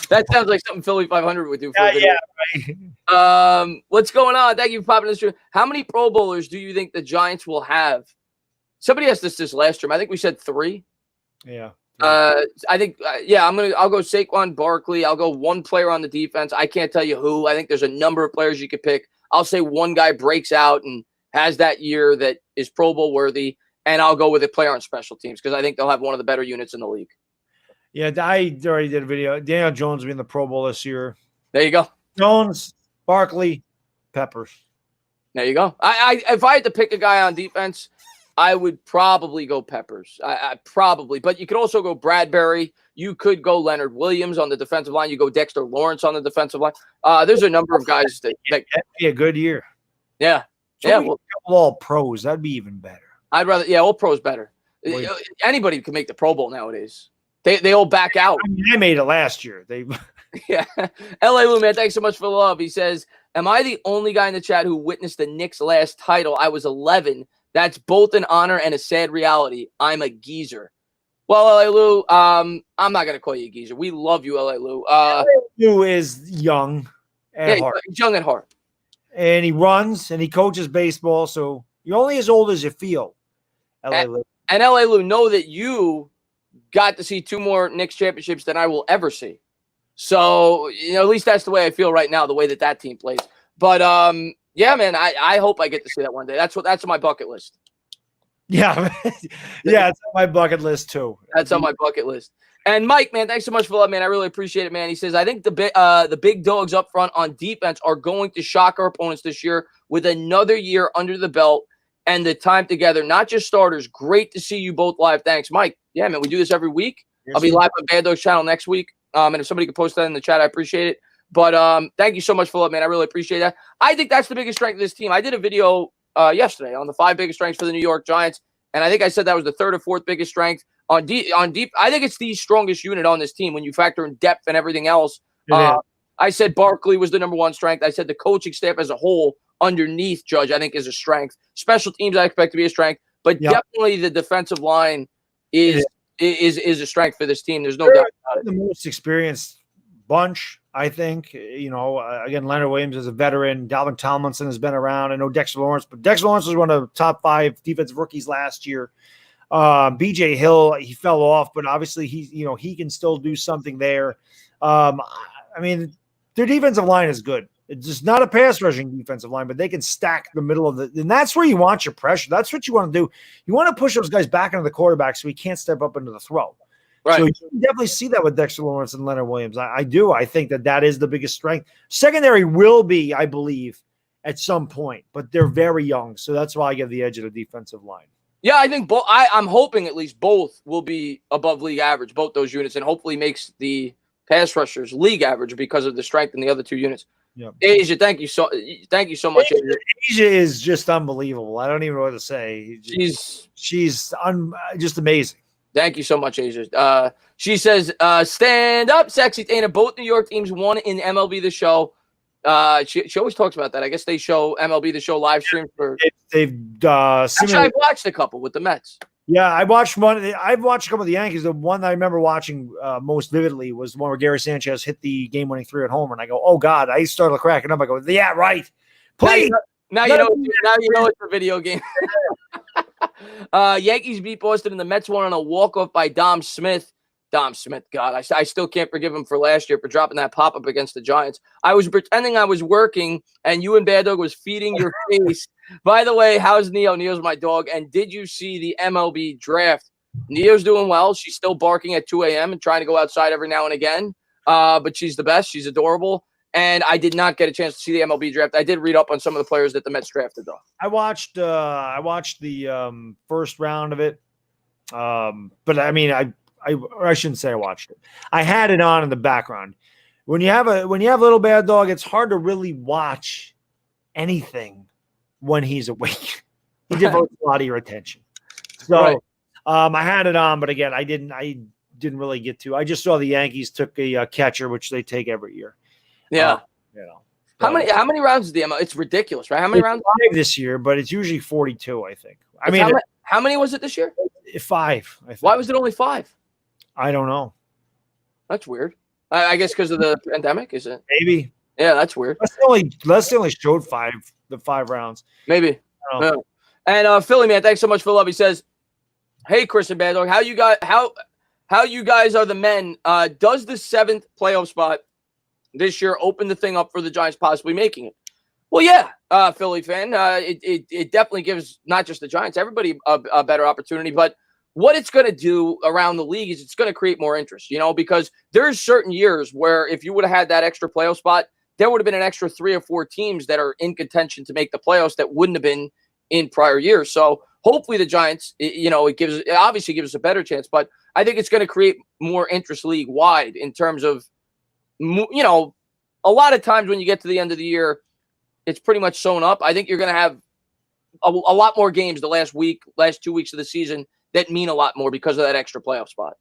that sounds like something Philly 500 would do for a video. Yeah, right. What's going on? Thank you for popping in this stream. How many Pro Bowlers do you think the Giants will have? Somebody asked this last stream. I think we said 3. Yeah. I think I'll go Saquon Barkley. I'll go one player on the defense. I can't tell you who. I think there's a number of players you could pick. I'll say one guy breaks out and has that year that is Pro Bowl worthy, and I'll go with a player on special teams because I think they'll have one of the better units in the league. Yeah, I already did a video. Daniel Jones will be in the Pro Bowl this year. There you go. Jones, Barkley, Peppers. There you go. If I had to pick a guy on defense, I would probably go Peppers. I probably, but you could also go Bradbury. You could go Leonard Williams on the defensive line. You go Dexter Lawrence on the defensive line. There's a number of guys that that'd be a good year. Yeah, well, all pros. That'd be even better. I'd rather, all pros better. Anybody can make the Pro Bowl nowadays. They all back out. I mean, I made it last year. Yeah. LA Lou, man, thanks so much for the love. He says, am I the only guy in the chat who witnessed the Knicks' last title? I was 11. That's both an honor and a sad reality. I'm a geezer. Well, LA Lou, I'm not going to call you a geezer. We love you, LA Lou. LA Lou is young at heart. He's young at heart. And he runs and he coaches baseball. So you're only as old as you feel, LA Lou. And LA Lou, know that you got to see 2 more Knicks championships than I will ever see. So, at least that's the way I feel right now, the way that team plays. But, yeah, man, I hope I get to see that one day. That's on my bucket list. Yeah. Yeah, it's on my bucket list, too. That's on my bucket list. And Mike, man, thanks so much for the love, man. I really appreciate it, man. He says, I think the big dogs up front on defense are going to shock our opponents this year with another year under the belt and the time together, not just starters. Great to see you both live. Thanks, Mike. Yeah, man, we do this every week. Yes, I'll be live on Baddog's channel next week. And if somebody could post that in the chat, I appreciate it. But thank you so much for the love, man. I really appreciate that. I think that's the biggest strength of this team. I did a video yesterday on the 5 biggest strengths for the New York Giants, and I think I said that was the 3rd or 4th biggest strength on deep. I think it's the strongest unit on this team when you factor in depth and everything else. I said Barkley was the number 1 strength. I said the coaching staff as a whole underneath Judge, I think, is a strength. Special teams, I expect to be a strength, but definitely the defensive line is a strength for this team. There's no doubt about it. The most experienced bunch, I think. Again, Leonard Williams is a veteran. Dalvin Tomlinson has been around. I know Dexter Lawrence, but Dexter Lawrence was one of the top 5 defensive rookies last year. BJ Hill, he fell off, but obviously he can still do something there. I mean, their defensive line is good. It's just not a pass rushing defensive line, but they can stack the middle of and that's where you want your pressure. That's what you want to do. You want to push those guys back into the quarterback so he can't step up into the throw. Right. So you can definitely see that with Dexter Lawrence and Leonard Williams. I do. I think that is the biggest strength. Secondary will be, I believe, at some point, but they're very young. So that's why I give the edge of the defensive line. Yeah, I think both. I'm hoping at least both will be above league average, both those units, and hopefully makes the pass rushers league average because of the strength in the other 2 units. Yeah. Asia, thank you so much. Asia is just unbelievable. I don't even know what to say. She's just amazing. Thank you so much, Asia. She says, stand up, sexy Dana. Both New York teams won in MLB The Show. She always talks about that. I guess they show MLB The Show live stream for. Actually, I've watched a couple with the Mets. Yeah, I watched one. I've watched a couple of the Yankees. The one that I remember watching most vividly was the one where Gary Sanchez hit the game-winning 3-run homer, and I go, "Oh God!" I started cracking up. I go, "Yeah, right." Please. Now you know it's a video game. Yankees beat Boston, and the Mets won on a walk-off by Dom Smith. Dom Smith, God, I still can't forgive him for last year for dropping that pop-up against the Giants. I was pretending I was working, and you and Baddog was feeding your face. By the way, how's Neo? Neo's my dog. And did you see the MLB draft? Neo's doing well. She's still barking at 2 a.m. and trying to go outside every now and again. But she's the best. She's adorable. And I did not get a chance to see the MLB draft. I did read up on some of the players that the Mets drafted, though. I watched the first round of it. But I mean, I shouldn't say I watched it. I had it on in the background. when you have little bad dog, it's hard to really watch anything when he's awake. He devotes a lot of your attention. So Right. I had it on, but again, I didn't really get to. I just saw the Yankees took a catcher, which they take every year. Yeah. You know. How many rounds is the ML? It's ridiculous, right? How many rounds? 5 this year, but it's usually 42, I think. I mean, how many was it this year? 5. I think. Why was it only 5? I don't know. That's weird. I guess because of the pandemic, is it? Maybe. Yeah, that's weird. Les only showed 5 rounds. Maybe. Yeah. And Philly man, thanks so much for love. He says, "Hey, Chris and Bad Dog, how you guys are the men? Does the 7th playoff spot this year open the thing up for the Giants possibly making it?" Well, yeah, Philly fan. It definitely gives not just the Giants, everybody a better opportunity. But what it's going to do around the league is it's going to create more interest, because there's certain years where if you would have had that extra playoff spot, there would have been an extra 3 or 4 teams that are in contention to make the playoffs that wouldn't have been in prior years. So hopefully the Giants, it obviously gives us a better chance, but I think it's going to create more interest league wide in terms of, a lot of times when you get to the end of the year, it's pretty much sewn up. I think you're going to have a lot more games the last 2 weeks of the season that mean a lot more because of that extra playoff spot.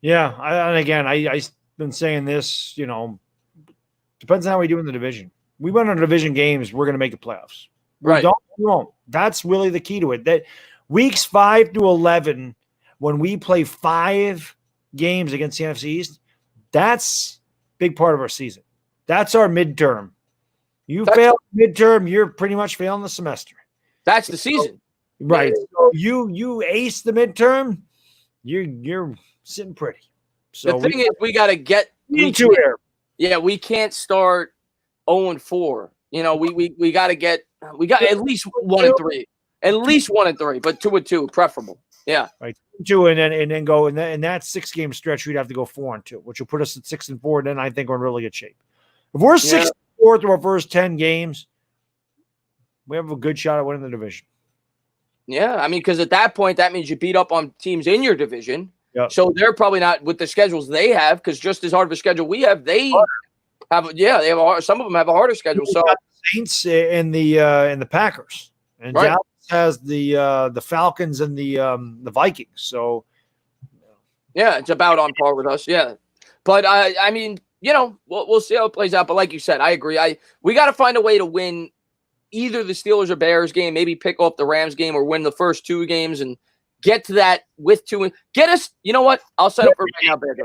Yeah. I've been saying this, depends on how we do in the division. We win our division games, we're going to make the playoffs. Right. We won't. That's really the key to it. That weeks 5 through 11, when we play 5 games against the NFC East, that's a big part of our season. That's our midterm. You fail midterm, you're pretty much failing the semester. That's the season. Right. So you ace the midterm, you're sitting pretty. So the thing is, we got to get into here. Yeah, we can't start 0-4. We got to get at least 1-3, at least 1-3, but 2-2 preferable. Yeah, right. 2 and then go in that 6-game stretch. We'd have to go 4-2, which will put us at 6-4. Then I think we're in really good shape. If we're 6-4 through our first 10 games, we have a good shot at winning the division. Yeah, I mean, because at that point, that means you beat up on teams in your division. Yep. So they're probably not with the schedules they have, because just as hard of a schedule we have, they have. Yeah, they have. Some of them have a harder schedule. So the Saints and the Packers, and right. Dallas has the Falcons and the Vikings. So yeah, it's about on par with us. Yeah, but I mean, we'll see how it plays out. But like you said, I agree. We got to find a way to win either the Steelers or Bears game, maybe pick off the Rams game, or win the first 2 games and get to that with 2 and get us. You know what? I'll set up for right now, Bears.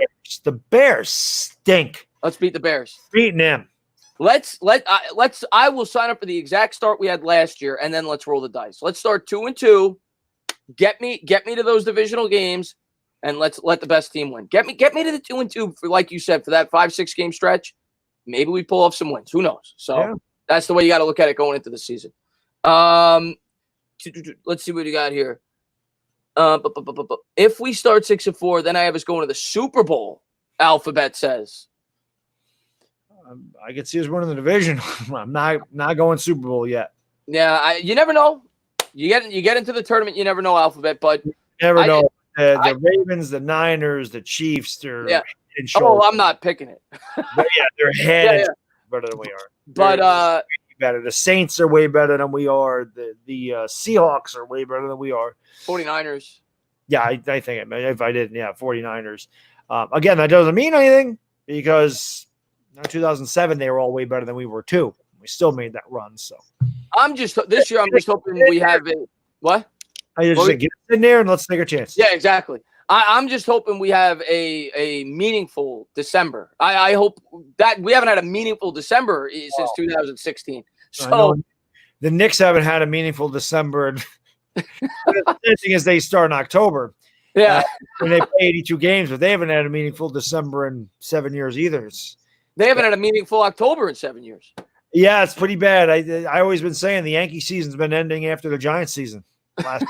The Bears stink. Let's beat the Bears. Beating them. I will sign up for the exact start we had last year, and then let's roll the dice. Let's start 2-2. Get me to those divisional games, and let's let the best team win. Get me to the 2-2 for, like you said, for that 5-6 game stretch. Maybe we pull off some wins. Who knows? So that's the way you got to look at it going into the season. Let's see what you got here. If we start 6-4, then I have us going to the Super Bowl. Alphabet says. I could see us winning the division. I'm not going Super Bowl yet. Yeah, you never know. You get into the tournament, you never know, Alphabet. But you never know. The Ravens, the Niners, the Chiefs, they're head and shoulders. I'm not picking it. But they're head and shoulders better than we are. But better. The Saints are way better than we are. The Seahawks are way better than we are. 49ers. Yeah, I think if I didn't, 49ers. Again, that doesn't mean anything because in 2007 they were all way better than we were too. We still made that run. So this year I'm just hoping we have it. What? I just say get in there and let's take a chance. Yeah, exactly. I'm just hoping we have a meaningful December. I hope that we haven't had a meaningful December since 2016. So the Knicks haven't had a meaningful December. The thing is, they start in October. Yeah, and they play 82 games, but they haven't had a meaningful December in 7 years either. They haven't had a meaningful October in 7 years. Yeah, it's pretty bad. I always been saying the Yankee season's been ending after the Giants season. Last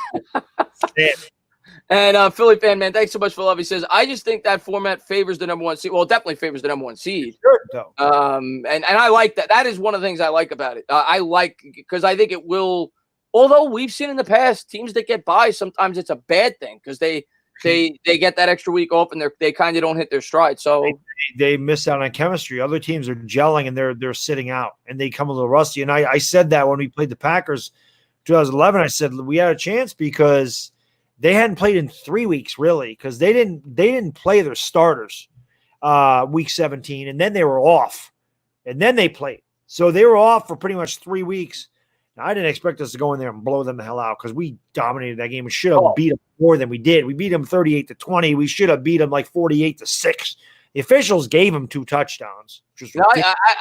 And Philly fan, man, thanks so much for love. He says, I just think that format favors the number 1 seed. Well, it definitely favors the number 1 seed. Sure, though. And I like that. That is one of the things I like about it. I like because I think it will. Although we've seen in the past teams that get by, sometimes it's a bad thing because they they get that extra week off and they kind of don't hit their stride. So they miss out on chemistry. Other teams are gelling and they're sitting out and they come a little rusty. And I said that when we played the Packers 2011, I said we had a chance because they hadn't played in 3 weeks really, because they didn't play their starters week 17, and then they were off, and then they played. So they were off for pretty much 3 weeks. Now, I didn't expect us to go in there and blow them the hell out because we dominated that game. We should have beat them more than we did. We beat them 38-20. We should have beat them like 48-6. The officials gave them 2 touchdowns. Now,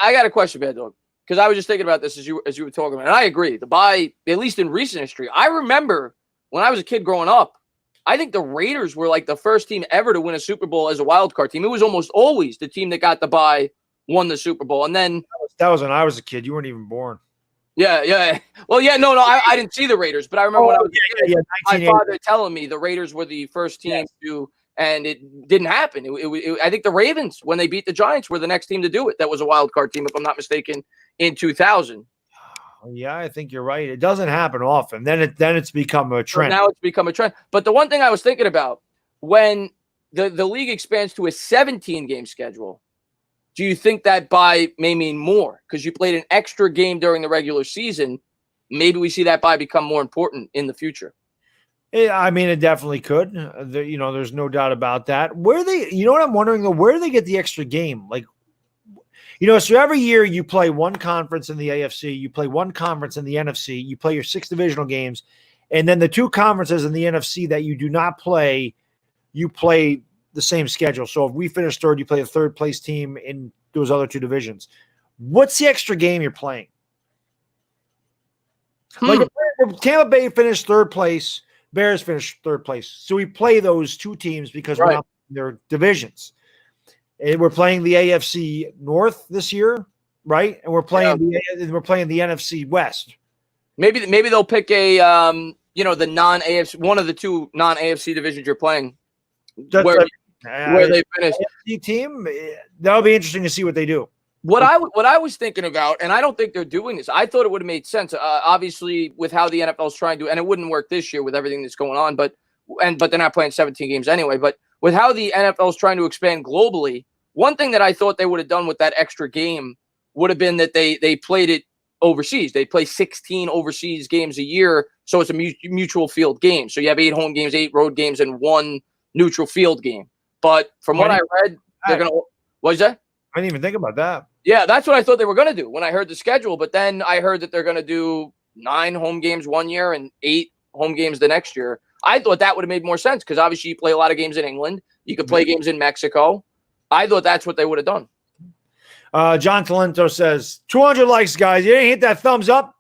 I got a question, Baddog, because I was just thinking about this as you were talking about it. And I agree. The bye, at least in recent history, I remember when I was a kid growing up, I think the Raiders were like the first team ever to win a Super Bowl as a wild card team. It was almost always the team that got the bye won the Super Bowl. And then that was when I was a kid. You weren't even born. Yeah. Well, yeah, no, I didn't see the Raiders, but I remember when I was a kid, my father telling me the Raiders were the first team to, and it didn't happen. I think the Ravens, when they beat the Giants, were the next team to do it. That was a wild card team, if I'm not mistaken, in 2000. Yeah, I think you're right. It doesn't happen often. Then it's become a trend. So now it's become a trend. But the one thing I was thinking about, when the league expands to a 17-game schedule, do you think that bye may mean more? Because you played an extra game during the regular season. Maybe we see that bye become more important in the future. Yeah, I mean, it definitely could. There's no doubt about that. What I'm wondering, though, where do they get the extra game? Like, so every year you play one conference in the AFC, you play one conference in the NFC, you play your 6 divisional games, and then the 2 conferences in the NFC that you do not play, you play the same schedule. So if we finish third, you play the third place team in those other 2 divisions. What's the extra game you're playing? Like if Tampa Bay finished third place, Bears finished third place. So we play those 2 teams because we're not in their divisions. And we're playing the AFC North this year, right? And we're playing the NFC West. Maybe they'll pick a the non-AFC, one of the 2 non-AFC divisions you're playing. Where they finish. AFC team, that'll be interesting to see what they do. What I was thinking about, and I don't think they're doing this. I thought it would have made sense, obviously, with how the NFL is trying to, and it wouldn't work this year with everything that's going on. But they're not playing 17 games anyway. But with how the NFL is trying to expand globally, one thing that I thought they would have done with that extra game would have been that they played it overseas. They play 16 overseas games a year, so it's a mutual field game. So you have 8 home games, 8 road games, and 1 neutral field game. But from what I read, they're going to – what is that? I didn't even think about that. Yeah, that's what I thought they were going to do when I heard the schedule. But then I heard that they're going to do 9 home games one year and 8 home games the next year. I thought that would have made more sense because obviously you play a lot of games in England. You could play games in Mexico. I thought that's what they would have done. John Talento says, 200 likes, guys. You didn't hit that thumbs up?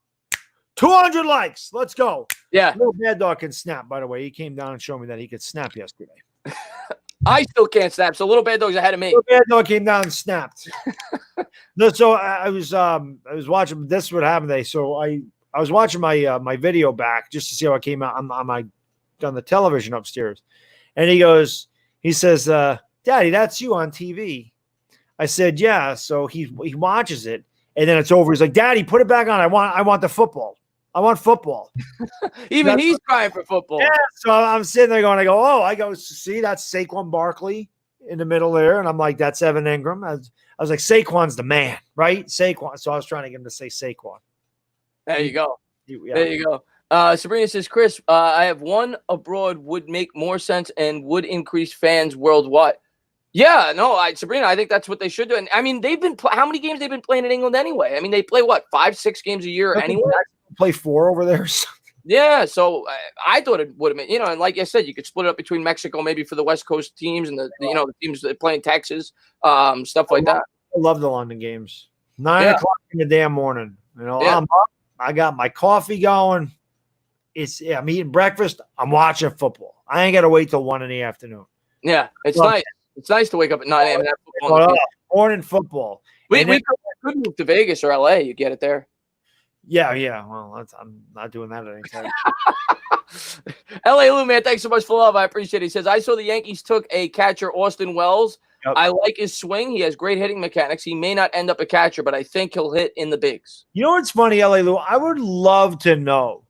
200 likes. Let's go. Yeah. Little Baddog can snap, by the way. He came down and showed me that he could snap yesterday. I still can't snap, so Little Baddog's ahead of me. Little Baddog came down and snapped. So I was watching. This is what happened today. So I was watching my video back just to see how it came out on the television upstairs. And he says, Daddy, that's you on TV. I said, yeah. So he watches it, and then it's over. He's like, Daddy, put it back on. I want the football. I want football. Even he's crying for football. Yeah. So I'm sitting there going, I go, see, that's Saquon Barkley in the middle there. And I'm like, that's Evan Ingram. I was like, Saquon's the man, right? Saquon. So I was trying to get him to say Saquon. There you go. There you go. Sabrina says, Chris, I have one abroad would make more sense and would increase fans worldwide. Yeah, no, Sabrina, I think that's what they should do. And I mean, they've been how many games they've been playing in England anyway? I mean, they play what 5-6 games a year anyway. Play 4 over there. Yeah, so I thought it would have been, and like I said, you could split it up between Mexico, maybe for the West Coast teams and the teams that play in Texas, stuff like that. I love the London games. 9 o'clock in the damn morning. I'm up. I got my coffee going. I'm eating breakfast. I'm watching football. I ain't got to wait till 1 in the afternoon. Yeah, it's nice. It's nice to wake up at 9 a.m. and have football. Morning football. We could move to Vegas or LA. You get it there. Yeah. Well, I'm not doing that at any time. LA Lou, man, thanks so much for love. I appreciate it. He says, I saw the Yankees took a catcher, Austin Wells. Yep. I like his swing. He has great hitting mechanics. He may not end up a catcher, but I think he'll hit in the bigs. You know what's funny, LA Lou? I would love to know,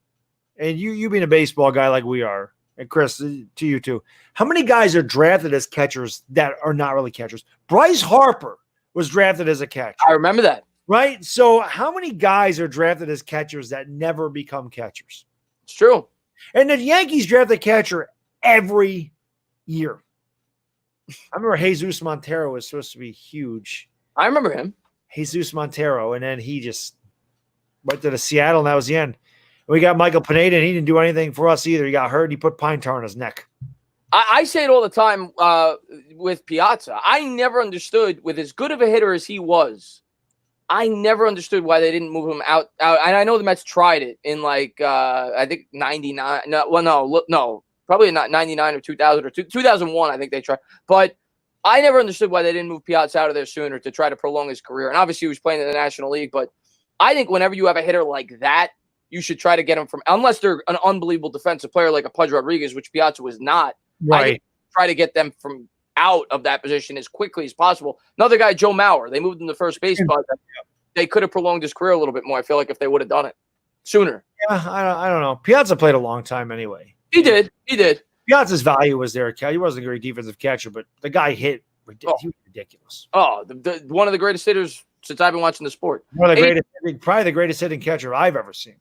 and you being a baseball guy like we are, and Chris, to you too. How many guys are drafted as catchers that are not really catchers? Bryce Harper was drafted as a catcher. I remember that. Right? So how many guys are drafted as catchers that never become catchers? It's true. And the Yankees draft a catcher every year. I remember Jesus Montero was supposed to be huge. I remember him. Jesus Montero, and then he just went to the Seattle, and that was the end. We got Michael Pineda, and he didn't do anything for us either. He got hurt, and he put pine tar on his neck. I say it all the time with Piazza. I never understood, with as good of a hitter as he was, I never understood why they didn't move him out. And I know the Mets tried it in I think 99. No, probably not 99 or 2000 or 2001. I think they tried. But I never understood why they didn't move Piazza out of there sooner to try to prolong his career. And obviously he was playing in the National League. But I think whenever you have a hitter like that, you should try to get him from, unless they're an unbelievable defensive player like a Pudge Rodriguez, which Piazza was not. Right. Try to get them from out of that position as quickly as possible. Another guy, Joe Mauer, they moved him to first base, but they could have prolonged his career a little bit more. I feel like if they would have done it sooner. Yeah, I don't know. Piazza played a long time anyway. He did. Piazza's value was there. He wasn't a great defensive catcher, but the guy hit. He was ridiculous. Oh, one of the greatest hitters since I've been watching the sport. One of the greatest, probably the greatest hitting catcher I've ever seen.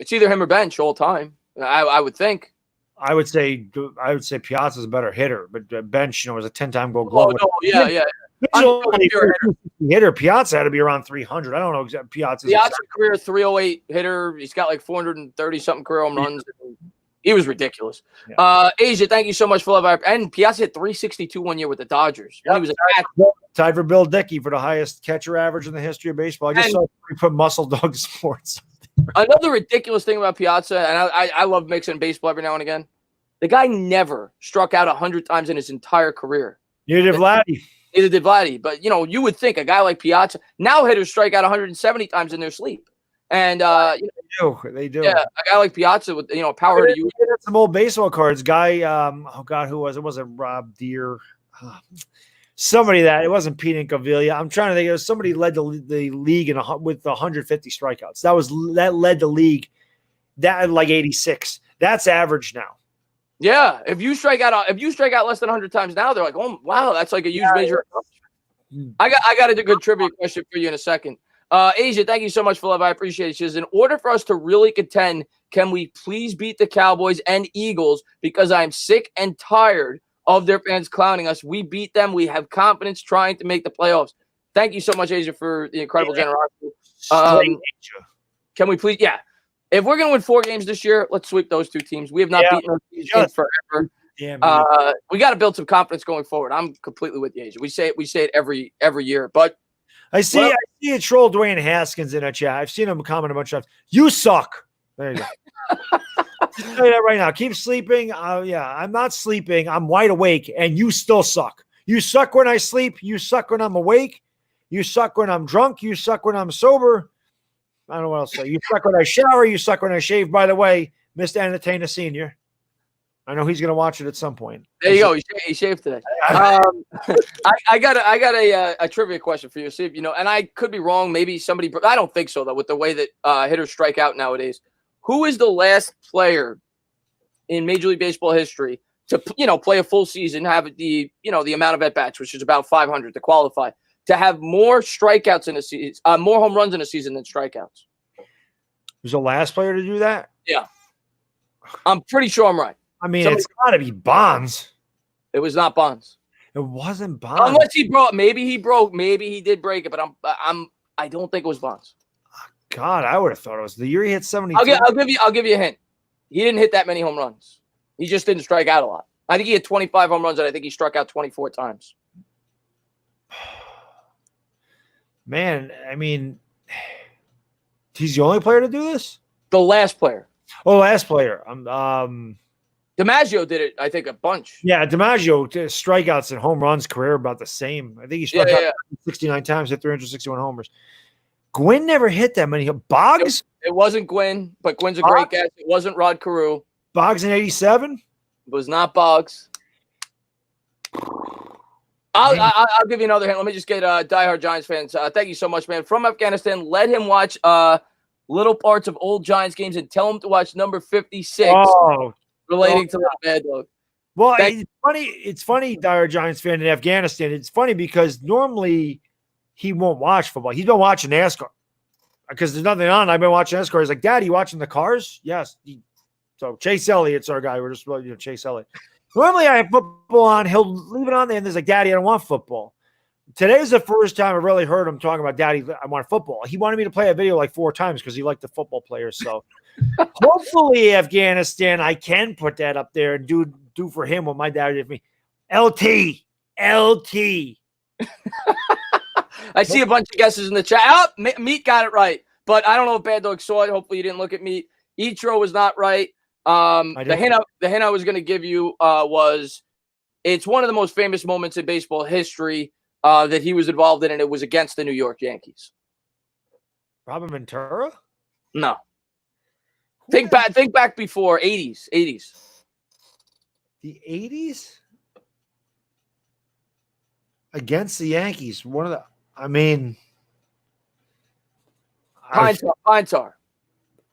It's either him or Bench all time. I would think. I would say Piazza's a better hitter, but Bench, was a 10-time Gold Glove. Oh, no, yeah. Hitter. Piazza had to be around 300. I don't know exactly. Piazza's career 308 hitter. He's got like 430 something career home runs. He was ridiculous. Yeah. Asia, thank you so much for love. And Piazza hit 362 one year with the Dodgers. Yep. He was tied for Bill Dickey for the highest catcher average in the history of baseball. I just saw he put Muscle Dog Sports. Another ridiculous thing about Piazza, and I love mixing baseball every now and again. The guy never struck out 100 times in his entire career. Neither did Vladdy. But, you would think a guy like Piazza, now hitters strike out 170 times in their sleep. And they do. Yeah, a guy like Piazza with power to use. Some old baseball cards. Guy, who was it? Wasn't Rob Deere? Somebody that it wasn't Pete Incaviglia. I'm trying to think. It was somebody led the league with 150 strikeouts. That led the league. That like 86. That's average now. Yeah, if you strike out less than 100 times now, they're like, oh wow, that's like a huge major. I got a good trivia question for you in a second. Asia, thank you so much for love. I appreciate it. She says, in order for us to really contend, can we please beat the Cowboys and Eagles? Because I'm sick and tired of their fans clowning us. We beat them. We have confidence trying to make the playoffs. Thank you so much, Asia, for the incredible generosity. Can we please? Yeah. If we're going to win 4 games this year, let's sweep those 2 teams. We have not beaten those teams in forever. We got to build some confidence going forward. I'm completely with you, Asia. We say it every year, but I see a troll Dwayne Haskins in a chat. I've seen him comment a bunch of times. You suck. There you go. I'll tell you that right now. Keep sleeping. I'm not sleeping. I'm wide awake, and you still suck. You suck when I sleep. You suck when I'm awake. You suck when I'm drunk. You suck when I'm sober. I don't know what else to say. You suck when I shower. You suck when I shave. By the way, Mr. Entertainer Senior. I know he's going to watch it at some point. There you go. He shaved today. I got a trivia question for you. See if you know. And I could be wrong. Maybe somebody. I don't think so though. With the way that hitters strike out nowadays, who is the last player in Major League Baseball history to play a full season, have the amount of at bats, which is about 500 to qualify, to have more strikeouts in a season, more home runs in a season than strikeouts? Who's the last player to do that? Yeah, I'm pretty sure I'm right. I mean, it's got to be Bonds. It was not Bonds. It wasn't Bonds. Unless he broke. Maybe he did break it, but I don't think it was Bonds. God, I would have thought it was the year he hit 70. I'll give you a hint. He didn't hit that many home runs. He just didn't strike out a lot. I think he had 25 home runs, and I think he struck out 24 times. Man, I mean, he's the only player to do this? The last player. Oh, last player. DiMaggio did it, I think, a bunch. Yeah, DiMaggio, strikeouts and home runs career about the same. I think he struck out 69 times, hit 361 homers. Gwynn never hit that many. Boggs? It wasn't Gwynn, but Gwynn's a great guy. It wasn't Rod Carew. Boggs in 87? It was not Boggs. I'll give you another hint. Let me just get diehard Giants fans. Thank you so much, man. From Afghanistan, let him watch little parts of old Giants games and tell him to watch number 56. Oh, relating to the Baddog. Well, it's funny. It's funny, Dire Giants fan in Afghanistan. It's funny because normally he won't watch football. He's been watching NASCAR because there's nothing on. I've been watching NASCAR. He's like, Dad, you watching the cars? Yes. So Chase Elliott's our guy. We're just Chase Elliott. Normally I have football on. He'll leave it on there and there's like, Daddy, I don't want football. Today's the first time I really heard him talking about, Daddy, I want football. He wanted me to play a video like 4 times because he liked the football players. So hopefully Afghanistan, I can put that up there and do for him what my dad did for me. LT. I see a bunch of guesses in the chat. Oh, Meat got it right, but I don't know if Bad Dog saw it. Hopefully you didn't look at Meat. Etro was not right. The hint I was going to give you was it's one of the most famous moments in baseball history that he was involved in, and it was against the New York Yankees. Robin Ventura? No. Think back before 80s. The 80s? Against the Yankees. Pine Tar.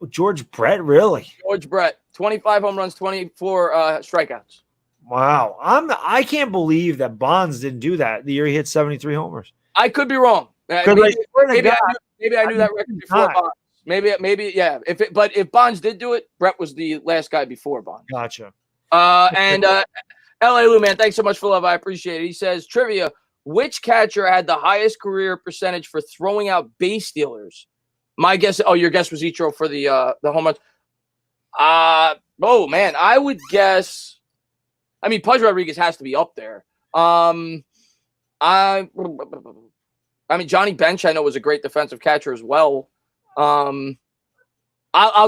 George Brett, really? George Brett. 25 home runs, 24 strikeouts. Wow. I can't believe that Bonds didn't do that the year he hit 73 homers. I could be wrong. Maybe I knew that record before Bonds. Maybe, yeah. But if Bonds did do it, Brett was the last guy before Bonds. Gotcha. And L.A. Lou, man, thanks so much for love. I appreciate it. He says, trivia, which catcher had the highest career percentage for throwing out base stealers? My guess, your guess was Ichiro for the home runs. Oh, man, I would guess, Pudge Rodriguez has to be up there. Johnny Bench, I know, was a great defensive catcher as well. I'll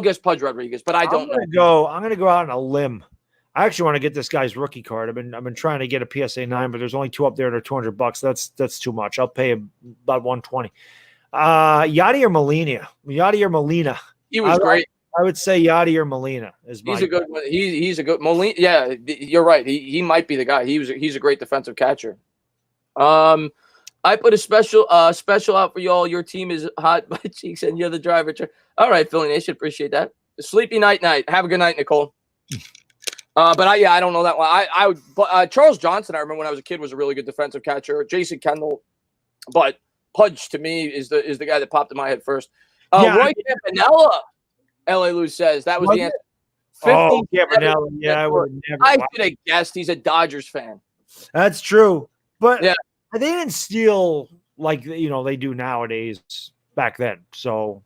guess Pudge Rodriguez, but I don't know. I'm gonna go out on a limb. I actually want to get this guy's rookie card. I've been trying to get a PSA 9, but there's only 2 up there that are $200. That's too much. I'll pay him about $120. Yadier Molina. He was great. I would say Yadier Molina is. He's a good one. He's a good Molina. Yeah, you're right. He might be the guy. He's a great defensive catcher. I put a special out for y'all. Your team is hot by cheeks, and you're the driver. All right, Philly Nation, appreciate that. Sleepy night. Have a good night, Nicole. But I don't know that one. Charles Johnson, I remember when I was a kid, was a really good defensive catcher. Jason Kendall, but Pudge to me is the guy that popped in my head first. Roy Campanella, L.A. Lou says that was the answer. Campanella. Yeah, I should have guessed. He's a Dodgers fan. That's true, but yeah. They didn't steal like they do nowadays back then. So,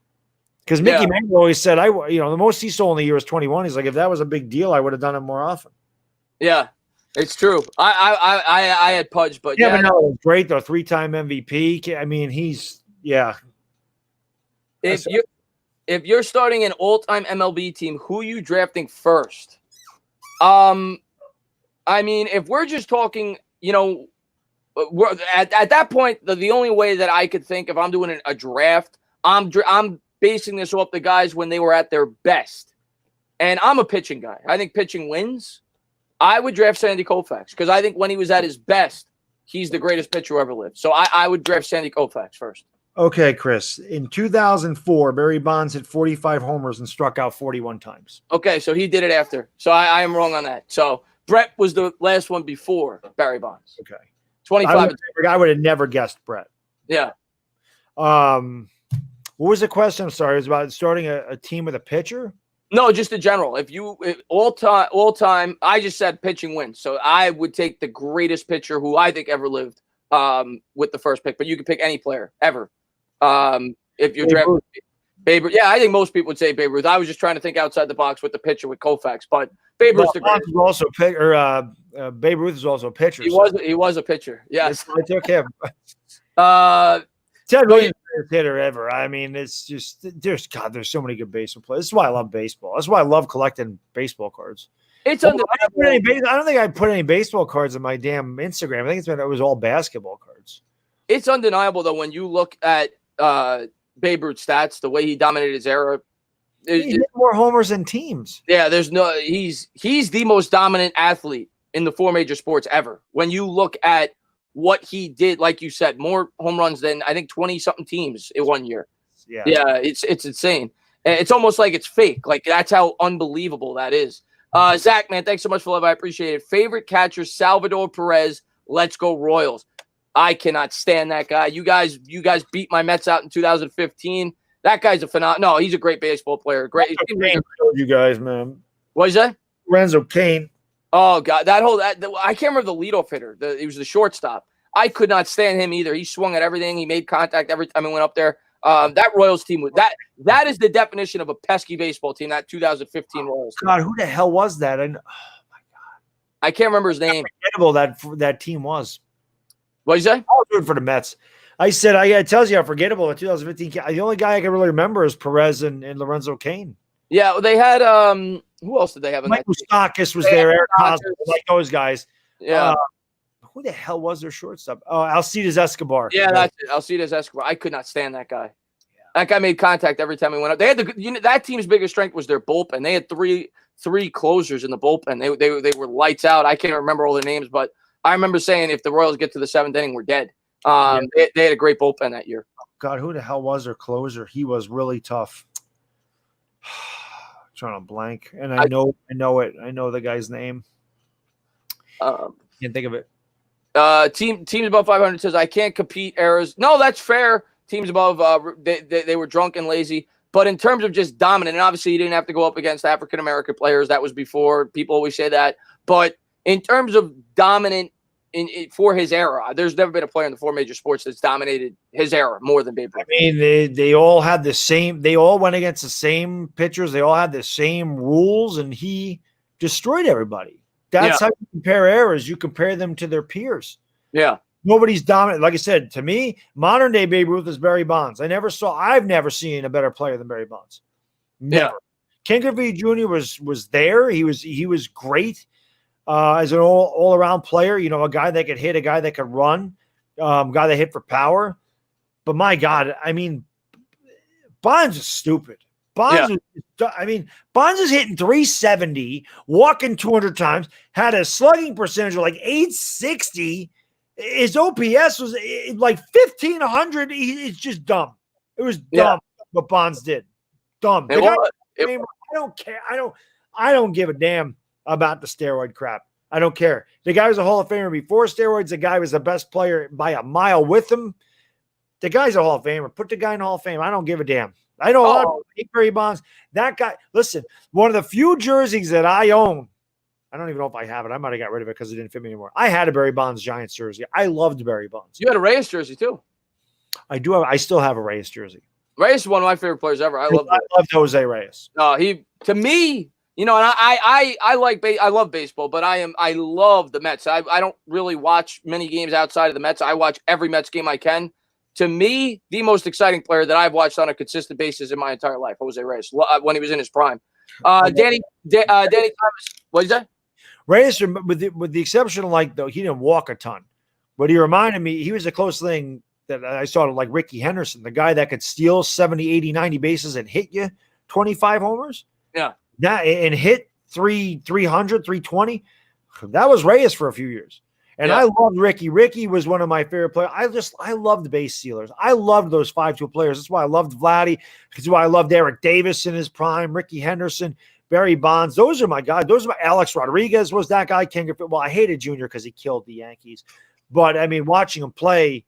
because Mickey Mantle always said, the most he stole in the year was 21. He's like, if that was a big deal, I would have done it more often. Yeah, it's true. I had Pudge, but but no, it was great though. 3-time MVP. He's If you're starting an all-time MLB team, who are you drafting first? If we're just talking, at that point, the only way that I could think if I'm doing a draft, I'm basing this off the guys when they were at their best. And I'm a pitching guy. I think pitching wins. I would draft Sandy Koufax because I think when he was at his best, he's the greatest pitcher who ever lived. So I would draft Sandy Koufax first. Okay, Chris. In 2004, Barry Bonds hit 45 homers and struck out 41 times. Okay, so he did it after. So I am wrong on that. So Brett was the last one before Barry Bonds. Okay. 25. I would have never guessed Brett. Yeah. What was the question? I'm sorry. It was about starting a team with a pitcher? No, just in general. If all time, I just said pitching wins. So I would take the greatest pitcher who I think ever lived with the first pick. But you could pick any player ever. If you're drafting Babe Ruth. Yeah, I think most people would say Babe Ruth. I was just trying to think outside the box with the pitcher with Koufax, but Babe Ruth Babe Ruth is also a pitcher. He was a pitcher. Yes, I took him. Ted Williams is the hitter ever. It's just there's so many good baseball players. This is why I love baseball. That's why I love collecting baseball cards. It's I don't think I put any baseball cards on my damn Instagram. I think it was all basketball cards. It's undeniable though when you look at Babe Ruth's stats, the way he dominated his era. He hit more homers than teams. Yeah, he's the most dominant athlete in the 4 major sports ever. When you look at what he did, like you said, more home runs than I think 20-something teams in 1 year. Yeah, it's insane. It's almost like it's fake. Like that's how unbelievable that is. Zach, man, thanks so much for love. I appreciate it. Favorite catcher, Salvador Perez. Let's go Royals. I cannot stand that guy. You guys beat my Mets out in 2015. That guy's a phenomenal. No, he's a great baseball player. Great. You guys, man. What is that? Lorenzo Cain. Oh God, I can't remember the leadoff hitter. He was the shortstop. I could not stand him either. He swung at everything. He made contact every time he went up there. That Royals team that is the definition of a pesky baseball team. That 2015 Royals team. God, who the hell was that? I can't remember his name. How forgettable that team was. What you say? I was rooting for the Mets. I said, it tells you how forgettable the 2015. The only guy I can really remember is Perez and Lorenzo Cain. Yeah, they had who else did they have? Mike Moustakas was there. Eric Hosmer, like those guys. Yeah. Who the hell was their shortstop? Oh, Alcides Escobar. Yeah, that's it. Alcides Escobar. I could not stand that guy. Yeah. That guy made contact every time he went up. They had that team's biggest strength was their bullpen. They had three closers in the bullpen. They were lights out. I can't remember all their names, but I remember saying if the Royals get to the 7th inning, we're dead. They had a great bullpen that year. God, who the hell was their closer? He was really tough. Trying to blank, and I know it. I know the guy's name. Can't think of it. Teams above 500 says I can't compete errors. No, that's fair. Teams above they were drunk and lazy. But in terms of just dominant, and obviously you didn't have to go up against African American players. That was before. People always say that. But in terms of dominant for his era, there's never been a player in the 4 major sports that's dominated his era more than Babe Ruth. I mean, they all had the same. They all went against the same pitchers. They all had the same rules, and he destroyed everybody. That's how you compare eras. You compare them to their peers. Yeah. Nobody's dominant. Like I said, to me, modern day Babe Ruth is Barry Bonds. I've never seen a better player than Barry Bonds. Never. Yeah. Ken Griffey Jr. was there. He was great as an all around player. A guy that could hit, a guy that could run, guy that hit for power. But my God, I mean, Bonds is stupid. Bonds is hitting 370, walking 200 times, had a slugging percentage of like 860. His OPS was like 1,500. It's just dumb. It was dumb what Bonds did. Dumb. I don't care. I don't give a damn about the steroid crap. I don't care. The guy was a Hall of Famer before steroids. The guy was the best player by a mile with him. The guy's a Hall of Famer. Put the guy in the Hall of Fame. I don't give a damn. I know a lot of Barry Bonds. That guy, listen, one of the few jerseys that I own, I don't even know if I have it. I might have got rid of it because it didn't fit me anymore. I had a Barry Bonds Giants jersey. I loved Barry Bonds. You had a Reyes jersey too. I still have a Reyes jersey. Reyes is one of my favorite players ever. I loved Jose Reyes. To me, and I love baseball, but I love the Mets. I don't really watch many games outside of the Mets. I watch every Mets game I can. To me, the most exciting player that I've watched on a consistent basis in my entire life, Jose Reyes, when he was in his prime. Danny Thomas, what is that? Reyes, with the exception of though he didn't walk a ton, but he reminded me, he was the closest thing that I saw to like Ricky Henderson, the guy that could steal 70, 80, 90 bases and hit you 25 homers. Yeah. And hit 300, 320. That was Reyes for a few years. And I loved Ricky. Ricky was one of my favorite players. I loved the base stealers. I loved those 5-tool players. That's why I loved Vladdy. That's why I loved Eric Davis in his prime, Ricky Henderson, Barry Bonds. Those are my guys. Those are Alex Rodriguez was that guy. Ken Griffey. Well, I hated Junior because he killed the Yankees. But, I mean, watching him play,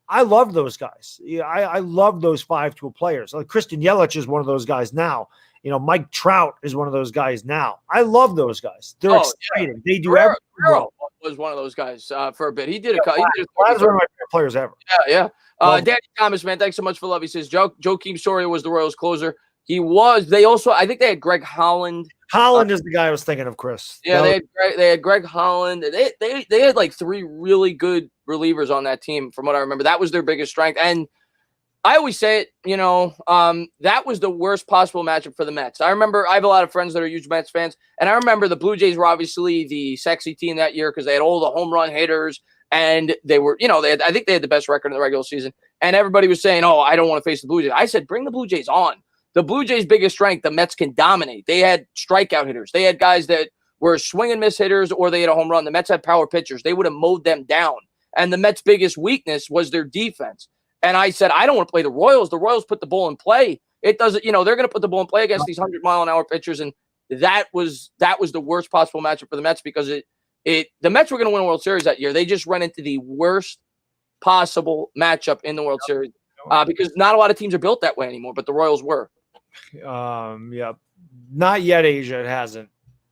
I loved those guys. I loved those 5-tool players. Like Christian Yelich is one of those guys now. Mike Trout is one of those guys now. I love those guys. They're exciting. Yeah. They do everything well. Was one of those guys for a bit. He did a couple. He was one of my favorite players ever. Yeah. Danny Thomas, man, thanks so much for love. He says Joakim Soria was the Royals closer. He was. They also, I think they had Greg Holland. Holland is the guy I was thinking of, Chris. Yeah, they had Greg Holland. They had like 3 really good relievers on that team, from what I remember. That was their biggest strength. And I always say it, that was the worst possible matchup for the Mets. I have a lot of friends that are huge Mets fans, and I remember the Blue Jays were obviously the sexy team that year because they had all the home run hitters, and they were, I think they had the best record in the regular season, and everybody was saying, I don't want to face the Blue Jays. I said, bring the Blue Jays on. The Blue Jays' biggest strength, the Mets can dominate. They had strikeout hitters. They had guys that were swing and miss hitters, or they had a home run. The Mets had power pitchers. They would have mowed them down, and the Mets' biggest weakness was their defense. And I said, I don't want to play the Royals. The Royals put the ball in play. It doesn't, they're going to put the ball in play against these 100-mile-an-hour pitchers, and that was the worst possible matchup for the Mets because the Mets were going to win a World Series that year. They just ran into the worst possible matchup in the World Series because not a lot of teams are built that way anymore, but the Royals were. Yeah, not yet, Asia. It hasn't.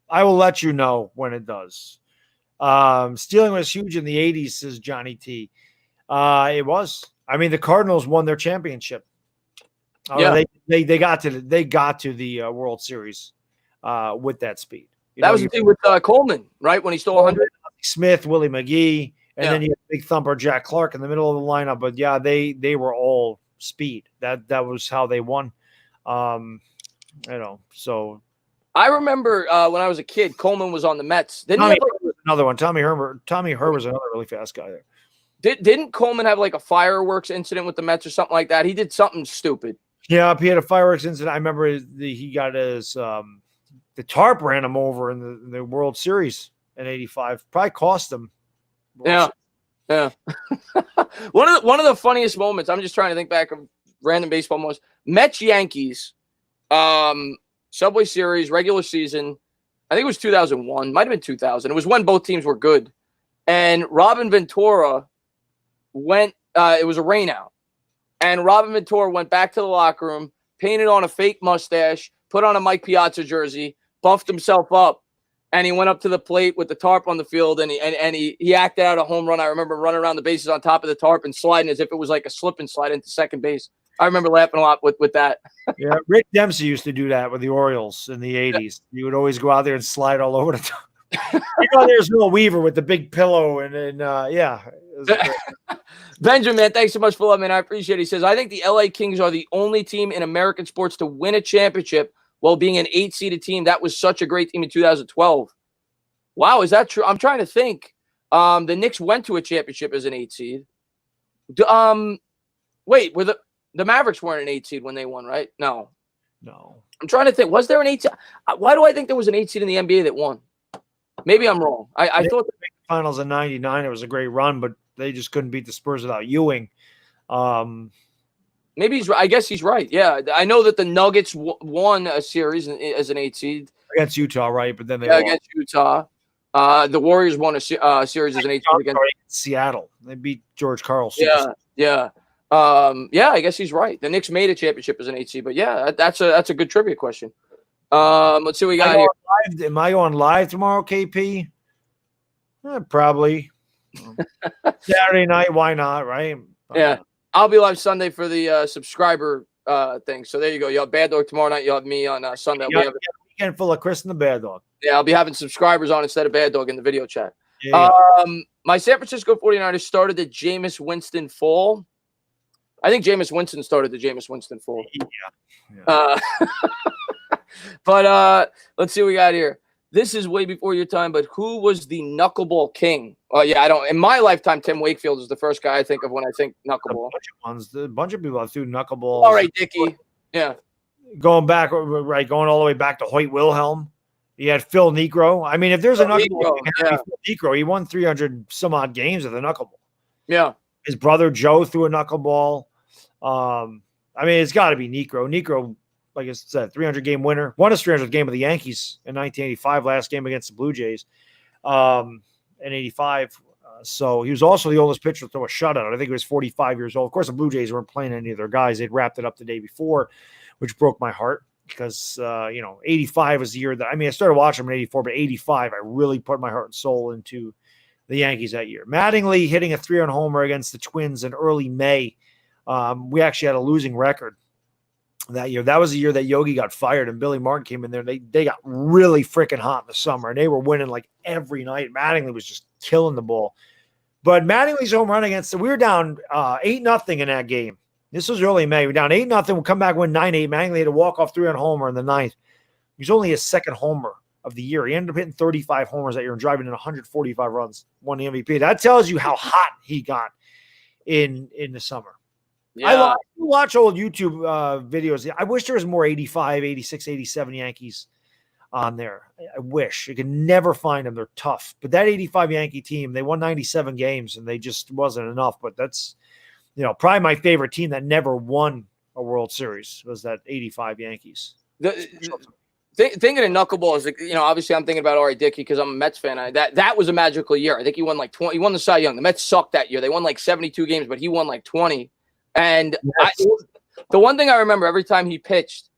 I will let you know when it does. Stealing was huge in the 80s, says Johnny T. It was. I mean, the Cardinals won their championship. Yeah, they got to the World Series with that speed. That was the thing with Coleman, right? When he stole 100. Smith, Willie McGee, and then you had Big Thumper Jack Clark in the middle of the lineup. But yeah, they were all speed. That was how they won. So I remember when I was a kid, Coleman was on the Mets. Another one. Tommy Herr was another really fast guy there. Didn't Coleman have like a fireworks incident with the Mets or something like that? He did something stupid. Yeah, he had a fireworks incident. I remember he got his the tarp ran him over in the World Series in '85. Probably cost him. Yeah. One of the funniest moments. I'm just trying to think back of random baseball moments. Mets Yankees, Subway Series regular season. I think it was 2001. Might have been 2000. It was when both teams were good, and Robin Ventura went. It was a rainout. And Robin Ventura went back to the locker room, painted on a fake mustache, put on a Mike Piazza jersey, buffed himself up, and he went up to the plate with the tarp on the field, and he acted out a home run. I remember running around the bases on top of the tarp and sliding as if it was like a slip and slide into second base. I remember laughing a lot with that. Yeah, Rick Dempsey used to do that with the Orioles in the 80s. He would always go out there and slide all over the top. There's Will Weaver with the big pillow, and yeah. Benjamin, thanks so much for love, man. I appreciate it. He says, I think the LA Kings are the only team in American sports to win a championship while being an 8-seeded team. That was such a great team in 2012. Wow, is that true? I'm trying to think. The Knicks went to a championship as an 8-seed. Wait, were the Mavericks weren't an 8-seed when they won, right? No. I'm trying to think. Was there an 8-seed? Why do I think there was an 8-seed in the NBA that won? Maybe I'm wrong. I thought the finals in '99. It was a great run, but they just couldn't beat the Spurs without Ewing. Maybe he's right. I guess he's right. Yeah, I know that the Nuggets won a series as an 8-seed against Utah, right? But then they against Utah. The Warriors won a series as an 8-seed against Seattle. They beat George Karl. Yeah. I guess he's right. The Knicks made a championship as an 8-seed, but yeah, that's a good trivia question. Let's see what we got here. Am I on live tomorrow, KP? Probably. Saturday night, why not, right? Yeah. I'll be live Sunday for the subscriber thing. So there you go. You'll have Baddog tomorrow night. You'll have me on Sunday. We have a weekend full of Chris and the Baddog. Yeah, I'll be having subscribers on instead of Baddog in the video chat. Yeah. My San Francisco 49ers started the Jameis Winston fall. I think Jameis Winston started the Jameis Winston fall. Yeah. But let's see what we got here. This is way before your time, but who was the knuckleball king? I don't. In my lifetime, Tim Wakefield is the first guy I think of when I think knuckleball. A bunch of people threw knuckleballs. All right, Dickie. Yeah. Going all the way back to Hoyt Wilhelm. He had Phil Negro. I mean, if there's a knuckleball, Phil Negro, he won 300 some odd games with a knuckleball. Yeah. His brother Joe threw a knuckleball. I mean, it's got to be Negro. Negro, like I said, 300-game winner. Won his 300th game of the Yankees in 1985, last game against the Blue Jays in 85. So he was also the oldest pitcher to throw a shutout. I think he was 45 years old. Of course, the Blue Jays weren't playing any of their guys. They'd wrapped it up the day before, which broke my heart because, 85 was the year that – I mean, I started watching them in 84, but 85, I really put my heart and soul into the Yankees that year. Mattingly hitting a 3-run homer against the Twins in early May. We actually had a losing record that year. That was the year that Yogi got fired and Billy Martin came in there. They got really freaking hot in the summer and they were winning like every night. Mattingly was just killing the ball. But Mattingly's home run we were down 8-0 in that game. This was early May. We're down 8-0. We'll come back, win 9-8. Mattingly had a walk-off 3-run homer in the ninth. He was only his second homer of the year. He ended up hitting 35 homers that year and driving in 145 runs, won the MVP. That tells you how hot he got in the summer. Yeah. I watch old YouTube videos. I wish there was more 85, 86, 87 Yankees on there. I wish. You can never find them. They're tough. But that 85 Yankee team, they won 97 games, and they just wasn't enough. But that's, probably my favorite team that never won a World Series was that 85 Yankees. Thinking of knuckleballs, obviously I'm thinking about R.A. Dickey because I'm a Mets fan. That was a magical year. I think he won like 20. He won the Cy Young. The Mets sucked that year. They won like 72 games, but he won like 20. And Yes. the one thing I remember every time he pitched,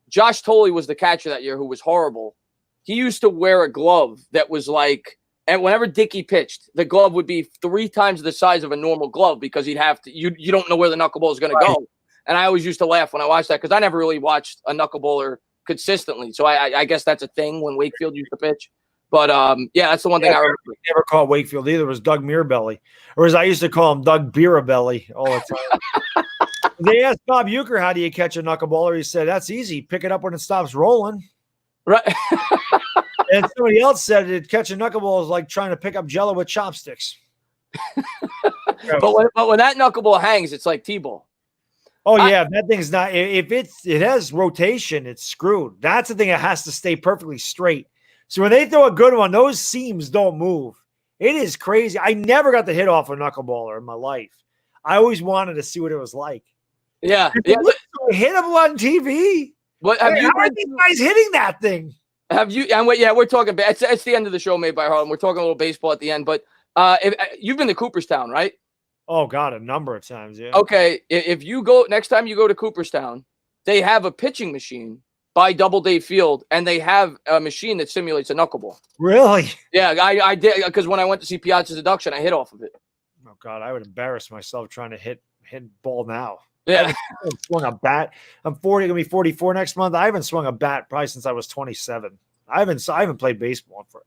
Josh Tolley was the catcher that year who was horrible. He used to wear a glove that was like, and whenever Dickey pitched, the glove would be 3 times the size of a normal glove because he'd have to, you don't know where the knuckleball is going to go. And I always used to laugh when I watched that because I never really watched a knuckleballer consistently. So I guess that's a thing when Wakefield used to pitch. But that's the one thing I remember. Never called Wakefield either. It was Doug Mirabelli, or as I used to call him, Doug Beerabelli all the time. They asked Bob Uecker, how do you catch a knuckleballer? He said, that's easy. Pick it up when it stops rolling. Right. And somebody else said that catch a knuckleball is like trying to pick up Jello with chopsticks. But when that knuckleball hangs, it's like T-ball. Oh, yeah. That thing's not – if it has rotation, it's screwed. That's the thing that has to stay perfectly straight. So when they throw a good one, those seams don't move. It is crazy. I never got the hit off a knuckleballer in my life. I always wanted to see what it was like. Yeah. Hit him on TV. What how are these guys hitting that thing? Have you? And we're talking. It's the end of the show, made by Harlem. We're talking a little baseball at the end, but you've been to Cooperstown, right? Oh God, a number of times. Yeah. Okay, if you go next time you go to Cooperstown, they have a pitching machine by Doubleday Field, and they have a machine that simulates a knuckleball. Really? Yeah, I did because when I went to see Piazza's induction, I hit off of it. Oh God, I would embarrass myself trying to hit ball now. Yeah. I haven't swung a bat. I'm 40, gonna be 44 next month. I haven't swung a bat probably since I was 27. I haven't played baseball forever.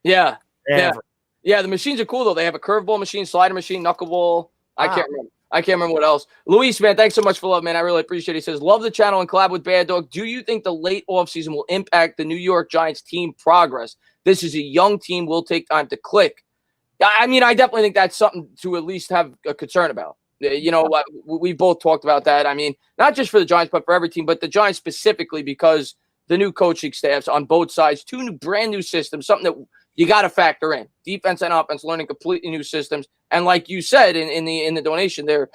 Yeah. Ever. Yeah. The machines are cool though. They have a curveball machine, slider machine, knuckleball. I can't remember what else. Luis, man, thanks so much for love, man. I really appreciate it. He says, love the channel and collab with Baddog. Do you think the late offseason will impact the New York Giants team progress? This is a young team. Will take time to click. I mean, I definitely think that's something to at least have a concern about. We both talked about that. I mean, not just for the Giants, but for every team, but the Giants specifically because the new coaching staffs on both sides, 2 brand new systems, something that you got to factor in. Defense and offense, learning completely new systems. And like you said in the donation, they're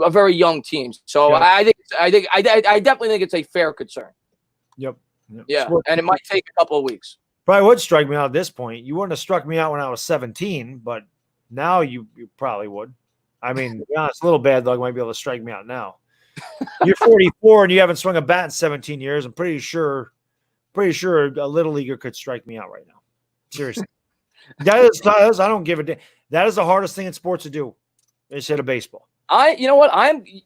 a very young team. So yeah. I definitely think it's a fair concern. Yep. Yeah, and it might take a couple of weeks. Probably would strike me out at this point. You wouldn't have struck me out when I was 17, but now you probably would. I mean, to be honest, a little bad dog might be able to strike me out now. You're 44 and you haven't swung a bat in 17 years. I'm pretty sure a little leaguer could strike me out right now. Seriously. That is I don't give a damn. That is the hardest thing in sports to do is hit a baseball. You know what?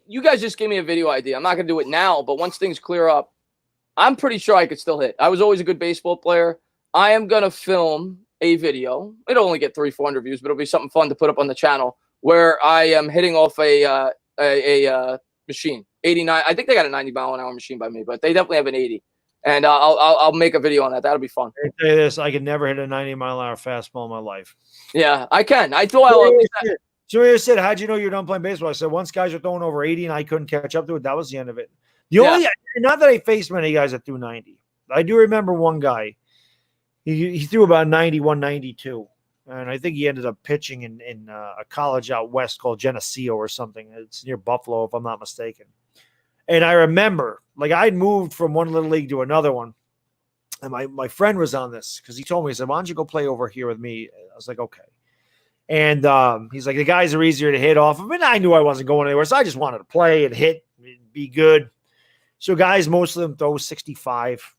You guys just gave me a video idea. I'm not going to do it now, but once things clear up, I'm pretty sure I could still hit. I was always a good baseball player. I am going to film a video. It'll only get 300-400 views, but it'll be something fun to put up on the channel where I am hitting off a machine, 89. I think they got a 90-mile-an-hour machine by me, but they definitely have an 80. And I'll make a video on that. That'll be fun. I tell you this, I could never hit a 90-mile-an-hour fastball in my life. Yeah, I can. I thought I Somebody said, how'd you know you're done playing baseball? I said, once guys are throwing over 80 and I couldn't catch up to it, that was the end of it. Not that I faced many guys that threw 90. I do remember one guy. He threw about 91, 92. And I think he ended up pitching in a college out west called Geneseo or something. It's near Buffalo, if I'm not mistaken. And I remember, like, I'd moved from one little league to another one. And my friend was on this because he told me, he said, why don't you go play over here with me? I was like, okay. And he's like, the guys are easier to hit off of. And I knew I wasn't going anywhere. So I just wanted to play and hit and be good. So guys, most of them throw 65.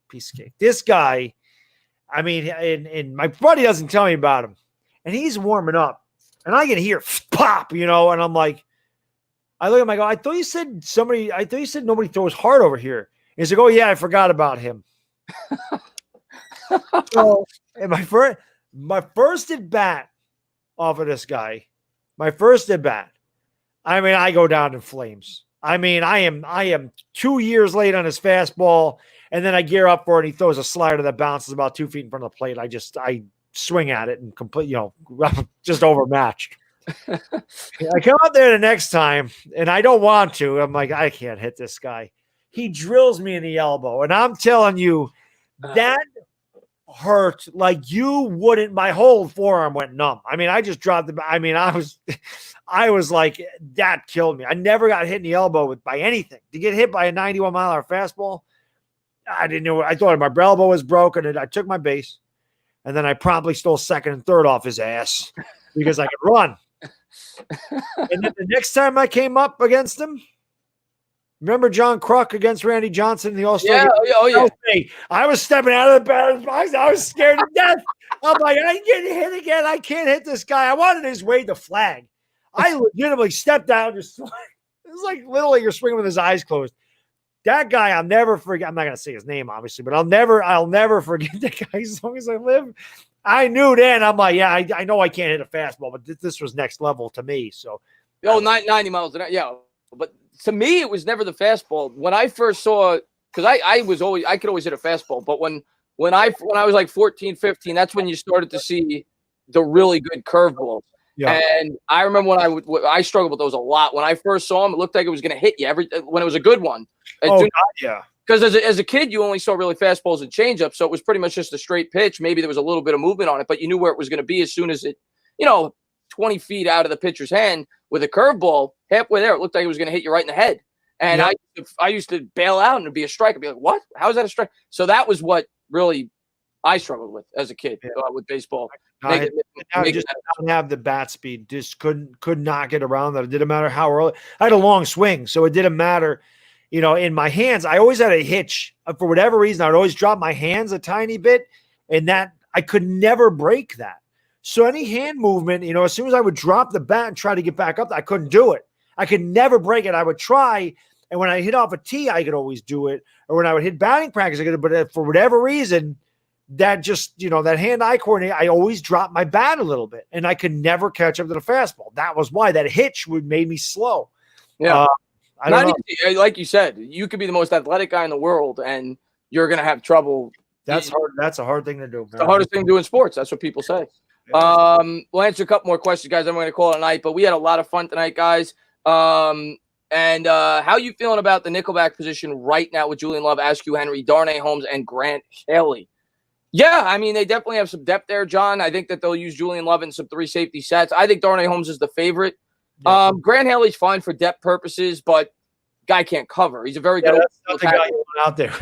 Piece of cake. This guy, I mean, and my buddy doesn't tell me about him. And he's warming up. And I can hear pop, and I'm like, I look at him, I go, I thought you said nobody throws hard over here. And he's like, oh, yeah, I forgot about him. So, and my first at bat off of this guy, I mean, I go down in flames. I mean, I am 2 years late on his fastball, and then I gear up for it, and he throws a slider that bounces about 2 feet in front of the plate. I swing at it and complete, just overmatched. I come out there the next time, and I don't want to. I'm like, I can't hit this guy. He drills me in the elbow, and I'm telling you, that hurt like you wouldn't. My whole forearm went numb. I mean, I just dropped the. I mean, I was like, that killed me. I never got hit in the elbow by anything. To get hit by a 91-mile-an-hour fastball, I didn't know. I thought my elbow was broken, and I took my base, and then I promptly stole second and third off his ass because I could run. And then the next time I came up against him, remember John Kruk against Randy Johnson in the All-Star game? Oh, yeah. I was stepping out of the batter's box. I was scared to death. I'm like, I get hit again. I can't hit this guy. I wanted his way to flag. I legitimately stepped out. It was like literally you're swinging with his eyes closed. That guy, I'll never forget. I'm not going to say his name, obviously, but I'll never forget that guy as long as I live. I knew then. I'm like, yeah, I know I can't hit a fastball, but this was next level to me. So, 90 miles an hour. Yeah, but to me, it was never the fastball. When I first saw, because I could always hit a fastball, but when I was like 14, 15, that's when you started to see the really good curveballs. Yeah. And I remember when I struggled with those a lot. When I first saw him, it looked like it was going to hit you when it was a good one. God, yeah. Because as a kid, you only saw really fastballs and changeups, so it was pretty much just a straight pitch. Maybe there was a little bit of movement on it, but you knew where it was going to be as soon as it, 20 feet out of the pitcher's hand. With a curveball, halfway there, it looked like it was going to hit you right in the head. And I used to bail out and it'd be a strike. I'd be like, what? How is that a strike? So that was what really I struggled with as a kid with baseball. I just don't have the bat speed. Just could not get around that. It didn't matter how early. I had a long swing, so it didn't matter. In my hands, I always had a hitch. For whatever reason, I would always drop my hands a tiny bit, and that I could never break that. So any hand movement, as soon as I would drop the bat and try to get back up, I couldn't do it. I could never break it. I would try, and when I hit off a tee, I could always do it. Or when I would hit batting practice, I could. But for whatever reason, that just, that hand-eye coordinate, I always dropped my bat a little bit, and I could never catch up to the fastball. That was why that hitch made me slow. Yeah. I don't know. Like you said, you could be the most athletic guy in the world, and you're going to have trouble. That's hard. That's a hard thing to do. It's the hardest thing to do in sports. That's what people say. Yeah. We'll answer a couple more questions, guys. I'm going to call it a night, but we had a lot of fun tonight, guys. And how you feeling about the nickelback position right now with Julian Love, Askew Henry, Darnay Holmes, and Grant Haley? Yeah, I mean, they definitely have some depth there, John. I think that they'll use Julian Love in some 3 safety sets. I think Darnay Holmes is the favorite. Yeah. Grant Haley's fine for depth purposes, but guy can't cover. He's a very good. That's not the guy you want out there.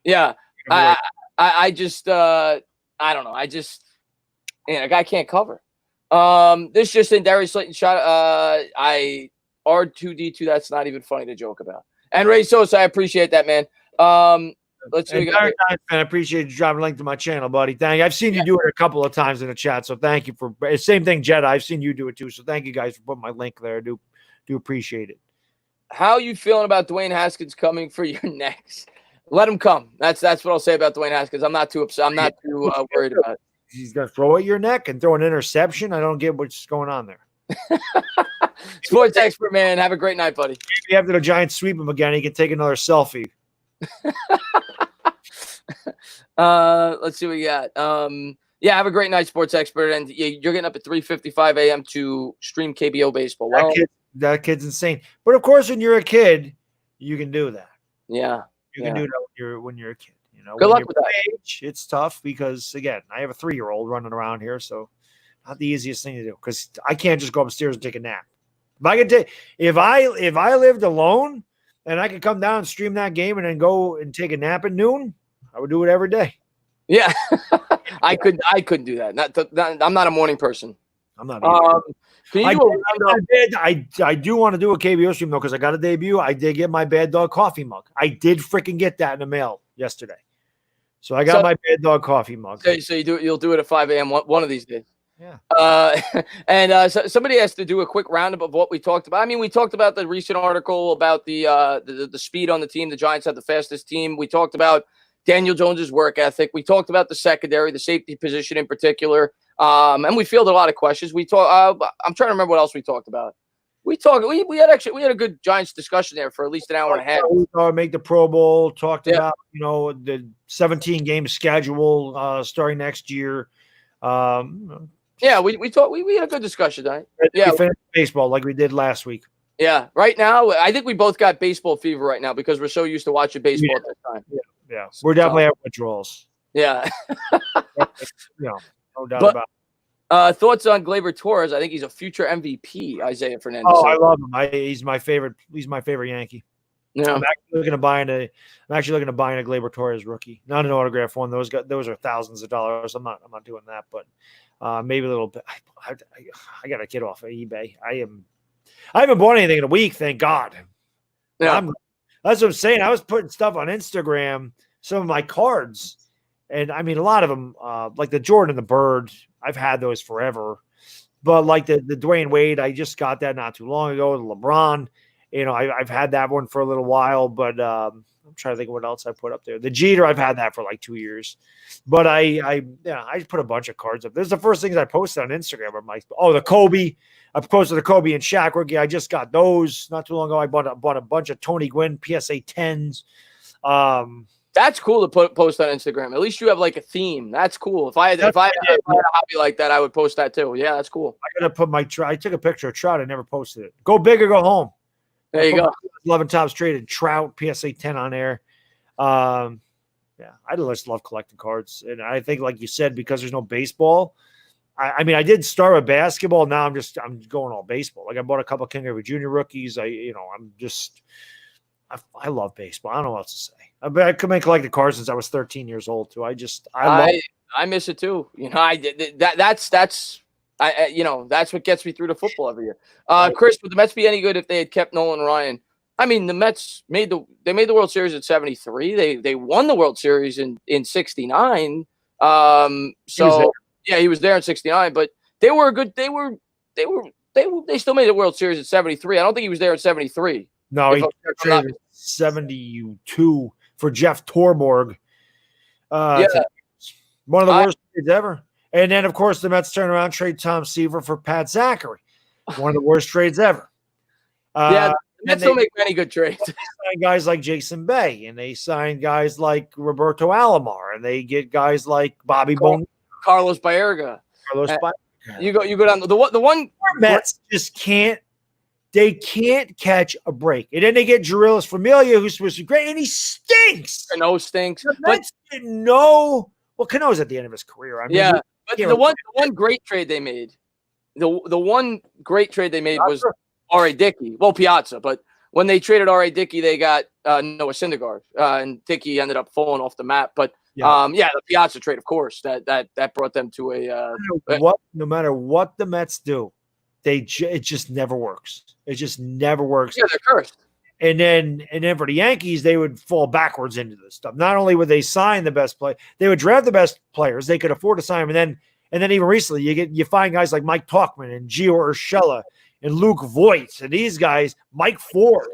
Yeah, I just I don't know. A guy can't cover. This just in Darius Slayton shot. I R2D2. That's not even funny to joke about. And Ray Sosa, I appreciate that, man. Let's see. I appreciate you dropping a link to my channel, buddy. Thank you. I've seen you do it a couple of times in the chat, so thank you for. Same thing, Jed. I've seen you do it too, so thank you guys for putting my link there. I do appreciate it. How are you feeling about Dwayne Haskins coming for your next? Let him come. That's what I'll say about Dwayne Haskins. I'm not too upset. I'm not too worried about it. He's going to throw at your neck and throw an interception. I don't get what's going on there. Sports expert, man. Have a great night, buddy. Maybe after the Giants sweep him again, he can take another selfie. Let's see what we got. Have a great night, sports expert. And you're getting up at 3:55 a.m. to stream KBO baseball. Well, that kid's insane. But of course, when you're a kid, you can do that. Yeah. You can do that when you're a kid. Good luck with that. Age, it's tough because, again, I have a 3-year-old running around here, so not the easiest thing to do because I can't just go upstairs and take a nap. If I lived alone and I could come down and stream that game and then go and take a nap at noon, I would do it every day. Yeah, I couldn't do that. I'm not a morning person. I'm not. I do want to do a KBO stream though because I got a debut. I did get my Baddog coffee mug. I did freaking get that in the mail yesterday. So I got my Baddog coffee mug. So you'll do it at 5 a.m. one of these days. Yeah. So somebody has to do a quick roundup of what we talked about. I mean, we talked about the recent article about the speed on the team. The Giants have the fastest team. We talked about Daniel Jones's work ethic. We talked about the secondary, the safety position in particular. And we fielded a lot of questions. I'm trying to remember what else we talked about. We had a good Giants discussion there for at least an hour and a half. We make the Pro Bowl, talked about, the 17 game schedule starting next year. We had a good discussion tonight. Yeah. We finished baseball like we did last week. Yeah. Right now, I think we both got baseball fever right now because we're so used to watching baseball at this time. Yeah. We're definitely having withdrawals. Yeah. No doubt about it. Thoughts on Gleyber Torres? I think he's a future MVP. Isaiah Fernandez. Oh, I love him. He's my favorite. He's my favorite Yankee. Yeah. I'm actually looking to buying a Gleyber Torres rookie, not an autograph one. Those are thousands of dollars. I'm not doing that, but maybe a little bit. I got to get off of eBay. I haven't bought anything in a week, thank God. Yeah. That's what I'm saying. I was putting stuff on Instagram, some of my cards, and I mean a lot of them, like the Jordan and the Bird. I've had those forever, but like the Dwayne Wade, I just got that not too long ago. The LeBron. I've had that one for a little while, but I'm trying to think of what else I put up there. The Jeter, I've had that for like 2 years, but I put a bunch of cards up. This is the first things I posted on Instagram. I'm like, the Kobe. I posted the Kobe and Shaq rookie. I just got those not too long ago. I bought a bunch of Tony Gwynn PSA 10s. That's cool to post on Instagram. At least you have like a theme. That's cool. If I had a hobby like that, I would post that too. Yeah, that's cool. I gotta put I took a picture of Trout. I never posted it. Go big or go home. There you go. 11 tops traded Trout PSA 10 on there. I just love collecting cards, and I think, like you said, because there's no baseball. I mean, I did start with basketball. Now I'm going all baseball. Like I bought a couple of King Griffey Jr. rookies. I love baseball. I don't know what else to say. I could make collected cards since I was 13 years old too. I miss it too. That's what gets me through the football every year. Chris, would the Mets be any good if they had kept Nolan Ryan? I mean, the Mets made the World Series in '73. They won the World Series in '69. He was there in '69, but they were good. They still made the World Series in '73. I don't think he was there in '73. No, he traded 72 for Jeff Torborg. One of the worst trades ever. And then, of course, the Mets turn around, trade Tom Seaver for Pat Zachary. One of the worst trades ever. The Mets don't make many good trades. They sign guys like Jason Bay, and they sign guys like Roberto Alomar, and they get guys like Bobby Bonilla. Carlos Baerga. You go down the one Mets just can't. They can't catch a break. And then they get Jurilis Familia, who's supposed to be great, and he stinks. Cano stinks. The Mets didn't know. Well, Cano's at the end of his career. I mean, but the one great trade they made, the one great trade they made was R.A. Dickey. Well, Piazza, but when they traded R.A. Dickey, they got Noah Syndergaard, and Dickey ended up falling off the map. But the Piazza trade, of course, that brought them to no matter what the Mets do, it just never works. It just never works. Yeah, they're cursed. And then for the Yankees, they would fall backwards into this stuff. Not only would they sign the best play, they would draft the best players. They could afford to sign them. And then even recently, you find guys like Mike Tauchman and Gio Urshela and Luke Voigt and these guys, Mike Ford.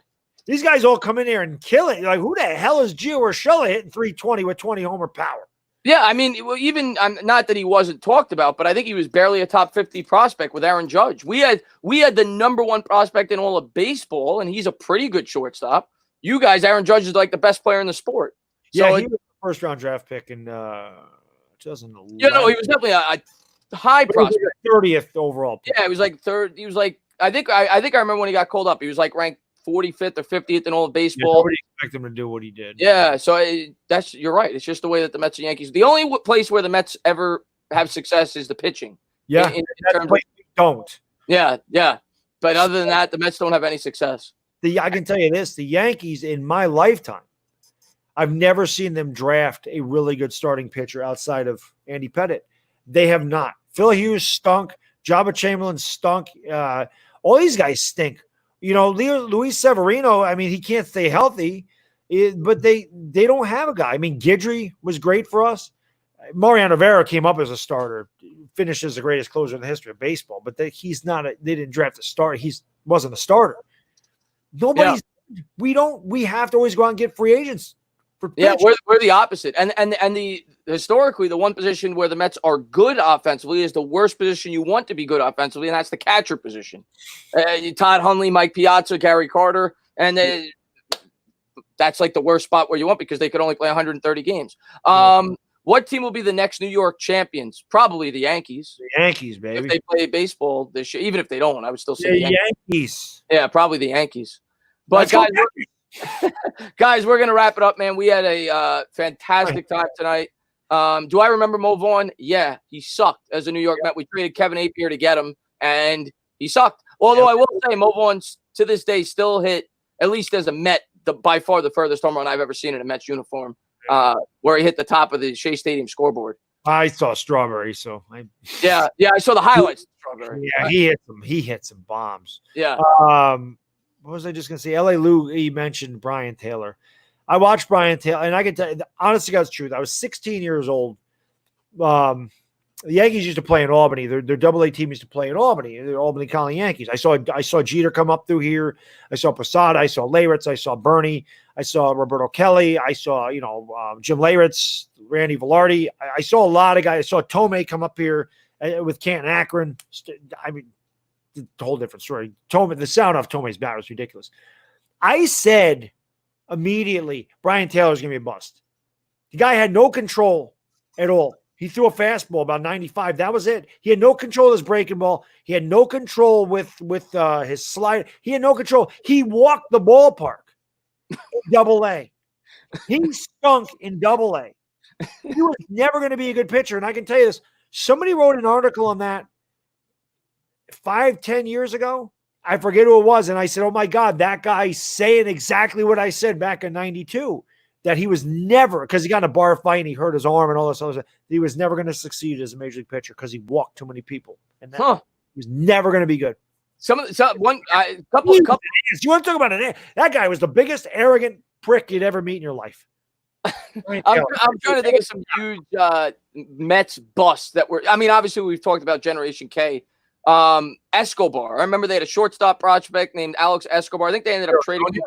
These guys all come in there and kill it. You're like, who the hell is Gio Urshela hitting 320 with 20 homer power? Yeah, I mean, even not that he wasn't talked about, but I think he was barely a top 50 prospect with Aaron Judge. We had the number one prospect in all of baseball, and he's a pretty good shortstop. You guys, Aaron Judge is like the best player in the sport. So he was the first round draft pick in 2011. He was definitely a high prospect. 30th overall pick. Yeah, he was like third. He was like I think I remember when he got called up. He was like ranked 45th or 50th in all of baseball. Nobody expected him to do what he did. Yeah, so you're right. It's just the way that the Mets and Yankees. The only place where the Mets ever have success is the pitching. Yeah, in terms of, don't. Yeah. But other than that, the Mets don't have any success. I can tell you this: the Yankees, in my lifetime, I've never seen them draft a really good starting pitcher outside of Andy Pettitte. They have not. Phil Hughes stunk. Jabba Chamberlain stunk. All these guys stink. Luis Severino, I mean, he can't stay healthy, but they don't have a guy. I mean, Guidry was great for us. Mariano Rivera came up as a starter, finished as the greatest closer in the history of baseball, but he's not. They didn't draft a starter. He wasn't a starter. Nobody's. Yeah. We have to always go out and get free agents. Yeah, we're the opposite. And the historically, the one position where the Mets are good offensively is the worst position you want to be good offensively, and that's the catcher position. Todd Hundley, Mike Piazza, Gary Carter, and that's like the worst spot where you want because they could only play 130 games. What team will be the next New York champions? Probably the Yankees. The Yankees, baby. If they play baseball this year, even if they don't, I would still say the Yankees. Yeah, probably the Yankees. But guys, we're going to wrap it up, man. We had a fantastic time tonight. Do I remember Mo Vaughn? Yeah, he sucked as a New York Met. We traded Kevin Appier to get him, and he sucked. Although I will say Mo Vaughn, to this day, still hit, at least as a Met, by far the furthest home run I've ever seen in a Mets uniform, where he hit the top of the Shea Stadium scoreboard. I saw Strawberry, so yeah, I saw the highlights of Strawberry. Yeah, he hit some bombs. Yeah. What was I just gonna say? LA Lou, he mentioned Brian Taylor. I watched Brian Taylor, and I can tell you, honest to God's truth, I was 16 years old. The Yankees used to play in Albany. Their AA team used to play in Albany. The Albany Colony Yankees. I saw Jeter come up through here. I saw Posada. I saw Leyritz. I saw Bernie. I saw Roberto Kelly. I saw Jim Leyritz, Randy Velarde. I saw a lot of guys. I saw Tomei come up here with Canton Akron. I mean, it's a whole different story. Tomei, the sound off Tomei's bat was ridiculous. I said immediately, Brian Taylor's gonna be a bust. The guy had no control at all. He threw a fastball about 95. That was it. He had no control of his breaking ball. He had no control with his slide. He had no control. He walked the ballpark in AA. He stunk in AA. He was never going to be a good pitcher. And I can tell you this. Somebody wrote an article on that 5-10 years ago. I forget who it was. And I said, oh, my God, that guy's saying exactly what I said back in 92. That he was never, because he got in a bar fight and he hurt his arm and all this other stuff. He was never going to succeed as a major league pitcher because he walked too many people, and that he was never going to be good. Couple. You want to talk about it? That guy was the biggest arrogant prick you'd ever meet in your life. I'm trying to think of some huge Mets busts that were. I mean, obviously we've talked about Generation K. Escobar. I remember they had a shortstop prospect named Alex Escobar. I think they ended up trading him.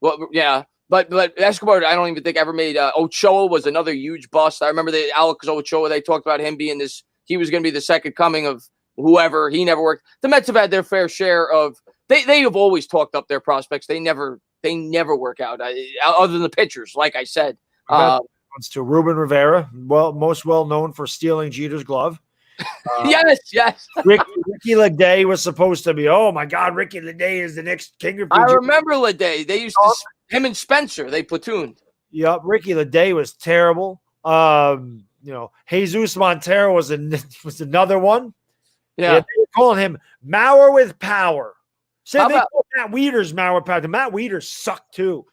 Well, yeah. But Escobar, I don't even think ever made. Ochoa was another huge bust. I remember Alex Ochoa. They talked about him being this. He was going to be the second coming of whoever. He never worked. The Mets have had their fair share of. They have always talked up their prospects. They never work out. Other than the pitchers, like I said. To Ruben Rivera, most well known for stealing Jeter's glove. Yes. Ricky Leday was supposed to be. Oh my God, Ricky Leday is the next king of. I remember Leday. They used to. Him and Spencer, they platooned. Yep, Ricky Leday was terrible. Jesus Montero was another one. Yeah, they were calling him Mauer with power. They called Matt Wieters Mauer with power. Matt Wieters sucked too,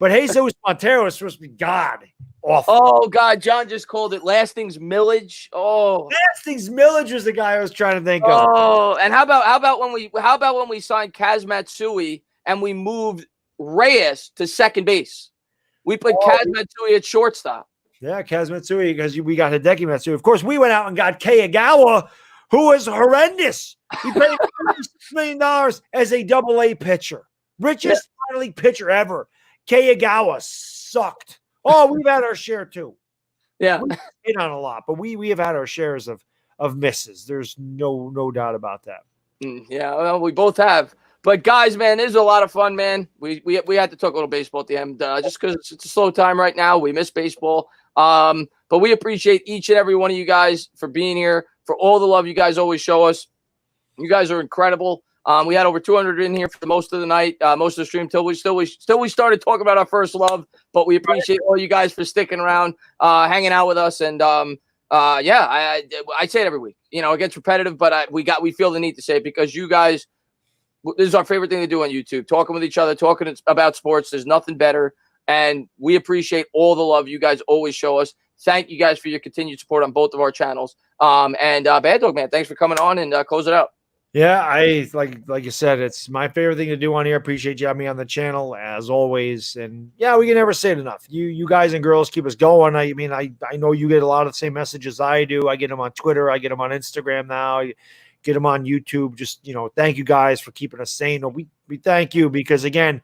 but Jesus Montero was supposed to be God. Awful. Oh God, John just called it Lastings Millage. Oh, Lastings Millage was the guy I was trying to think of. Oh, and how about when we signed Kaz Matsui and we moved Reyes to second base? We put Kaz Matsui at shortstop. Yeah, Kaz Matsui, because we got Hideki Matsui. Of course, we went out and got Keiagawa, who was horrendous. We paid $36 million as a AA pitcher. Richest minor league pitcher ever. Keiagawa sucked. Oh, we've had our share too. Yeah. We've hit on a lot, but we have had our shares of misses. There's no doubt about that. Yeah, well, we both have. But guys, man, this is a lot of fun, man. We had to talk a little baseball at the end, just because it's a slow time right now. We miss baseball. But we appreciate each and every one of you guys for being here, for all the love you guys always show us. You guys are incredible. We had over 200 in here for most of the night, most of the stream till we started talking about our first love. But we appreciate all you guys for sticking around, hanging out with us, and I say it every week. It gets repetitive, but we feel the need to say it because you guys. This is our favorite thing to do on YouTube, talking with each other, talking about sports. There's nothing better. And we appreciate all the love you guys always show us. Thank you guys for your continued support on both of our channels. Baddog, man, thanks for coming on and close it out. Yeah, I like you said, it's my favorite thing to do on here. Appreciate you having me on the channel as always. And yeah, we can never say it enough. You guys and girls keep us going. I mean, I know you get a lot of the same messages I do. I get them on Twitter. I get them on Instagram now. Get them on YouTube. Just, thank you guys for keeping us sane. We thank you because, again,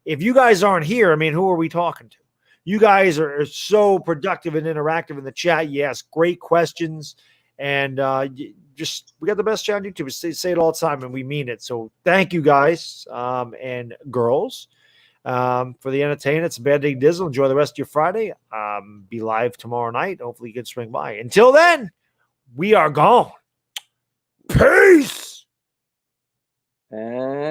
if you guys aren't here, I mean, who are we talking to? You guys are so productive and interactive in the chat. You ask great questions, and we got the best chat on YouTube. We say it all the time, and we mean it. So thank you guys and girls for the entertainment. It's a Bad Day Dizzle. Enjoy the rest of your Friday. Be live tomorrow night. Hopefully you can swing by. Until then, we are gone. Peace.